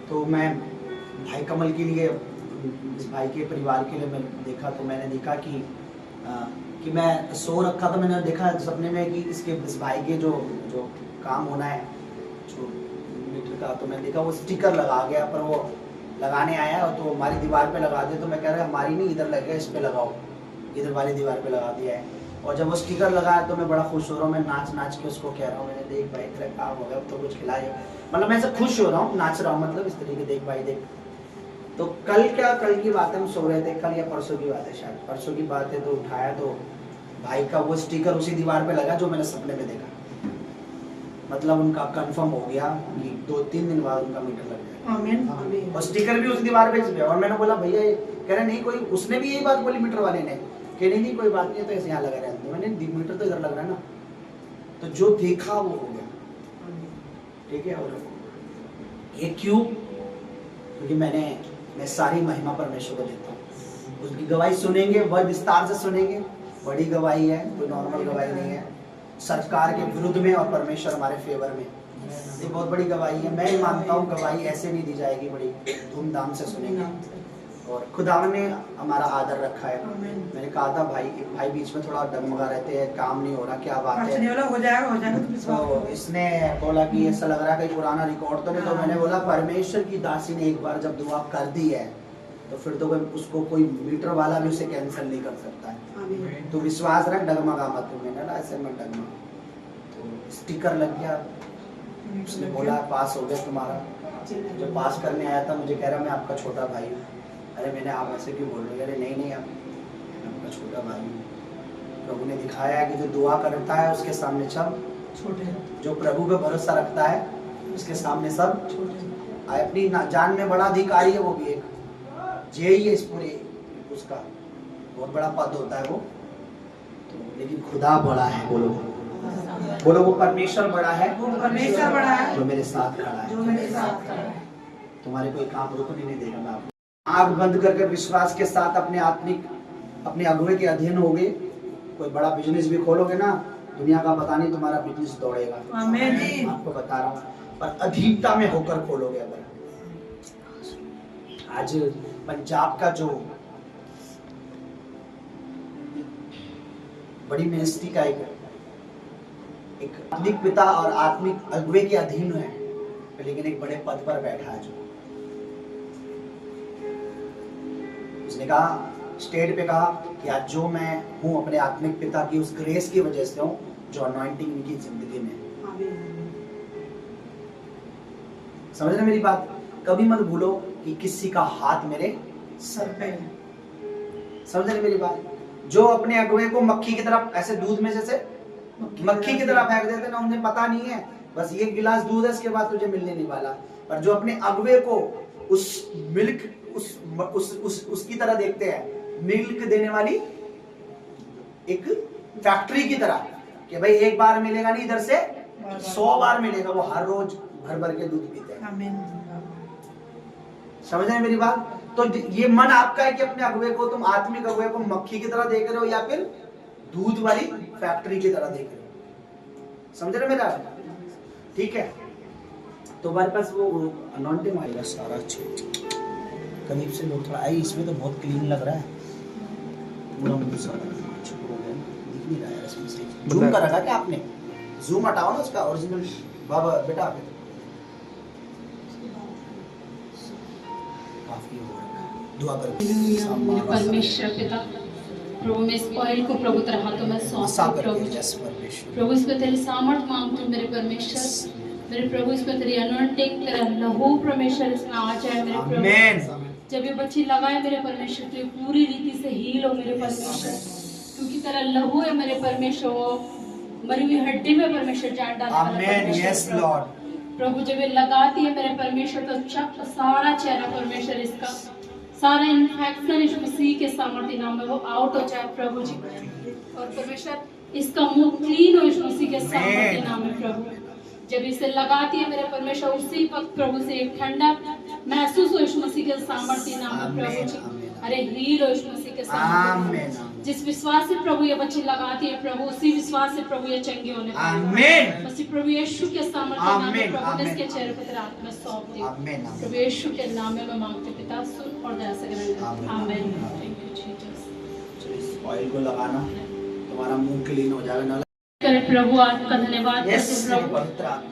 तो मैं भाई कमल के लिए, इस भाई के परिवार के लिए मैं देखा तो मैंने देखा कि मैं सो रखा था। मैंने देखा सपने में कि इस भाई के जो काम होना है जो मीटर का, तो मैंने देखा वो स्टिकर लगा गया, पर वो लगाने आया तो हमारी दीवार पे लगा दे। तो मैं कह रहा हमारी नहीं, इधर लग गया, इस पे लगाओ, इधर वाली दीवार पे लगा दिया है। और जब वो स्टिकर लगाया तो मैं बड़ा खुश हो रहा हूँ। मैं नाच के उसको कह रहा हूँ, मैंने देख भाई तेरा काम हो गया, तो कुछ खिलाए, मतलब मैं सब खुश हो रहा हूँ, नाच रहा हूँ, मतलब इस तरीके देख भाई देख। तो कल की बात है, हम सो रहे थे, कल या परसों की बात है, शायद परसों की बात है। तो उठाया तो भाई का वो स्टिकर उसी दीवार पे लगा जो मैंने सपने में देखा। मतलब उनका कंफर्म हो गया कि 2-3 दिन बाद उनका मीटर लग जाएगा। और स्टिकर भी उस दीवार पे गया। और मैंने बोला भैया, कह रहे नहीं कोई, उसने भी यही बात बोली मीटर वाले ने कि नहीं कोई बात नहीं, तो ऐसे यहाँ लगा रहता है। मैंने मीटर तो इधर लग रहा है ना, तो जो देखा वो हो गया। ठीक है, और ये क्यों? क्योंकि मैं सारी महिमा परमेश्वर को देता हूँ। उसकी गवाही सुनेंगे, वह विस्तार से सुनेंगे। बड़ी गवाही है, कोई नॉर्मल गवाही नहीं है। सरकार के विरुद्ध में और परमेश्वर हमारे फेवर में, ये बहुत बड़ी गवाही है। मैं मानता हूँ गवाही ऐसे नहीं दी जाएगी, बड़ी धूमधाम से सुनेंगे। और खुदावन ने हमारा आदर रखा है। मैंने कहा था भाई बीच में थोड़ा डगमगा रहते हैं, काम नहीं हो रहा, क्या बात है? हो जाएगा तो इसने बोला कि ऐसा लग रहा है कहीं पुराना रिकॉर्ड तो नहीं। तो मैंने बोला परमेश्वर की दासी ने एक बार जब दुआ कर दी है तो फिर तो उसको कोई मीटर वाला भी उसे कैंसिल नहीं कर सकता है। तो विश्वास रख, डगमगा मत। मैंने ना ऐसे मत डगमगा। तो स्टिकर लग गया, उसने बोला पास हो गया तुम्हारा। जो पास करने आया था मुझे कह रहा मैं आपका छोटा भाई हूँ। अरे मैंने आप ऐसे क्यों बोल रहे? अरे नहीं आप, मैं आपका छोटा भाई हूँ। प्रभु ने दिखाया है कि जो दुआ करता है उसके सामने सब छोटे, जो प्रभु पे भरोसा रखता है उसके सामने सब छोटे। अपनी जान में बड़ा अधिकारी है, वो भी एक जेई है इस पूरे, उसका बहुत बड़ा पद होता है वो तो। लेकिन खुदा बड़ा है, बोलो वो परमेश्वर बड़ा है, परमेश्वर बड़ा है जो मेरे साथ खड़ा है, जो मेरे साथ खड़ा है। तुम्हारे कोई काम रुकने नहीं देगा। मैं आपको आँख बंद करके विश्वास के साथ अपने अगुवे के अधीन होगे। कोई बड़ा बिजनेस भी खोलोगे ना, दुनिया का पता नहीं तुम्हारा बिजनेस दौड़ेगा। आमीन जी। आपको बता रहा हूँ, पर अधीनता में होकर खोलोगे। अगर आज पंजाब का जो बड़ी मिनिस्ट्री का एक आत्मिक पिता और आत्मिक अगुवे के अधीन है, लेकिन एक बड़े पद पर बैठा है, जो उसने कहा, स्टेट पे कहा कि आज जो मैं हूं अपने आत्मिक पिता की उस ग्रेस की वजह से हूं, जो अनॉइंटिंग इनकी जिंदगी में। समझ रहे मेरी बात? कभी मत भूलो कि किसी का हाथ मेरे सर पे है। समझ रहे मेरी बात? जो अपने अगुवे को मक्खी की तरफ ऐसे दूध में जैसे मक्खी की तरफ फेंक देते ना, उन्हें पता नहीं है बस ये गिलास दूध है, इसके बाद तुझे मिलने नहीं वाला। पर जो अपने अगुवे को उस मिल्क उसकी तरह देखते हैं, मिल्क देने वाली एक फैक्ट्री की तरह, कि भाई एक बार मिलेगा नहीं, इधर से 100 बार मिलेगा। वो हर रोज भर भर के दूध पीते हैं। समझ रहे मेरी बात? तो ये मन आपका है कि अपने अगुवे को, तुम आत्मिक अगुवे को मक्खी की तरह देख रहे हो या फिर दूध वाली फैक्ट्री की तरह देख रहे हो। समझ रहे मेरा? ठीक है, तो हमारे पास वो अनॉइंटिंग आएगा सारा चीज। करीब से लोग थोड़ा आई, इसमें तो बहुत क्लीन लग रहा है, पूरा मुझे सारा छुप हो गया, दिख नहीं रहा है इसमें से। जूम कर रखा क्या आपने? जूम हटाओ ना उसका ओरिजिनल। बाबा बेटा काफी हो रखा, दुआ करो। परमेश्वर पिता, प्रभु मैं इस ऑयल को प्रभु तेरे हाथों में सौंपता हूं। प्रभु इसमें तेरी सामर्थ मांगता हूं मेरे परमेश्वर। मेरे प्रभु इसमें तेरी अनॉइंटिंग, तेरा लहू परमेश्वर इसमें आ जाए मेरे प्रभु। जब ये बच्ची लगाए मेरे परमेश्वर, तो पूरी रीति से हील हो मेरे परमेश्वर, क्योंकि तेरा लहू है मेरे परमेश्वर। वो मरी हुई हड्डी में परमेश्वर जान डालता है प्रभु। जब ये लगाती है मेरे परमेश्वर, तो सारा चेहरा परमेश्वर, इसका सारा इन्फेक्शन इस मसीह के सामर्थ्य नाम में वो आउट हो जाए प्रभु जी। और परमेश्वर इसका मुंह क्लीन हो यीशु मसीह के सामर्थ्य नाम में प्रभु। जब इसे लगाती है मेरे परमेश्वर, उसी वक्त प्रभु से एक ठंडक महसूस हो यीशु मसीह के सामर्थ्य नाम में प्रभु जी। अरे हील हो यीशु मसीह के सामर्थ्य। जिस विश्वास से प्रभु ये बच्ची लगाती है प्रभु, उसी विश्वास से प्रभु ये चंगे होने पाए। मसीह प्रभु यीशु के सामर्थ्य नाम में प्रभु ने इसके चेहरे पर तेरे हाथ में सौंप दिया। प्रभु यीशु के नाम में मैं मांगती हूँ पिता, सुन और दया से ग्रहण कर। आमीन। Thank you Jesus. इस ऑयल को लगाना, तुम्हारा मुंह क्लीन हो जाएगा। करे प्रभु आपका धन्यवाद करते प्रभु,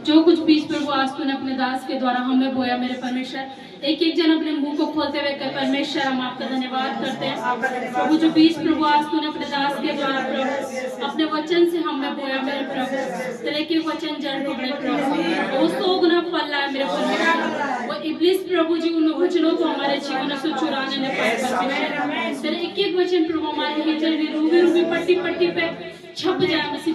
जो कुछ बीज प्रभु आज तूने अपने दास के द्वारा हमें बोया मेरे परमेश्वर, एक एक जन अपने मुंह को खोलते हुए कर परमेश्वर हम आपका धन्यवाद करते हैं प्रभु। जो बीज प्रभु आज तूने अपने दास के द्वारा प्रभु अपने वचन से हमें बोया मेरे प्रभु, तेरे के वचन जड़ पकड़े प्रभु, वो 100 गुना फल लाए मेरे परमेश्वर। वो इब्लिस प्रभु जी उन वचनों को हमारे जीवन से चुराने न पाए। तेरे एक एक वचन प्रभु हमारे हृदय में रूबी रूबी पट्टी पट्टी पे छप जाए मसीह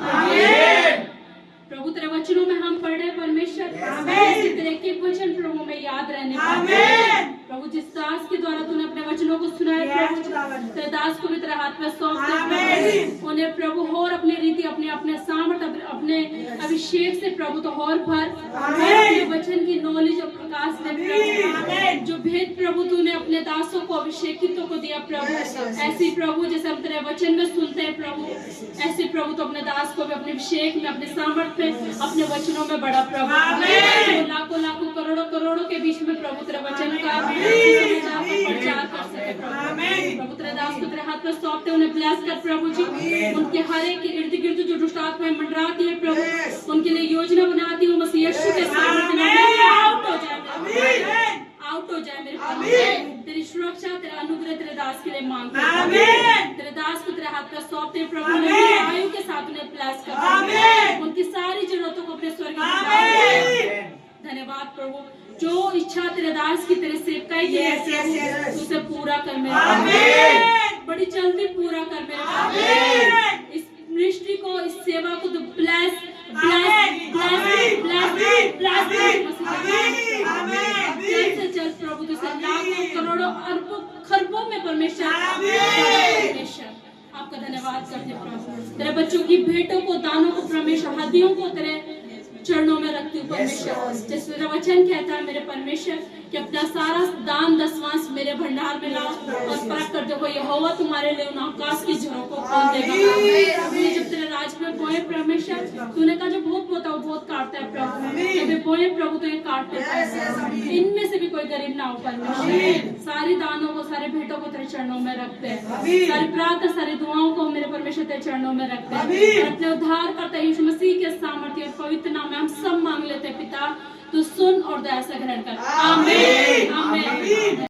प्रभु। तेरे वचनों में हम पढ़ रहे परमेश्वर, तेरे एक एक वचन प्रभु में याद रहने पाए प्रभु। जिस दास के द्वारा तूने अपने वचनों को सुनाया प्रभु, तेरे दास को भी तेरे हाथ में सौंप दे उन्हें प्रभु, और अपनी रीति अपने अपने सामर्थ अपने अभिषेक से प्रभु तो और भर अपने वचन की नॉलेज और प्रकाश दे प्रभु। जो भेद प्रभु तूने अपने दासों को अभिषेकितों को दिया प्रभु, ऐसी प्रभु जैसे हम तेरे वचन में सुनते हैं प्रभु, ऐसे प्रभु तो अपने दास को भी अपने अभिषेक में, अपने सामर्थ में, अपने वचनों में बड़ा प्रभु। लाखों लाखों करोड़ों करोड़ों के बीच में प्रभु तेरे वचन का प्रचार कर सके प्रभु। तेरे दास को तेरे हाथ में सौंपते उन्हें ब्लेस कर प्रभु जी। उनके हर एक के इर्द गिर्द जो दुष्ट आत्माएं मंडराती है प्रभु, उनके लिए योजना बनाती हूँ मसीह यीशु के सामने आउट हो जाए, आउट हो जाए मेरे प्रभु। तेरी सुरक्षा, तेरा अनुग्रह तेरे दास के लिए मांगते हैं। तेरे दास को तेरे हाथ में सौंपते प्रभु, आयु के साथ उन्हें ब्लेस कर, उनकी सारी जरूरतों को अपने स्वर्ग में। धन्यवाद प्रभु, जो इच्छा तेरे दास की तेरे सेवकाई की है उसे पूरा कर मेरे, बड़ी जल्दी पूरा कर मेरे। इस मिनिस्ट्री को, इस सेवा को तो bless bless bless bless bless जल्द से जल्द प्रभु तुझसे लाखों करोड़ों अरबों खरबों में परमेश्वर आपका धन्यवाद करते प्रभु। तेरे बच्चों की भेंटों को, दानों को परमेश्वर, हदियों को तेरे चरणों में रखती हूँ परमेश्वर। जिस तेरा वचन कहता है मेरे परमेश्वर कि अपना सारा दान दसवांश मेरे भंडार में लाओ और परख कर देखो यहोवा तुम्हारे लिए उन आकाश की झरों को खोल देगा। तूने जब तेरे राज में बोए परमेश्वर, तूने कहा जो बहुत बोता वो बहुत काटता है प्रभु, जब बोए प्रभु तो ये काट देता है। इनमें से भी कोई गरीब ना हो परमेश्वर। सारी दानों को, सारे भेंटों को तेरे चरणों में रखते हैं, सारी प्रार्थना, सारी दुआओं को मेरे परमेश्वर तेरे चरणों में रखते हैं। अपने उद्धार करता यीशु मसीह के सामर्थ्य और पवित्र नाम में हम सब मांग लेते हैं पिता, तू सुन और दया से ग्रहण कर। आमीन आमीन।